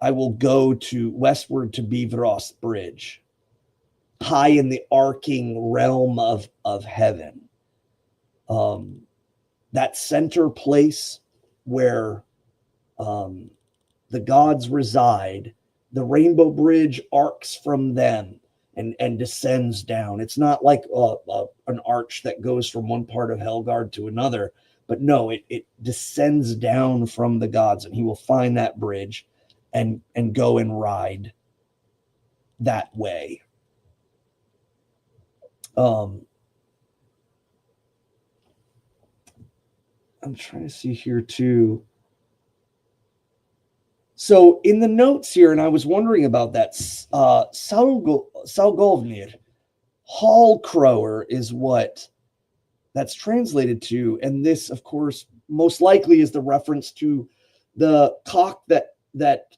I will go to westward to Bifrost Bridge, high in the arcing realm of heaven. That center place where the gods reside, the rainbow bridge arcs from them and descends down. It's not like an arch that goes from one part of Helgard to another, but no, it descends down from the gods, and he will find that bridge and go and ride that way. I'm trying to see here too. So in the notes here, and I was wondering about that, Salgovnir, hall crower is what that's translated to. And this, of course, most likely is the reference to the cock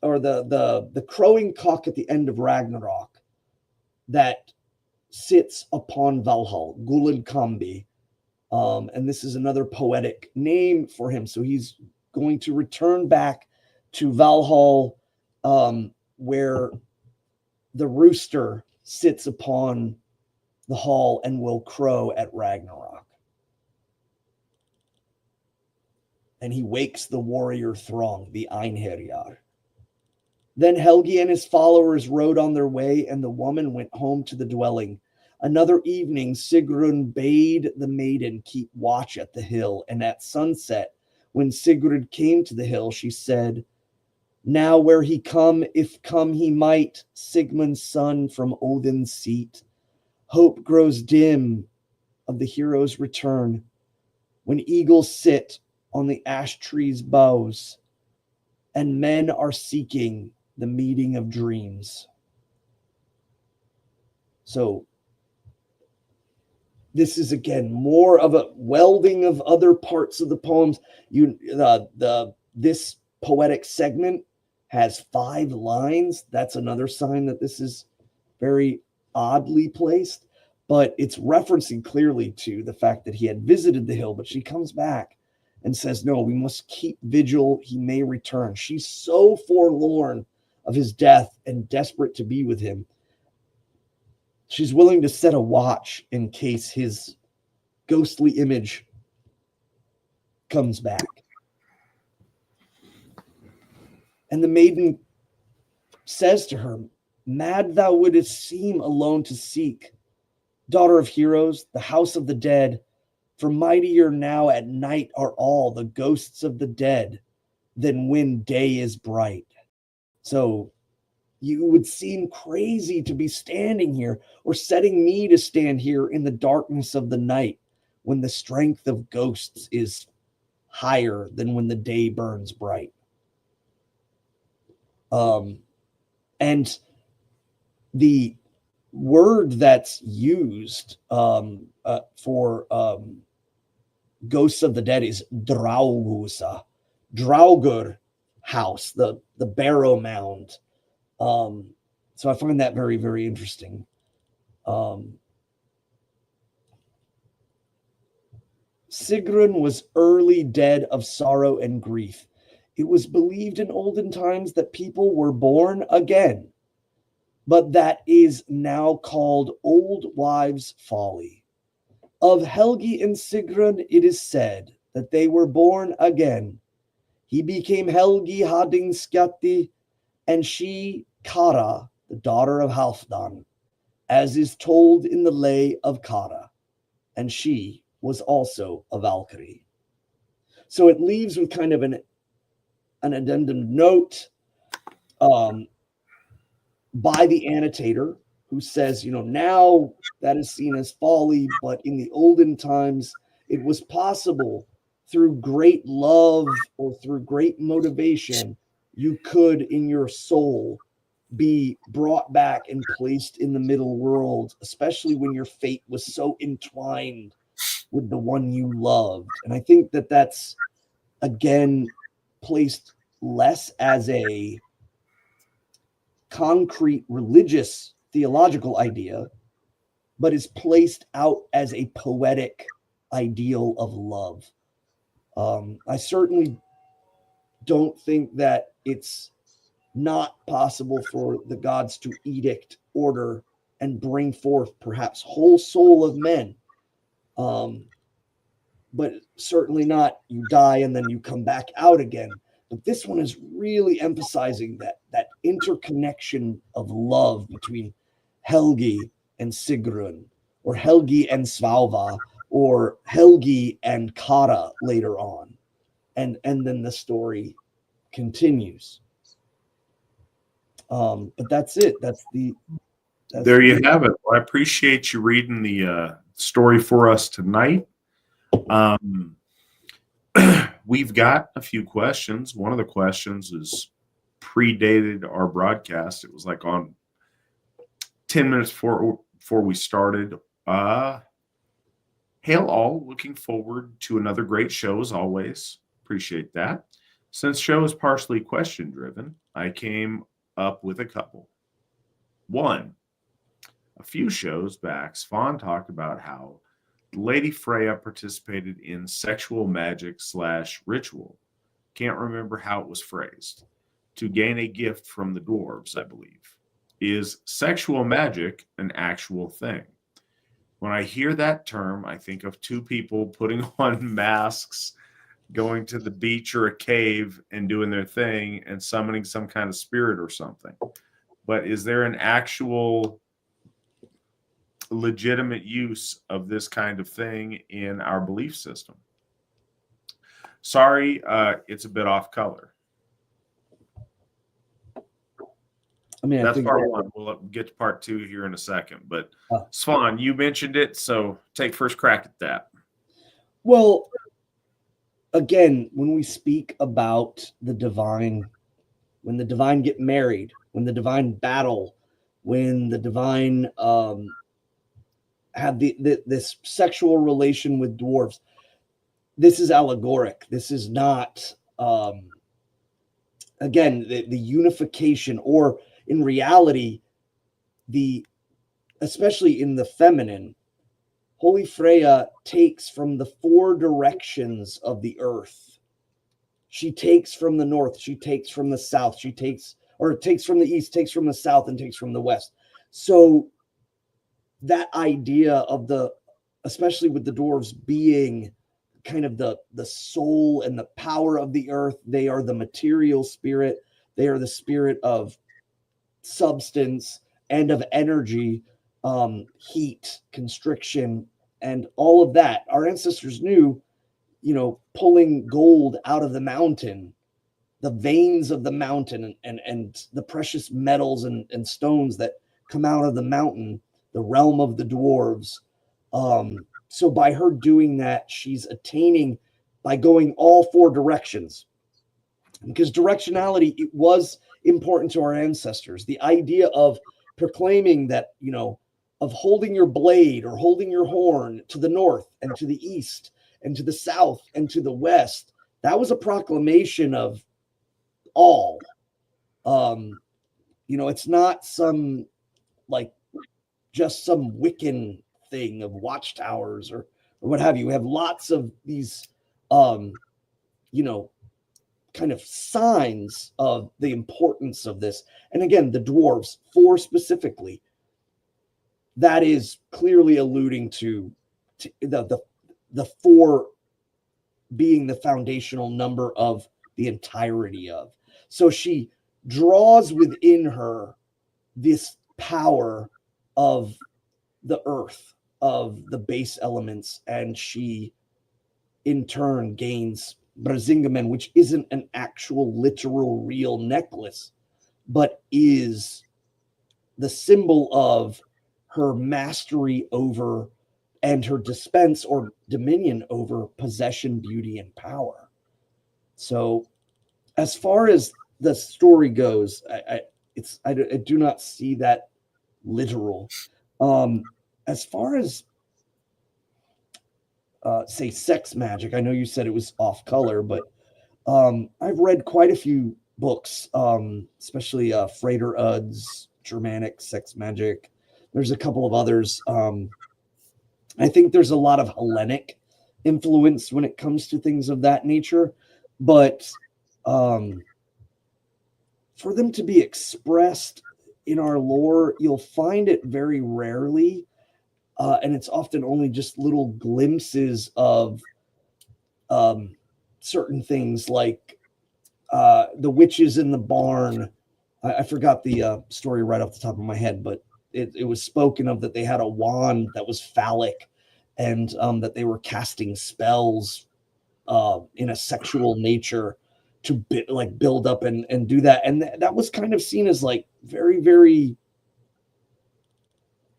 or the crowing cock at the end of Ragnarok that sits upon Valhall, Gulenkambi. And this is another poetic name for him. So he's going to return back to Valhall, where the rooster sits upon the hall and will crow at Ragnarok. And he wakes the warrior throng, the Einherjar. Then Helgi and his followers rode on their way, and the woman went home to the dwelling. Another evening, Sigrun bade the maiden keep watch at the hill, and at sunset, when Sigrid came to the hill, she said, "Now where he come, if come he might, Sigmund's son from Odin's seat. Hope grows dim of the hero's return, when eagles sit on the ash tree's boughs, and men are seeking the meeting of dreams." So this is again more of a welding of other parts of the poems. This poetic segment has 5 lines. That's another sign that this is very oddly placed, but it's referencing clearly to the fact that he had visited the hill, but she comes back and says, no, we must keep vigil. He may return. She's so forlorn of his death and desperate to be with him. She's willing to set a watch in case his ghostly image comes back. And the maiden says to her, "Mad thou wouldst seem alone to seek, daughter of heroes, the house of the dead. For mightier now at night are all the ghosts of the dead than when day is bright." So you would seem crazy to be standing here or setting me to stand here in the darkness of the night when the strength of ghosts is higher than when the day burns bright. And the word that's used for ghosts of the dead is Draugusa, Draugur house, the barrow mound. So I find that very, very interesting. Sigrun was early dead of sorrow and grief. It was believed in olden times that people were born again, but that is now called old wives' folly. Of Helgi and Sigrun, it is said that they were born again. He became Helgi Hundingsbana, and she Kara, the daughter of Halfdan, as is told in the lay of Kara, and she was also a Valkyrie. So it leaves with kind of an addendum note by the annotator, who says, now that is seen as folly, but in the olden times, it was possible through great love or through great motivation, you could in your soul be brought back and placed in the middle world, especially when your fate was so entwined with the one you loved. And I think that that's, again, placed less as a concrete religious theological idea, but is placed out as a poetic ideal of love. I certainly don't think that it's not possible for the gods to edict order and bring forth perhaps whole soul of men. But certainly not you die and then you come back out again. But this one is really emphasizing that interconnection of love between Helgi and Sigrun, or Helgi and Svalva, or Helgi and Kara later on. And then the story continues. But that's it. There you have it. Well, I appreciate you reading the story for us tonight. We've got a few questions. One of the questions is predated our broadcast. It was like on 10 minutes before we started. Hail all, looking forward to another great show as always. Appreciate that. Since show is partially question driven, I came up with a couple. One, a few shows back, Svan talked about how Lady Freya participated in sexual magic / ritual. Can't remember how it was phrased. To gain a gift from the dwarves, I believe. Is sexual magic an actual thing? When I hear that term, I think of two people putting on masks, going to the beach or a cave and doing their thing and summoning some kind of spirit or something. But is there an actual legitimate use of this kind of thing in our belief system? Sorry, it's a bit off color. I mean, that's part one. We'll get to part two here in a second. But Svan, you mentioned it, so take first crack at that. Well, again, when we speak about the divine, when the divine get married, when the divine battle, when the divine have this sexual relation with dwarves, this is allegoric. This is not, again, the unification, or in reality, especially in the feminine, Holy Freya takes from the four directions of the earth. She takes from the north, she takes from the south, takes from the east, takes from the south, and takes from the west. So that idea of especially with the dwarves being kind of the soul and the power of the earth, they are the material spirit, they are the spirit of substance and of energy, heat, constriction, and all of that. Our ancestors knew, pulling gold out of the mountain, the veins of the mountain, and the precious metals and stones that come out of the mountain, the realm of the dwarves. So by her doing that, she's attaining by going all four directions, because directionality, it was important to our ancestors. The idea of proclaiming that, of holding your blade or holding your horn to the north and to the east and to the south and to the west, that was a proclamation of all. It's not some just some Wiccan thing of watchtowers or what have you. We have lots of these, kind of signs of the importance of this. And again, the dwarves, 4 specifically, that is clearly alluding to the 4 being the foundational number of the entirety of. So she draws within her this power of the earth, of the base elements, and she in turn gains Brasingamen, which isn't an actual literal real necklace, but is the symbol of her mastery over and her dispense or dominion over possession, beauty, and power. So, as far as the story goes, I do not see that literal. As far as say sex magic, I know you said it was off color, but I've read quite a few books, especially Frater Udd's Germanic Sex Magic. There's a couple of others. I think there's a lot of Hellenic influence when it comes to things of that nature, but for them to be expressed in our lore, you'll find it very rarely, and it's often only just little glimpses of certain things like the witches in the barn. I forgot the story right off the top of my head, but it was spoken of that they had a wand that was phallic, and that they were casting spells in a sexual nature to build up and do that. And that was kind of seen as like very, very,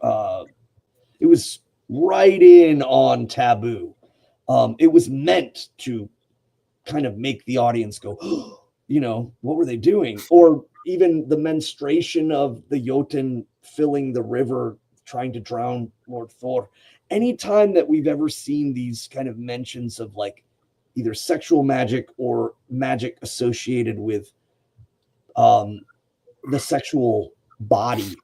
it was right in on taboo. It was meant to kind of make the audience go, oh, you know, what were they doing? Or even the menstruation of the Jotun filling the river, trying to drown Lord Thor. Anytime that we've ever seen these kind of mentions of like either sexual magic or magic associated with the sexual body,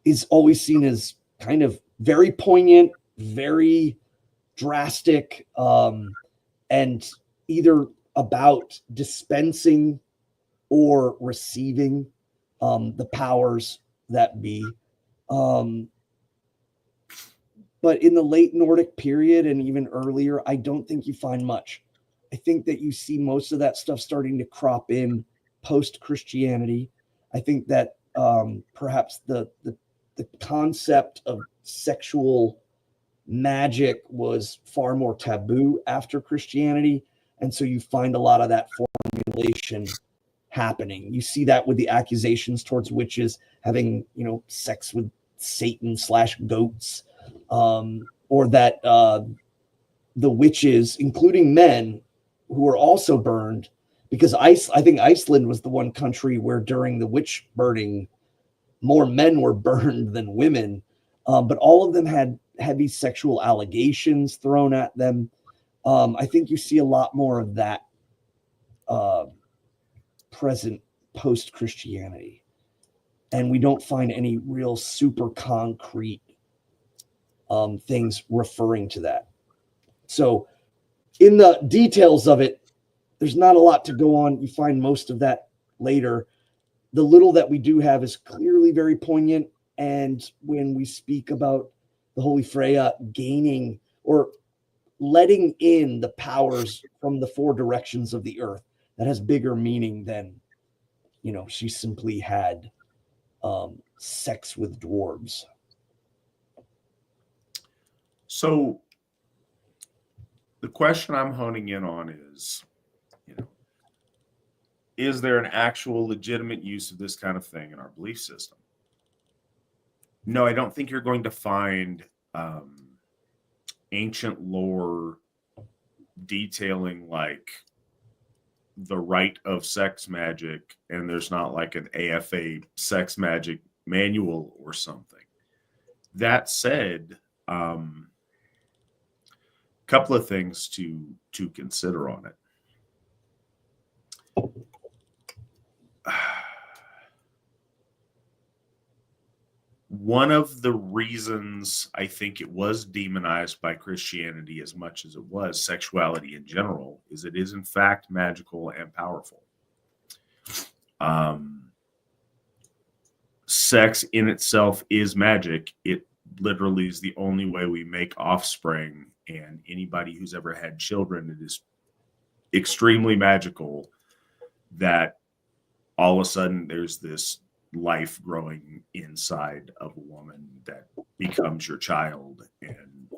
is always seen as kind of very poignant, very drastic, and either about dispensing or receiving the powers that be. But in the late Nordic period and even earlier, I don't think you find much. I think that you see most of that stuff starting to crop in post-Christianity. I think that perhaps the concept of sexual magic was far more taboo after Christianity. And so you find a lot of that formulation happening. You see that with the accusations towards witches having, you know, sex with Satan/goats, or that the witches, including men, who were also burned, because I think Iceland was the one country where during the witch burning, more men were burned than women, but all of them had heavy sexual allegations thrown at them. I think you see a lot more of that present post-Christianity, and we don't find any real super concrete things referring to that. So in the details of it, there's not a lot to go on. You find most of that later. The little that we do have is clearly very poignant. And when we speak about the Holy Freya gaining or letting in the powers from the four directions of the earth, that has bigger meaning than, you know, she simply had sex with dwarves. So the question I'm honing in on is, you know, is there an actual legitimate use of this kind of thing in our belief system? No, I don't think you're going to find ancient lore detailing like the rite of sex magic, and there's not like an AFA sex magic manual or something. That said, couple of things to consider on it. One of the reasons I think it was demonized by Christianity as much as it was sexuality in general is it is in fact magical and powerful. Sex in itself is magic. It literally is the only way we make offspring, and anybody who's ever had children, it is extremely magical that all of a sudden there's this life growing inside of a woman that becomes your child, and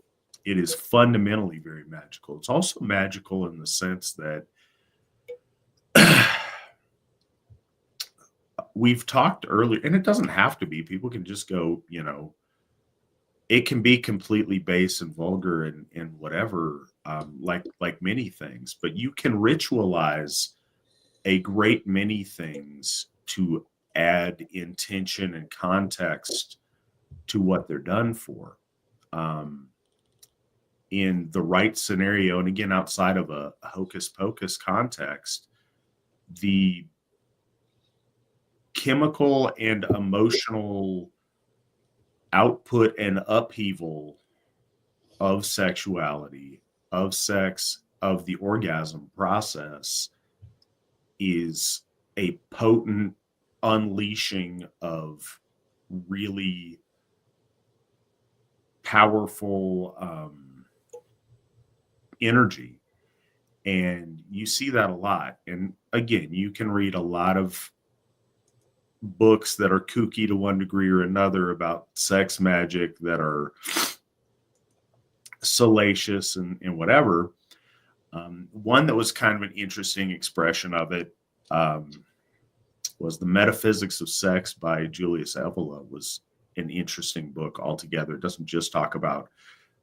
it is fundamentally very magical. It's also magical in the sense that we've talked earlier, and it doesn't have to be. People can just go, you know, it can be completely base and vulgar and whatever, like many things, but you can ritualize a great many things to add intention and context to what they're done for. In the right scenario, and again, outside of a hocus pocus context, the chemical and emotional output and upheaval of sexuality, of sex, of the orgasm process is a potent unleashing of really powerful energy. And you see that a lot. And again, you can read a lot of books that are kooky to one degree or another about sex magic that are salacious and whatever. One that was kind of an interesting expression of it was The Metaphysics of Sex by Julius Evola. Was an interesting book altogether. It doesn't just talk about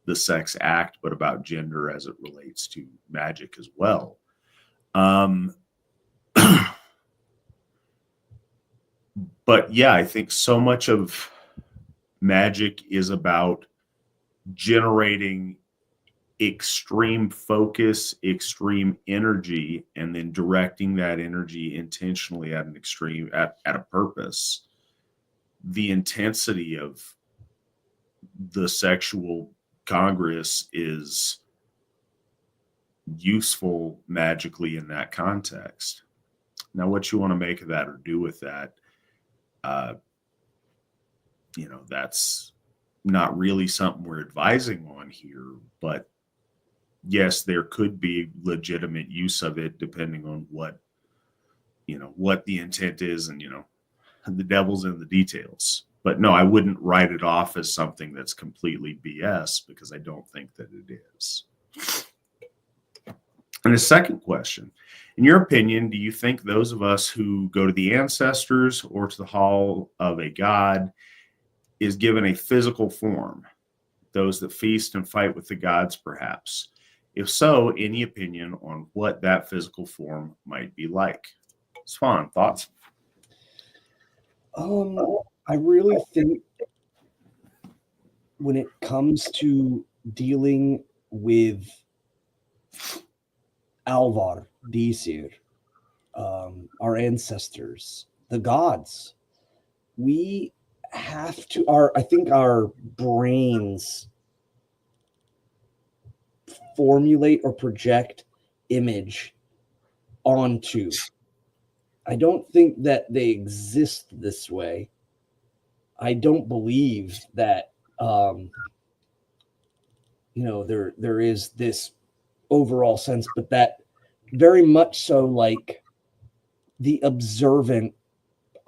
the sex act, but about gender as it relates to magic as well. But yeah, I think so much of magic is about generating extreme focus, extreme energy, and then directing that energy intentionally at an extreme, at a purpose. The intensity of the sexual congress is useful magically in that context. Now, what you want to make of that or do with that, that's not really something we're advising on here, but yes, there could be legitimate use of it depending on what the intent is, and the devil's in the details. But no, I wouldn't write it off as something that's completely BS, because I don't think that it is. And the second question, in your opinion, do you think those of us who go to the ancestors or to the hall of a god is given a physical form? Those that feast and fight with the gods, perhaps? If so, any opinion on what that physical form might be like? Svan, thoughts? I really think when it comes to dealing with Alvar, Disir, our ancestors, the gods, we have to, I think our brains formulate or project image onto. I don't think that they exist this way. I don't believe that there is this overall sense, but that very much so, like the observant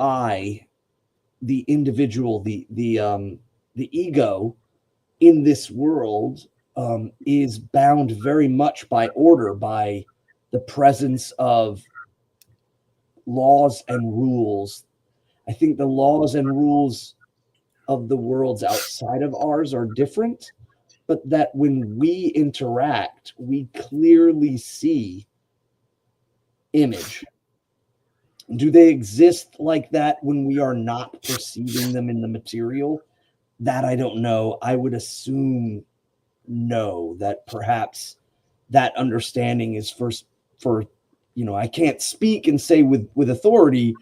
eye, the individual, the ego in this world is bound very much by order, by the presence of laws and rules. I think the laws and rules of the worlds outside of ours are different, but that when we interact, we clearly see image. Do they exist like that when we are not perceiving them in the material? That I don't know. I would assume no, that perhaps that understanding is for I can't speak and say with authority.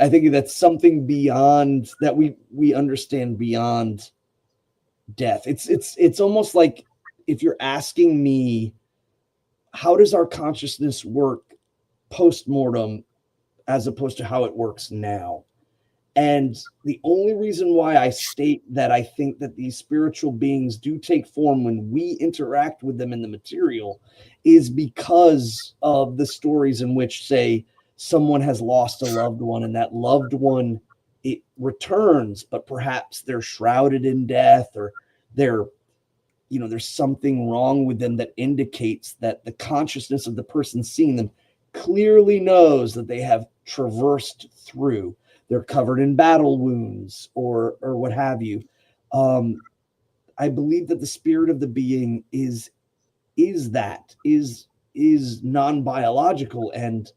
I think that's something beyond that we understand beyond death. It's almost like if you're asking me, how does our consciousness work post-mortem as opposed to how it works now? And the only reason why I state that I think that these spiritual beings do take form when we interact with them in the material is because of the stories in which, say, someone has lost a loved one, and that loved one, it returns, but perhaps they're shrouded in death, or there's something wrong with them that indicates that the consciousness of the person seeing them clearly knows that they have traversed through. They're covered in battle wounds or what have you. I believe that the spirit of the being is non-biological and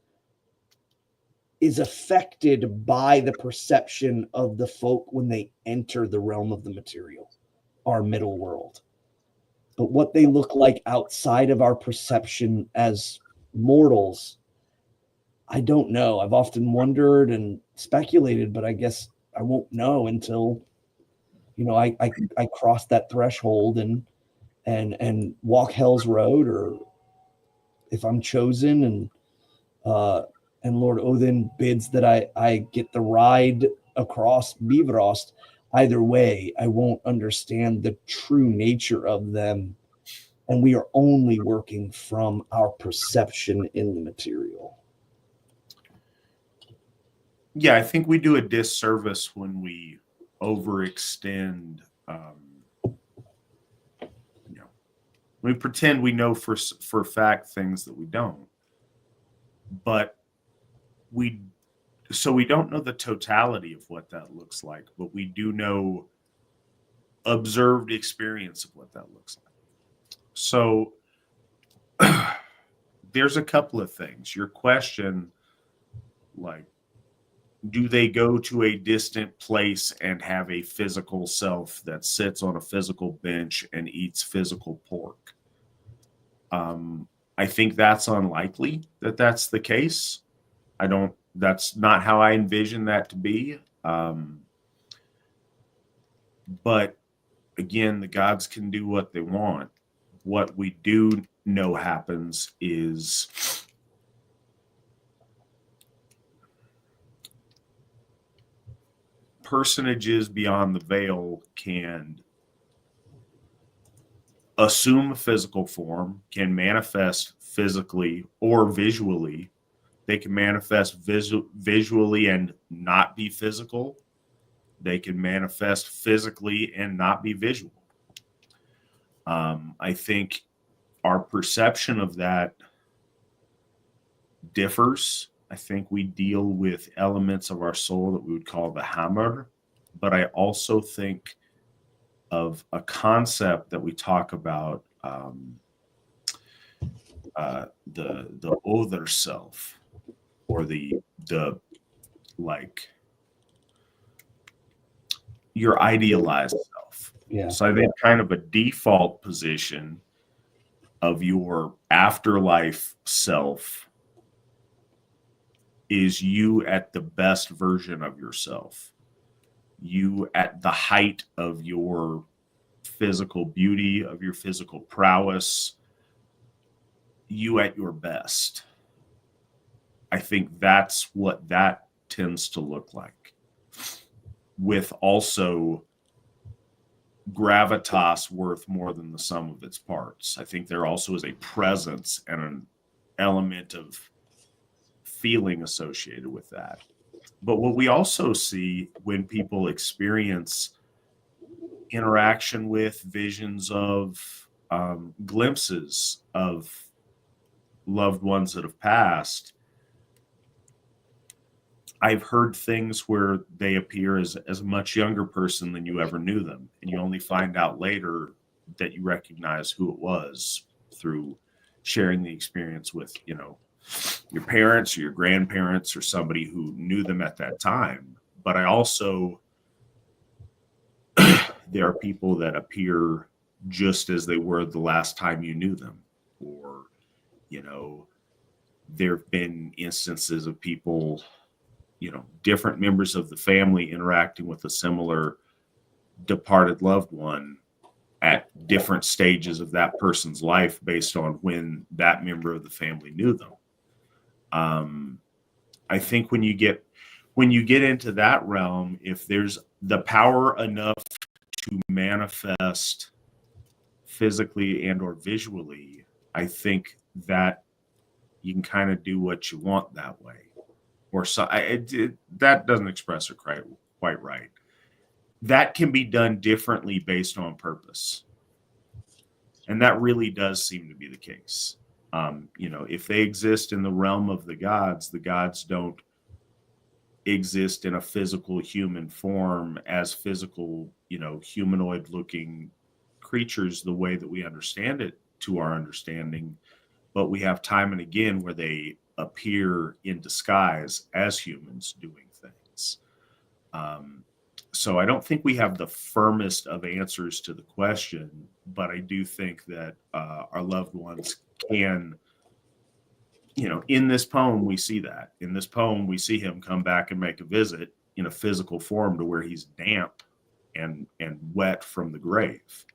is affected by the perception of the folk when they enter the realm of the material, our middle world. But what they look like outside of our perception as mortals, I don't know. I've often wondered and speculated, but I guess I won't know until, I cross that threshold and walk Hell's Road, or if I'm chosen and Lord Odin bids that I get the ride across Bifrost. Either way, I won't understand the true nature of them, and we are only working from our perception in the material. Yeah, I think we do a disservice when we overextend. We pretend we know for fact things that we don't, but we don't know the totality of what that looks like, but we do know observed experience of what that looks like. So there's a couple of things. Your question, like, do they go to a distant place and have a physical self that sits on a physical bench and eats physical pork? I think that's unlikely that that's the case. That's not how I envision that to be. But again, the gods can do what they want. What we do know happens is personages beyond the veil can assume a physical form, can manifest physically or visually. They can manifest visually and not be physical. They can manifest physically and not be visual. I think our perception of that differs. I think we deal with elements of our soul that we would call the hammer, but I also think of a concept that we talk about, the other self, or the like your idealized self. Yeah. So I think kind of a default position of your afterlife self is you at the best version of yourself. You at the height of your physical beauty, of your physical prowess, you at your best. I think that's what that tends to look like, with also gravitas worth more than the sum of its parts. I think there also is a presence and an element of feeling associated with that. But what we also see when people experience interaction with visions of glimpses of loved ones that have passed, I've heard things where they appear as a much younger person than you ever knew them. And you only find out later that you recognize who it was through sharing the experience with, your parents or your grandparents or somebody who knew them at that time. But I also, there are people that appear just as they were the last time you knew them. Or, there have been instances of people, different members of the family interacting with a similar departed loved one at different stages of that person's life based on when that member of the family knew them. I think when you get into that realm, if there's the power enough to manifest physically and or visually, I think that you can kind of do what you want that way. Or so that doesn't express it quite right. That can be done differently based on purpose. And that really does seem to be the case. If they exist in the realm of the gods don't exist in a physical human form as physical, humanoid looking creatures the way that we understand it to our understanding, but we have time and again where they appear in disguise as humans doing things. So I don't think we have the firmest of answers to the question, but I do think that our loved ones can, in this poem, we see that. In this poem, we see him come back and make a visit in a physical form to where he's damp and wet from the grave.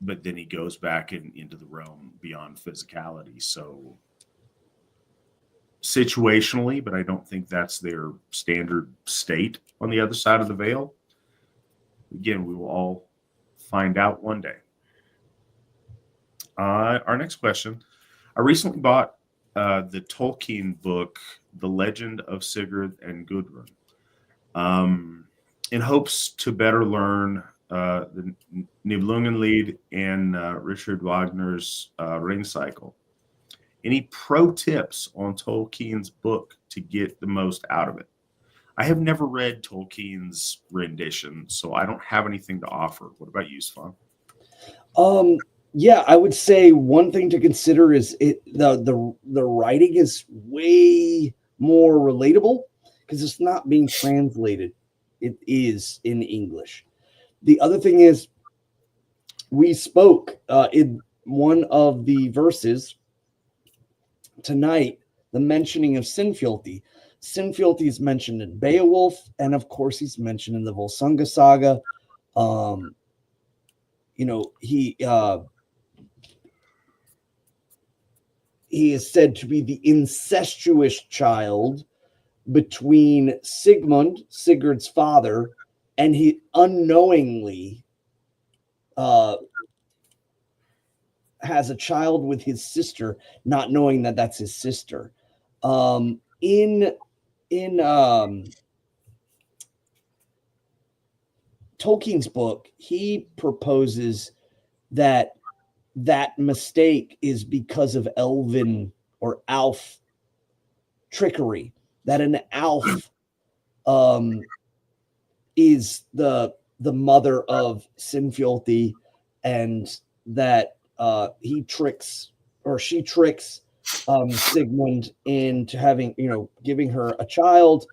But then he goes back into the realm beyond physicality. So situationally, but I don't think that's their standard state on the other side of the veil. Again, we will all find out one day. Our next question. I recently bought the Tolkien book, The Legend of Sigurd and Gudrun, in hopes to better learn the Nibelungenlied and Richard Wagner's Ring Cycle. Any pro tips on Tolkien's book to get the most out of it? I have never read Tolkien's rendition, so I don't have anything to offer. What about you, Svan? Yeah, I would say one thing to consider is the writing is way more relatable because it's not being translated. It is in English. The other thing is we spoke in one of the verses tonight, the mentioning of Sinfjotli. Sinfjotli is mentioned in Beowulf, and of course he's mentioned in the Volsunga saga. He is said to be the incestuous child between Sigmund, Sigurd's father, and he unknowingly has a child with his sister, not knowing that that's his sister. In Tolkien's book, he proposes that mistake is because of elven or elf trickery, that an elf is the mother of Sinfjotli, and that he tricks or she tricks Sigmund into having, giving her a child.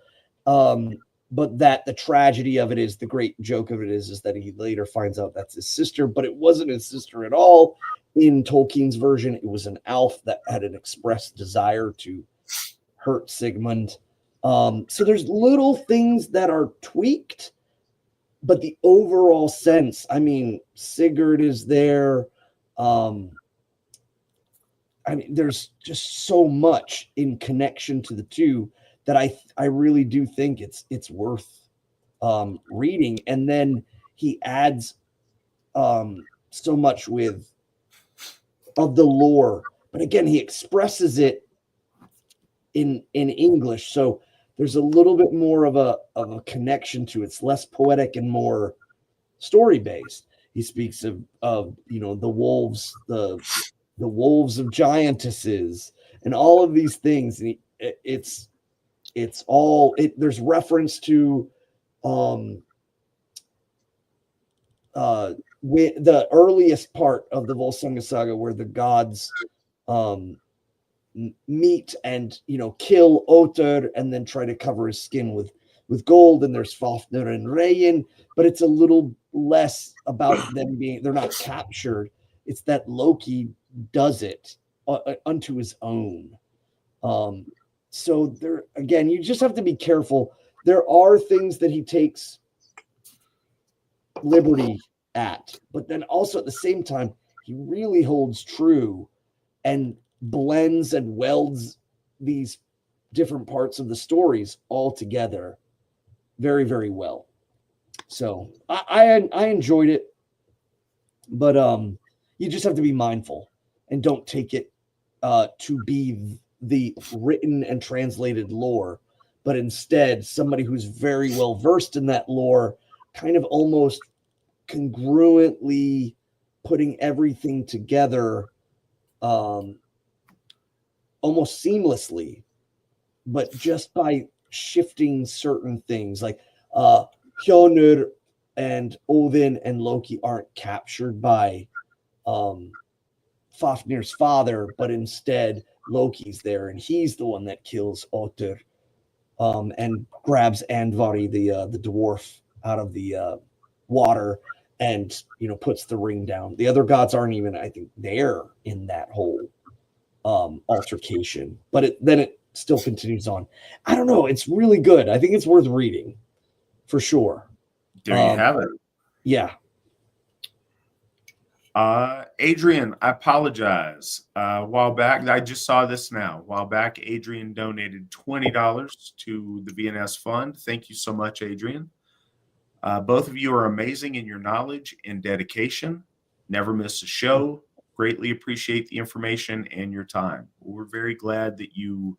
But that the tragedy of it is, the great joke of it is that he later finds out that's his sister, but it wasn't his sister at all. In Tolkien's version, it was an elf that had an expressed desire to hurt Sigmund. So there's little things that are tweaked, but the overall sense, I mean, Sigurd is there. There's just so much in connection to the two that I really do think it's worth reading. And then he adds so much of the lore, but again, he expresses it in English, so there's a little bit more of a connection to it. It's less poetic and more story based. He speaks of the wolves, the wolves of giantesses, and all of these things. And there's reference to with the earliest part of the Volsunga saga, where the gods meet and kill Otter and then try to cover his skin with gold. And there's Fafnir and Regin, but it's a little less about them they're not captured. It's that Loki does it unto his own. So there again, you just have to be careful. There are things that he takes liberty at, but then also at the same time, he really holds true and blends and welds these different parts of the stories all together very, very well. So I enjoyed it, but you just have to be mindful and don't take it to be the written and translated lore, but instead somebody who's very well versed in that lore, kind of almost congruently putting everything together almost seamlessly, but just by shifting certain things. Like Hjörnur and Odin and Loki aren't captured by Fafnir's father, but instead Loki's there, and he's the one that kills Otur and grabs Andvari, the dwarf, out of the water, and puts the ring down. The other gods aren't even, I think, there in that whole altercation, but then it still continues on. I don't know. It's really good. I think it's worth reading for sure. There you have it. Yeah. Adrian, I apologize. A while back, I just saw this now. A while back, Adrian donated $20 to the VNS Fund. Thank you so much, Adrian. Both of you are amazing in your knowledge and dedication. Never miss a show. Greatly appreciate the information and your time. We're very glad that you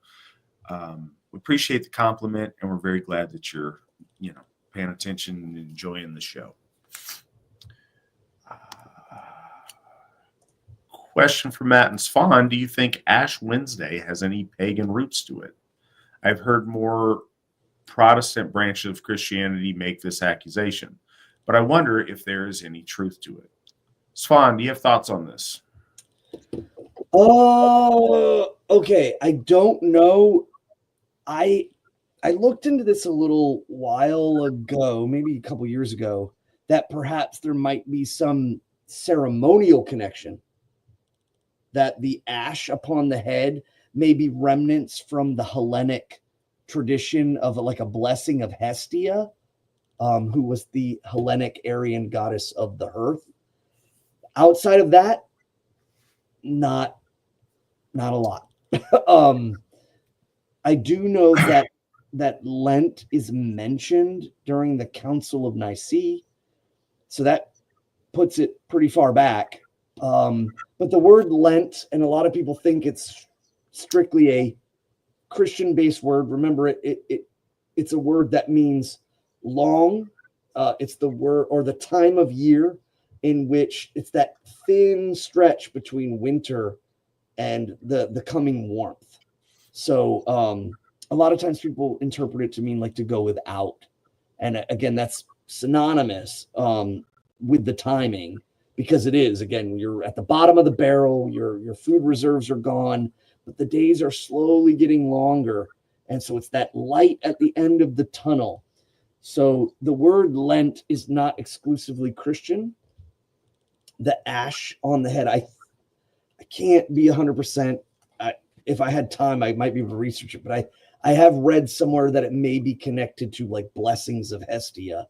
appreciate the compliment, and we're very glad that you're, paying attention and enjoying the show. Question from Witan Svan: do you think Ash Wednesday has any pagan roots to it? I've heard more Protestant branches of Christianity make this accusation, but I wonder if there is any truth to it. Svan, do you have thoughts on this? Okay. I don't know. I looked into this a little while ago, maybe a couple years ago, that perhaps there might be some ceremonial connection, that the ash upon the head may be remnants from the Hellenic tradition of like a blessing of Hestia, who was the Hellenic Aryan goddess of the hearth. Outside of that, not a lot. I do know that Lent is mentioned during the Council of Nicaea, so that puts it pretty far back. But the word Lent, and a lot of people think it's strictly a Christian-based word. Remember, it's a word that means long. It's the word or the time of year in which it's that thin stretch between winter and the coming warmth. So a lot of times people interpret it to mean like to go without. And again, that's synonymous with the timing, because it is, again, you're at the bottom of the barrel, your food reserves are gone, but the days are slowly getting longer. And so it's that light at the end of the tunnel. So the word Lent is not exclusively Christian. The ash on the head, I can't be 100%. If I had time, I might be able to research it, but I have read somewhere that it may be connected to like blessings of Hestia.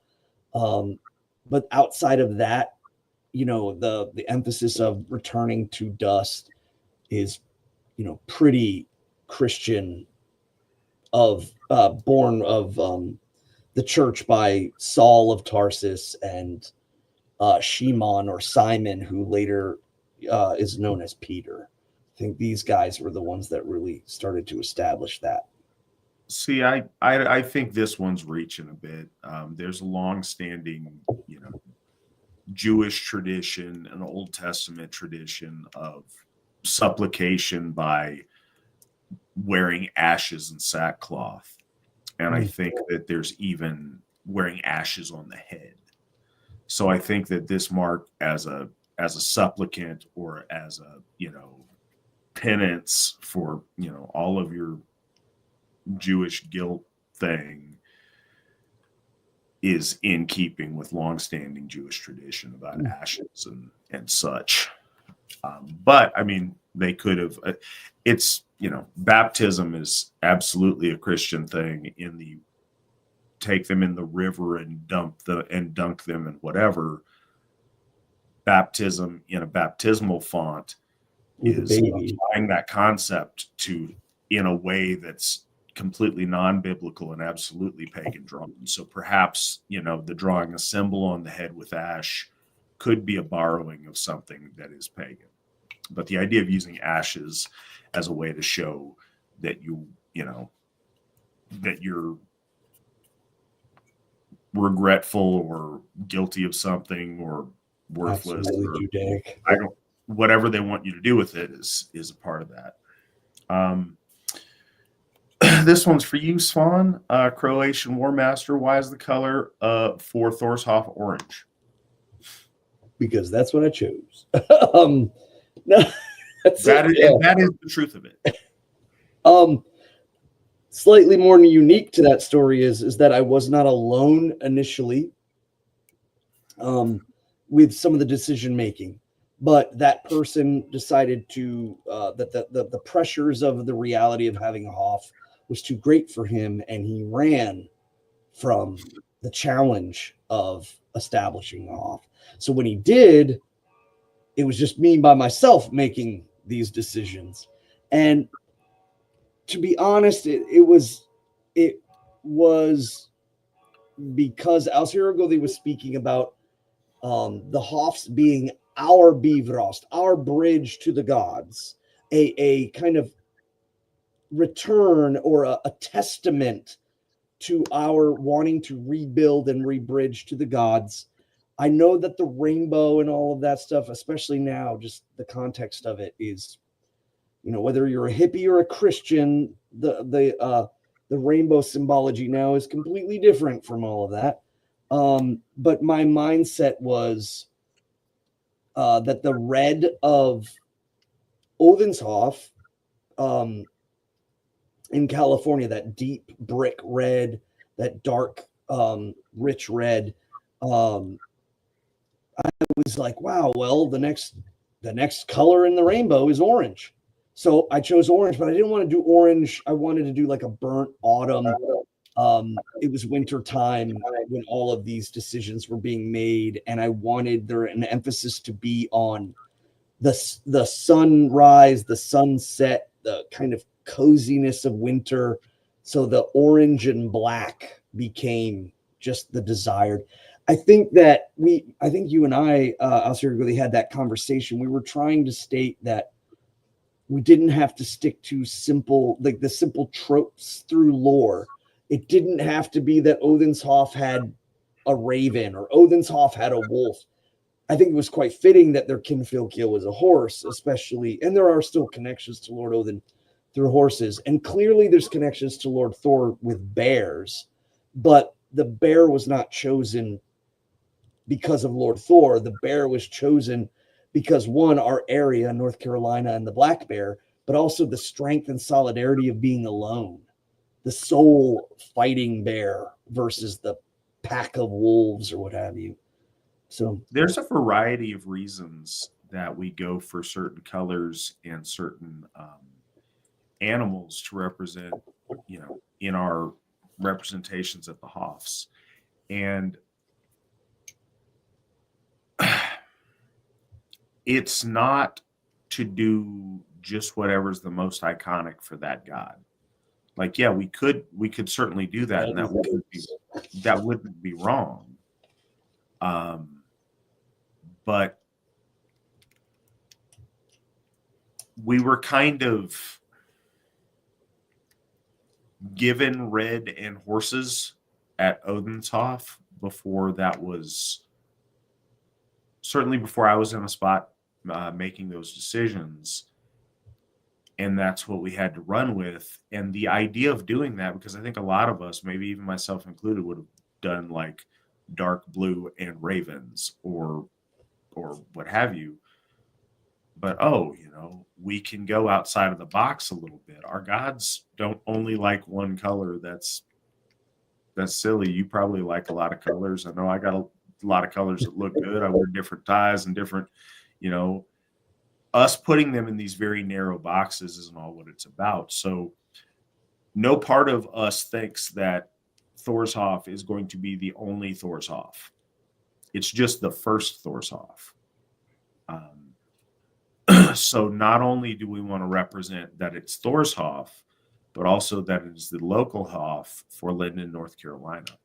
But outside of that, the emphasis of returning to dust is, pretty Christian, born of the church by Saul of Tarsus and Shimon or Simon, who later is known as Peter. I think these guys were the ones that really started to establish that. See, I think this one's reaching a bit. There's a long-standing, Jewish tradition, an Old Testament tradition of supplication by wearing ashes and sackcloth. And I think that there's even wearing ashes on the head. So I think that this mark as a supplicant or as a, penance for, all of your Jewish guilt thing is in keeping with longstanding Jewish tradition about ashes and such. But I mean, they could have, it's, baptism is absolutely a Christian thing in the take them in the river and dunk them and whatever. Baptism in a baptismal font is applying that concept to in a way that's completely non-biblical and absolutely pagan drawing. So perhaps, the drawing a symbol on the head with ash could be a borrowing of something that is pagan. But the idea of using ashes as a way to show that that you're regretful or guilty of something or worthless, or whatever they want you to do with it is a part of that. This one's for you, Svan. Croatian War Master. Why is the color for Thor's Hof orange? Because that's what I chose. No, That is the truth of it. Slightly more unique to that story is that I was not alone initially with some of the decision making, but that person decided to that the pressures of the reality of having a Hof was too great for him, and he ran from the challenge of establishing a Hof. So when he did, it was just me by myself making these decisions. And to be honest, it was because Alcirogoli was speaking about the Hofs being our Bifrost, our bridge to the gods, a kind of return or a testament to our wanting to rebuild and rebridge to the gods. I know that the rainbow and all of that stuff, especially now, just the context of it is, whether you're a hippie or a Christian, the rainbow symbology now is completely different from all of that. But my mindset was that the red of Odin's Hof in California, that deep brick red, that dark, rich red, I was like, wow, well, the next color in the rainbow is orange. So I chose orange, but I didn't want to do orange. I wanted to do like a burnt autumn. It was winter time when all of these decisions were being made, and I wanted there an emphasis to be on the sunrise, the sunset, the kind of coziness of winter. So the orange and black became just the desired. I think you and I, Alcir, really had that conversation. We were trying to state that we didn't have to stick to the simple tropes through lore. It didn't have to be that Odin's Hof had a raven or Odin's Hof had a wolf. I think it was quite fitting that their Kinfylkja was a horse, especially, and there are still connections to Lord Odin through horses. And clearly there's connections to Lord Thor with bears, but the bear was not chosen because of Lord Thor. The bear was chosen because, one, our area, North Carolina, and the black bear, but also the strength and solidarity of being alone. The soul fighting bear versus the pack of wolves or what have you. So there's a variety of reasons that we go for certain colors and certain animals to represent, in our representations at the Hofs. And it's not to do just whatever's the most iconic for that god. Like, yeah, we could certainly do that, and that wouldn't be wrong. But we were kind of given red and horses at Odin's Hof before that was, certainly before I was in a spot making those decisions. And that's what we had to run with. And the idea of doing that, because I think a lot of us, maybe even myself included, would have done like dark blue and ravens or what have you. But we can go outside of the box a little bit. Our gods don't only like one color. That's silly. You probably like a lot of colors. I know I got a lot of colors that look good. I wear different ties and different, us putting them in these very narrow boxes isn't all what it's about. So no part of us thinks that Thor's Hof is going to be the only Thor's Hof. It's just the first Thor's Hof. So not only do we want to represent that it's Thor's Hof, but also that it is the local Hof for Linden, North Carolina.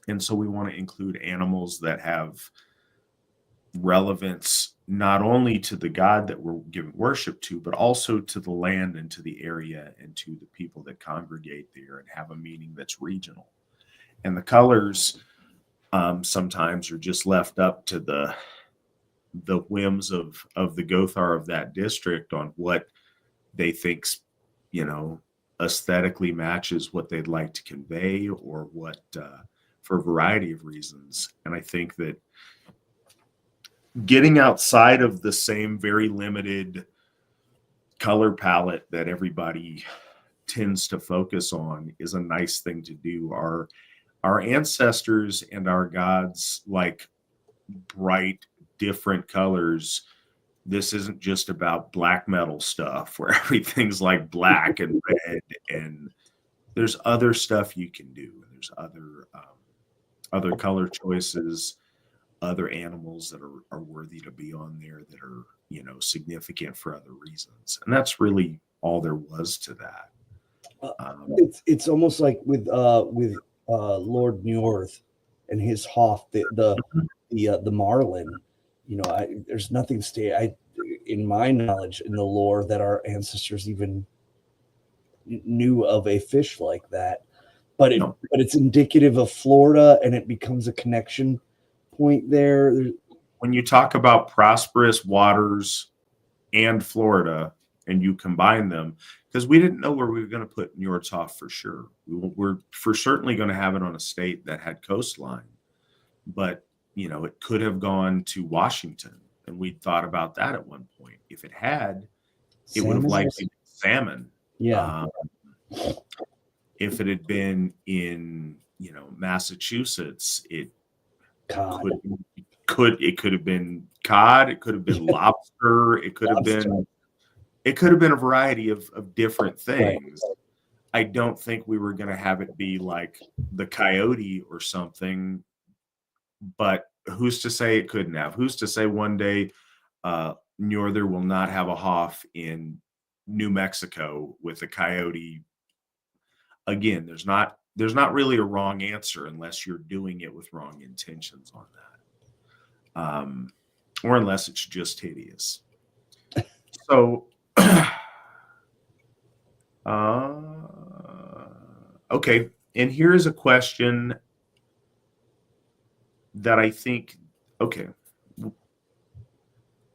And so we want to include animals that have relevance not only to the god that we're giving worship to, but also to the land and to the area and to the people that congregate there and have a meaning that's regional. And the colors sometimes are just left up to the whims of the Gothar of that district on what they think's, aesthetically matches what they'd like to convey, or what for a variety of reasons. And I think that getting outside of the same very limited color palette that everybody tends to focus on is a nice thing to do. Our ancestors and our gods like bright, different colors. This isn't just about black metal stuff where everything's like black and red, and there's other stuff you can do. There's other color choices, other animals that are worthy to be on there, that are, you know, significant for other reasons. And that's really all there was to that. It's almost like with Lord Njord and his Hof, the Marlin. You know, there's nothing in my knowledge, in the lore, that our ancestors even knew of a fish like that. But it's indicative of Florida, and it becomes a connection point there. When you talk about prosperous waters and Florida, and you combine them, because we didn't know where we were going to put Njord's Hof for sure. We're for certainly going to have it on a state that had coastline, but you know, it could have gone to Washington, and we'd thought about that at one point. If it had, it would have likely been salmon. Yeah. If it had been in, you know, Massachusetts, it could have been cod, it could have been lobster, it could have been a variety of different things. Right. I don't think we were going to have it be like the coyote or something, but who's to say it couldn't have? Who's to say one day Njordur will not have a Hof in New Mexico with a coyote? Again, there's not really a wrong answer unless you're doing it with wrong intentions on that, or unless it's just hideous. So, okay, and here's a question that I think, okay,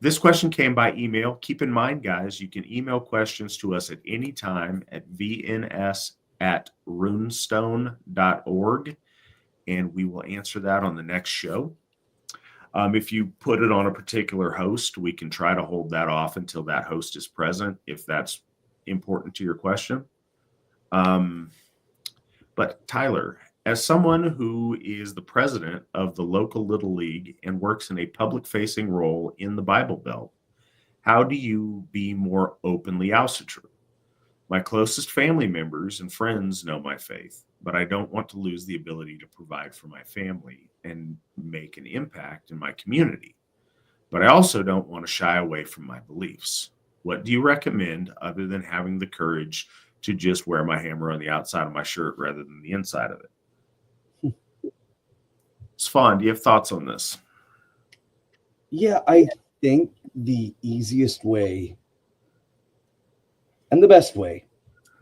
this question came by email. Keep in mind, guys, you can email questions to us at any time at vns@runestone.org, and we will answer that on the next show. If you put it on a particular host, we can try to hold that off until that host is present, if that's important to your question. But Tyler, as someone who is the president of the local Little League and works in a public-facing role in the Bible Belt, how do you be more openly Asatru? My closest family members and friends know my faith, but I don't want to lose the ability to provide for my family and make an impact in my community. But I also don't want to shy away from my beliefs. What do you recommend other than having the courage to just wear my hammer on the outside of my shirt rather than the inside of it? Svan, do you have thoughts on this? Yeah, I think the easiest way and the best way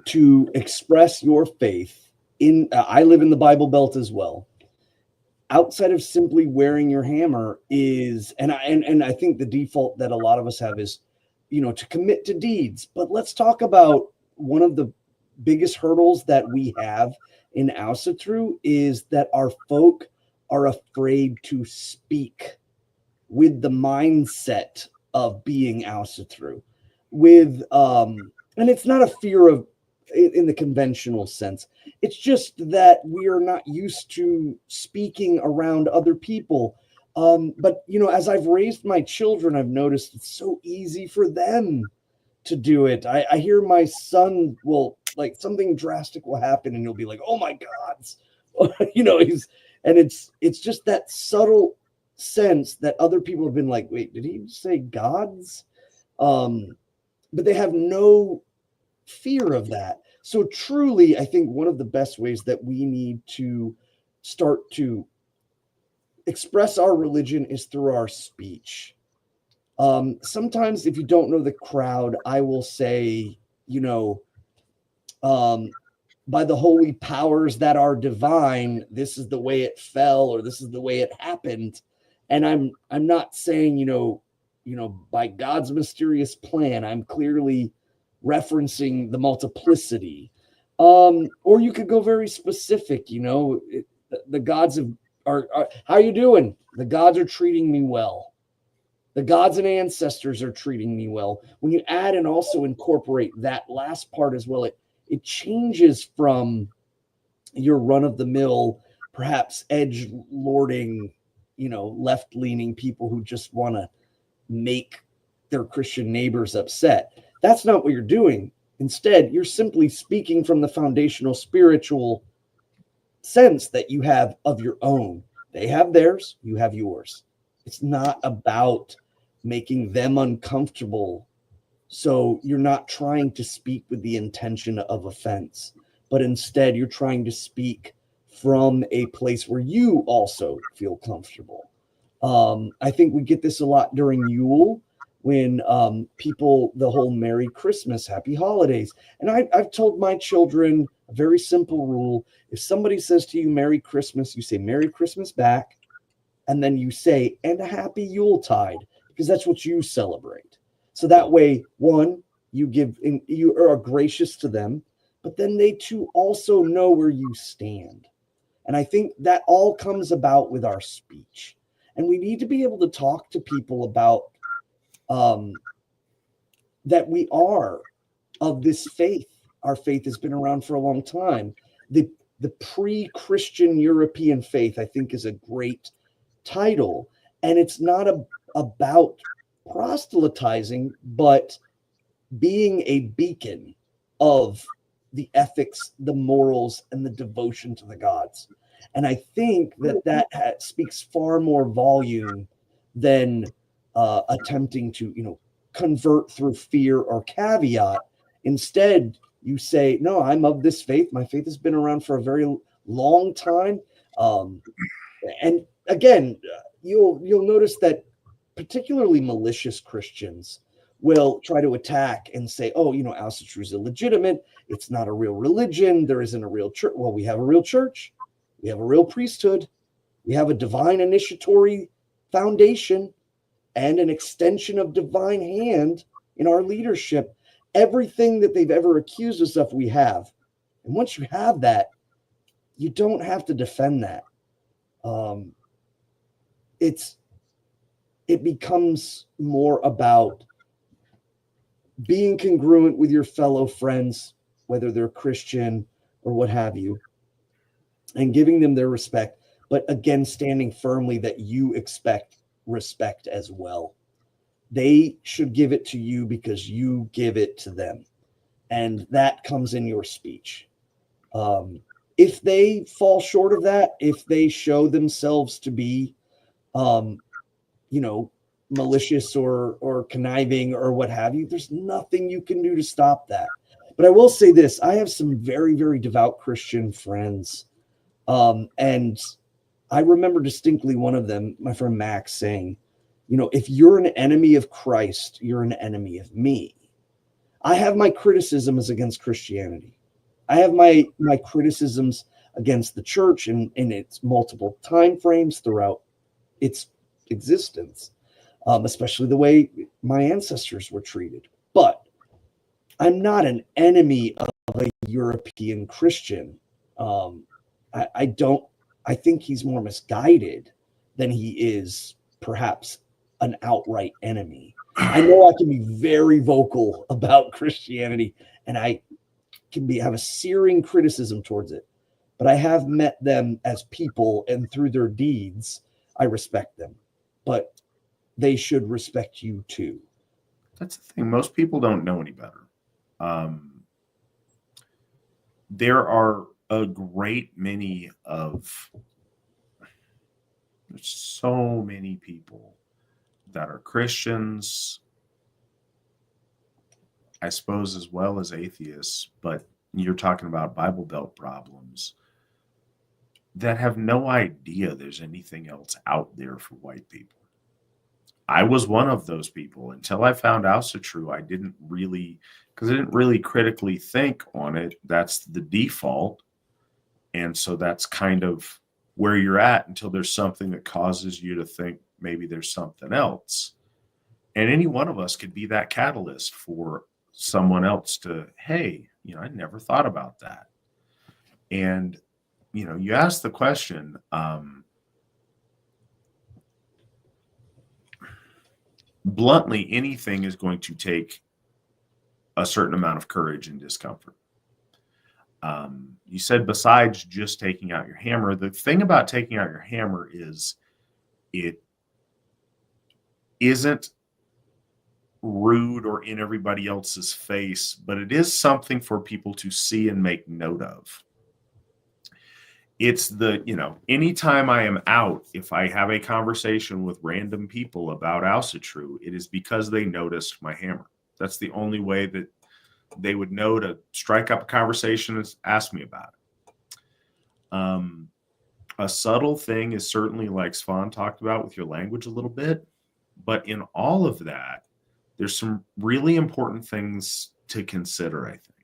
to express your faith I live in the Bible Belt as well, outside of simply wearing your hammer is, and I think the default that a lot of us have is, you know, to commit to deeds. But let's talk about one of the biggest hurdles that we have in Asatru is that our folk are afraid to speak with the mindset of being Asatru, with and it's not a fear of in the conventional sense. It's just that we are not used to speaking around other people. But you know, as I've raised my children, I've noticed it's so easy for them to do it. I hear my son will, like, something drastic will happen and he'll be like, "Oh my God," you know, it's just that subtle sense that other people have been like, "Wait, did he say gods?" But they have no fear of that. So truly, I think one of the best ways that we need to start to express our religion is through our speech. Sometimes if you don't know the crowd, I will say, you know, by the holy powers that are divine, this is the way it fell, or this is the way it happened. And I'm not saying, you know, by God's mysterious plan. I'm clearly referencing the multiplicity. Or you could go very specific, the gods are how you doing? The gods are treating me well. The gods and ancestors are treating me well. When you add and also incorporate that last part as well, it changes from your run-of-the-mill, perhaps edge-lording, left-leaning people who just want to make their Christian neighbors upset. That's not what you're doing. Instead, you're simply speaking from the foundational spiritual sense that you have of your own. They have theirs, you have yours. It's not about making them uncomfortable. So you're not trying to speak with the intention of offense, but instead you're trying to speak from a place where you also feel comfortable. I think we get this a lot during Yule when people, the whole Merry Christmas, Happy Holidays. And I've told my children a very simple rule. If somebody says to you, Merry Christmas, you say Merry Christmas back. And then you say, and a Happy Yuletide, because that's what you celebrate. So that way, one, you are gracious to them, but then they too also know where you stand. And I think that all comes about with our speech. And we need to be able to talk to people about that we are of this faith. Our faith has been around for a long time. The pre-Christian European faith, I think, is a great title. And it's not about proselytizing, but being a beacon of the ethics, the morals, and the devotion to the gods. And I think that speaks far more volume than attempting to, convert through fear or caveat. Instead, you say, no, I'm of this faith. My faith has been around for a very long time. And again, you'll notice that particularly malicious Christians will try to attack and say, oh, Asatru is illegitimate. It's not a real religion. There isn't a real church. Well, we have a real church. We have a real priesthood. We have a divine initiatory foundation and an extension of divine hand in our leadership. Everything that they've ever accused us of, we have. And once you have that, you don't have to defend that. It becomes more about being congruent with your fellow friends, whether they're Christian or what have you, and giving them their respect, but again, standing firmly that you expect respect as well. They should give it to you because you give it to them. And that comes in your speech. If they fall short of that, if they show themselves to be, malicious or conniving or what have you, there's nothing you can do to stop that. But I will say this, I have some very, very devout Christian friends. And I remember distinctly one of them, my friend Max, saying, if you're an enemy of Christ, you're an enemy of me. I have my criticisms against Christianity. I have my criticisms against the church in its multiple time frames throughout its existence, especially the way my ancestors were treated. But I'm not an enemy of a European Christian. I think he's more misguided than he is perhaps an outright enemy. I know I can be very vocal about Christianity and I can have a searing criticism towards it, but I have met them as people, and through their deeds, I respect them. But they should respect you too. That's the thing. Most people don't know any better. There are a great many there's so many people that are Christians, I suppose, as well as atheists, but you're talking about Bible Belt problems, that have no idea there's anything else out there for white people. I was one of those people until I found Asatru. I didn't really critically think on it. That's the default. And so that's kind of where you're at until there's something that causes you to think maybe there's something else. And any one of us could be that catalyst for someone else to, hey, I never thought about that. And, you ask the question, bluntly, anything is going to take a certain amount of courage and discomfort. You said besides just taking out your hammer, the thing about taking out your hammer is it isn't rude or in everybody else's face, but it is something for people to see and make note of. It's anytime I am out, if I have a conversation with random people about Asatru, it is because they noticed my hammer. That's the only way that they would know to strike up a conversation and ask me about it. A subtle thing is certainly, like Svan talked about, with your language a little bit. But in all of that, there's some really important things to consider, I think.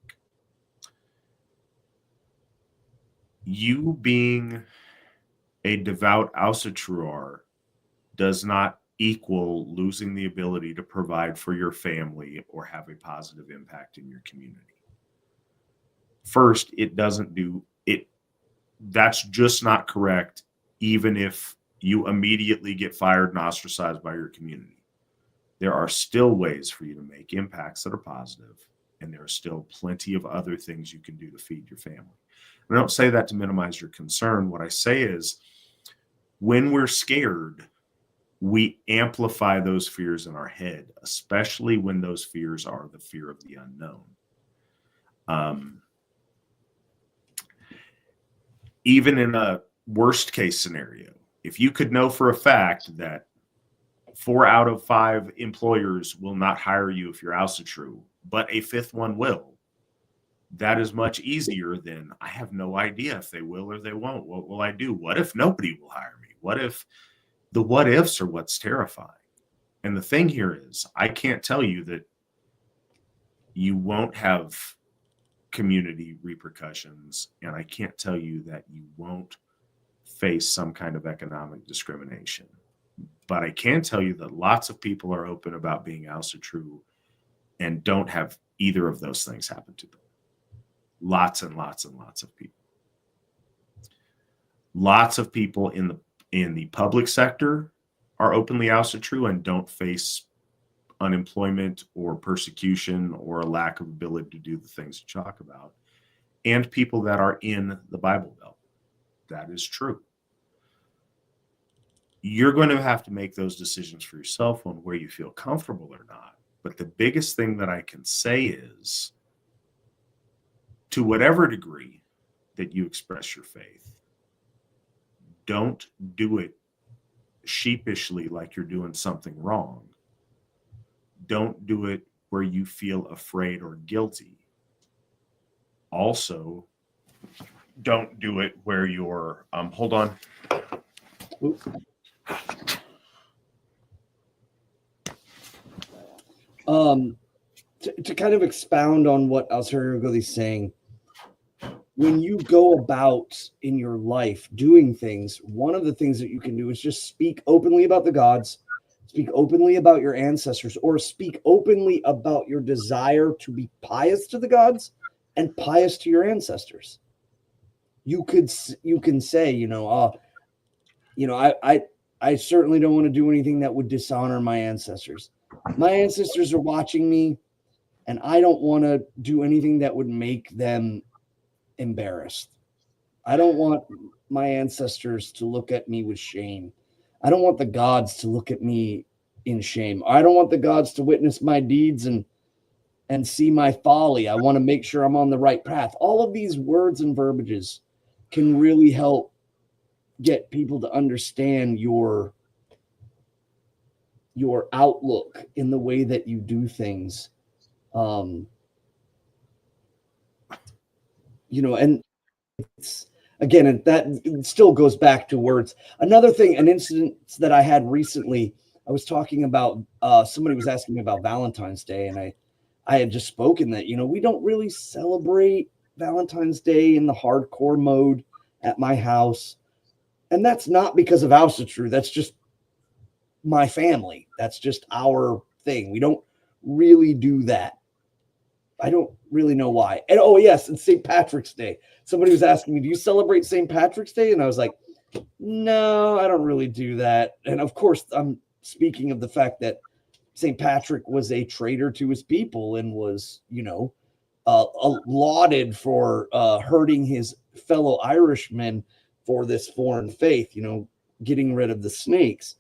You being a devout Asatruar does not equal losing the ability to provide for your family or have a positive impact in your community. First, it doesn't do it. That's just not correct, even if you immediately get fired and ostracized by your community. There are still ways for you to make impacts that are positive, and there are still plenty of other things you can do to feed your family. And I don't say that to minimize your concern. What I say is, when we're scared, we amplify those fears in our head, especially when those fears are the fear of the unknown. Even in a worst case scenario, if you could know for a fact that 4 out of 5 employers will not hire you if you're Asatru, but a 5th one will, that is much easier than, I have no idea if they will or they won't. What will I do? What if nobody will hire me? What if? The what ifs are what's terrifying. And the thing here is, I can't tell you that you won't have community repercussions, and I can't tell you that you won't face some kind of economic discrimination. But I can tell you that lots of people are open about being Asatru and don't have either of those things happen to them. Lots and lots and lots of people. Lots of people in the public sector are openly Asatru and don't face unemployment or persecution or a lack of ability to do the things you talk about. And people that are in the Bible Belt. That is true. You're going to have to make those decisions for yourself on where you feel comfortable or not. But the biggest thing that I can say is, to whatever degree that you express your faith, don't do it sheepishly like you're doing something wrong. Don't do it where you feel afraid or guilty. Also, don't do it where you're, hold on. To kind of expound on what Asatru is saying, when you go about in your life doing things, one of the things that you can do is just speak openly about the gods, speak openly about your ancestors, or speak openly about your desire to be pious to the gods and pious to your ancestors. You can say, I certainly don't want to do anything that would dishonor my ancestors. My ancestors are watching me, and I don't want to do anything that would make them embarrassed. I don't want my ancestors to look at me with shame. I don't want the gods to look at me in shame. I don't want the gods to witness my deeds and see my folly. I want to make sure I'm on the right path. All of these words and verbiages can really help get people to understand your outlook in the way that you do things. And it's, again, that still goes back to words. Another thing, an incident that I had recently, I was talking about, somebody was asking me about Valentine's Day, and I had just spoken that, we don't really celebrate Valentine's Day in the hardcore mode at my house. And that's not because of Asatru. That's just my family. That's just our thing. We don't really do that. I don't really know why. And oh yes, it's St. Patrick's Day. Somebody was asking me, do you celebrate St. Patrick's Day? And I was like, no, I don't really do that. And of course, I'm speaking of the fact that St. Patrick was a traitor to his people and was, lauded for hurting his fellow Irishmen for this foreign faith, getting rid of the snakes.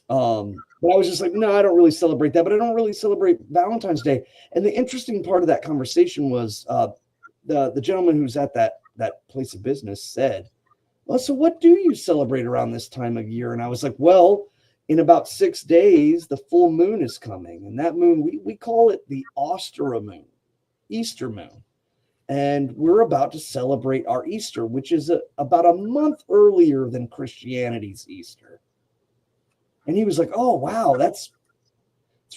But I was just like, no, I don't really celebrate that, but I don't really celebrate Valentine's Day. And the interesting part of that conversation was the gentleman who's at that place of business said, well, so what do you celebrate around this time of year? And I was like, well, in about 6 days, the full moon is coming. And that moon, we call it the Ostera moon, Easter moon. And we're about to celebrate our Easter, which is about a month earlier than Christianity's Easter. And he was like, oh, wow, it's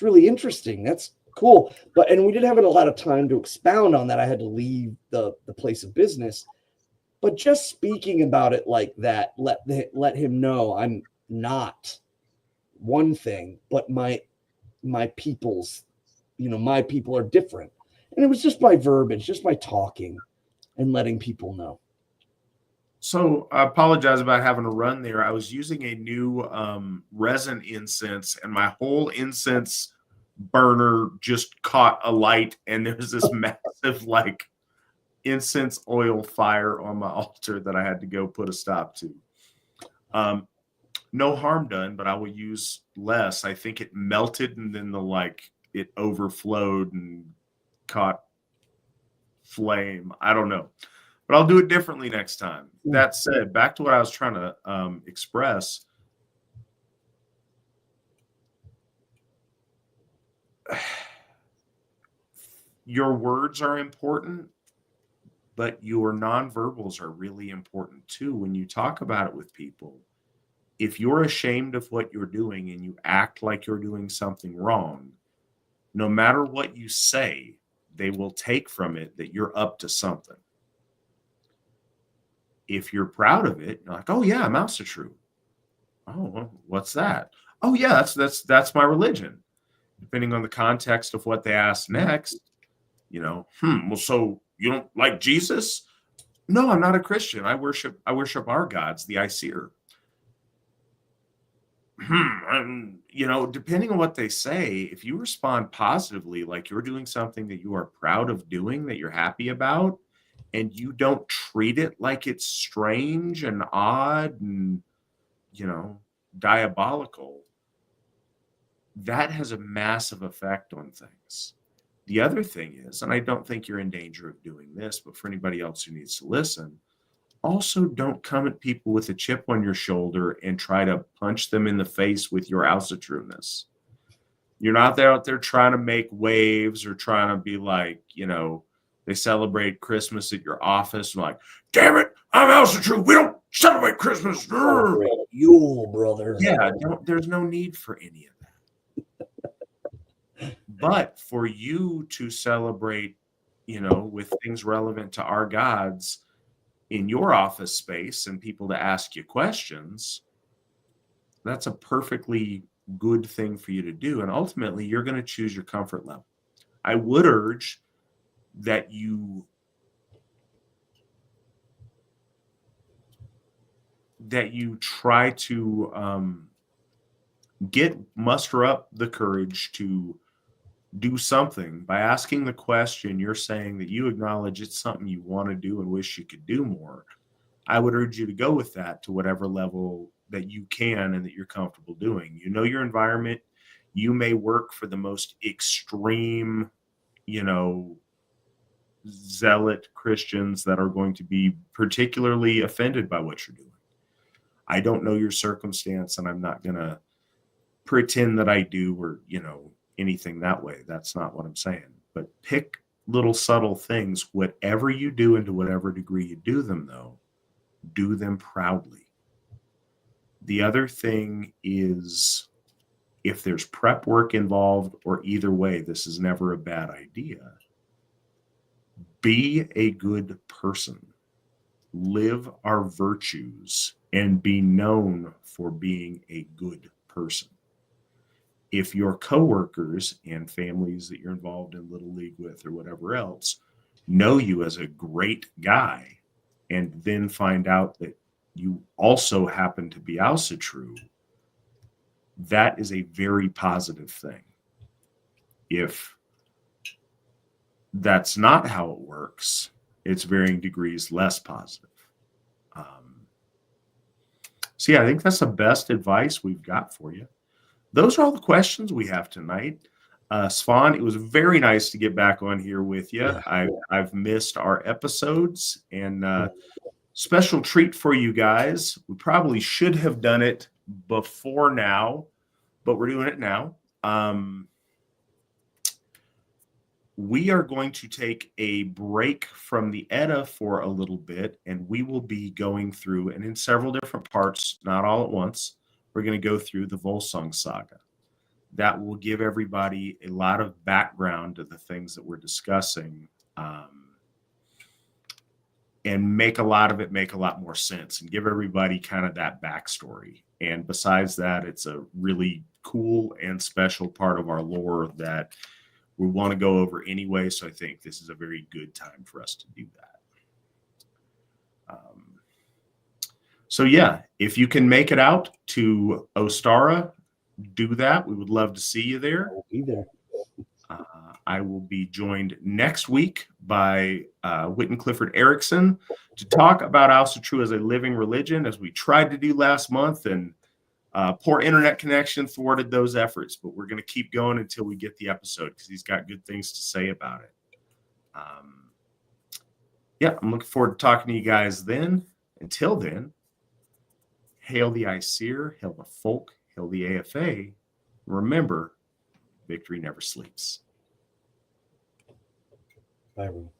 really interesting. That's cool. And we didn't have a lot of time to expound on that. I had to leave the place of business. But just speaking about it like that, let him know I'm not one thing, but my people's, my people are different. And it was just by verbiage, just by talking and letting people know. So I apologize about having to run there. I was using a new resin incense, and my whole incense burner just caught alight, and there's this massive incense oil fire on my altar that I had to go put a stop to. No harm done, but I will use less. I think it melted and then it overflowed and caught flame. I don't know, but I'll do it differently next time. That said, back to what I was trying to express. Your words are important, but your nonverbals are really important too. When you talk about it with people, if you're ashamed of what you're doing and you act like you're doing something wrong, no matter what you say, they will take from it that you're up to something. If you're proud of it, you're like, oh yeah, I'm Asatru. Oh, well, what's that? Oh yeah, that's my religion. Depending on the context of what they ask next, well, so you don't like Jesus? No, I'm not a Christian. I worship our gods, the Aesir. Depending on what they say, if you respond positively, like you're doing something that you are proud of doing, that you're happy about, and you don't treat it like it's strange and odd and, diabolical, that has a massive effect on things. The other thing is, and I don't think you're in danger of doing this, but for anybody else who needs to listen, also don't come at people with a chip on your shoulder and try to punch them in the face with your Asatru-ness. You're not out there trying to make waves or trying to be like, they celebrate Christmas at your office. And like, damn it, I'm Asatru. We don't celebrate Christmas. Yule, brother. Yeah, there's no need for any of that. But for you to celebrate, with things relevant to our gods in your office space and people to ask you questions, that's a perfectly good thing for you to do. And ultimately, you're going to choose your comfort level. I would urge that you try to muster up the courage to do something by asking the question. You're saying that you acknowledge it's something you want to do and wish you could do more. I would urge you to go with that to whatever level that you can and that you're comfortable doing. Your environment. You may work for the most extreme, zealot Christians that are going to be particularly offended by what you're doing. I don't know your circumstance, and I'm not going to pretend that I do or, anything that way. That's not what I'm saying. But pick little subtle things. Whatever you do and to whatever degree you do them, though, do them proudly. The other thing is, if there's prep work involved, or either way, this is never a bad idea. Be a good person. Live our virtues and be known for being a good person. if your coworkers and families that you're involved in Little League with or whatever else know you as a great guy and then find out that you also happen to be Asatru, that is a very positive thing. If that's not how it works, it's varying degrees less positive. So yeah, I think that's the best advice we've got for you. Those are all the questions we have tonight. Svan, it was very nice to get back on here with you. I've missed our episodes, and special treat for you guys. We probably should have done it before now, but we're doing it now. We are going to take a break from the Edda for a little bit, and we will be going through, and in several different parts, not all at once, we're going to go through the Volsung saga. That will give everybody a lot of background to the things that we're discussing, and make a lot of it make a lot more sense and give everybody kind of that backstory. And besides that, it's a really cool and special part of our lore that we want to go over anyway. So I think this is a very good time for us to do that. So yeah, if you can make it out to Ostara, do that. We would love to see you there. I'll be there. I will be joined next week by Witan Clifford Erickson to talk about Asatru as a living religion, as we tried to do last month, and poor internet connection thwarted those efforts. But we're going to keep going until we get the episode because he's got good things to say about it. Yeah, I'm looking forward to talking to you guys then. Until then, hail the Aesir, hail the folk, hail the AFA. Remember, victory never sleeps. Bye, everyone.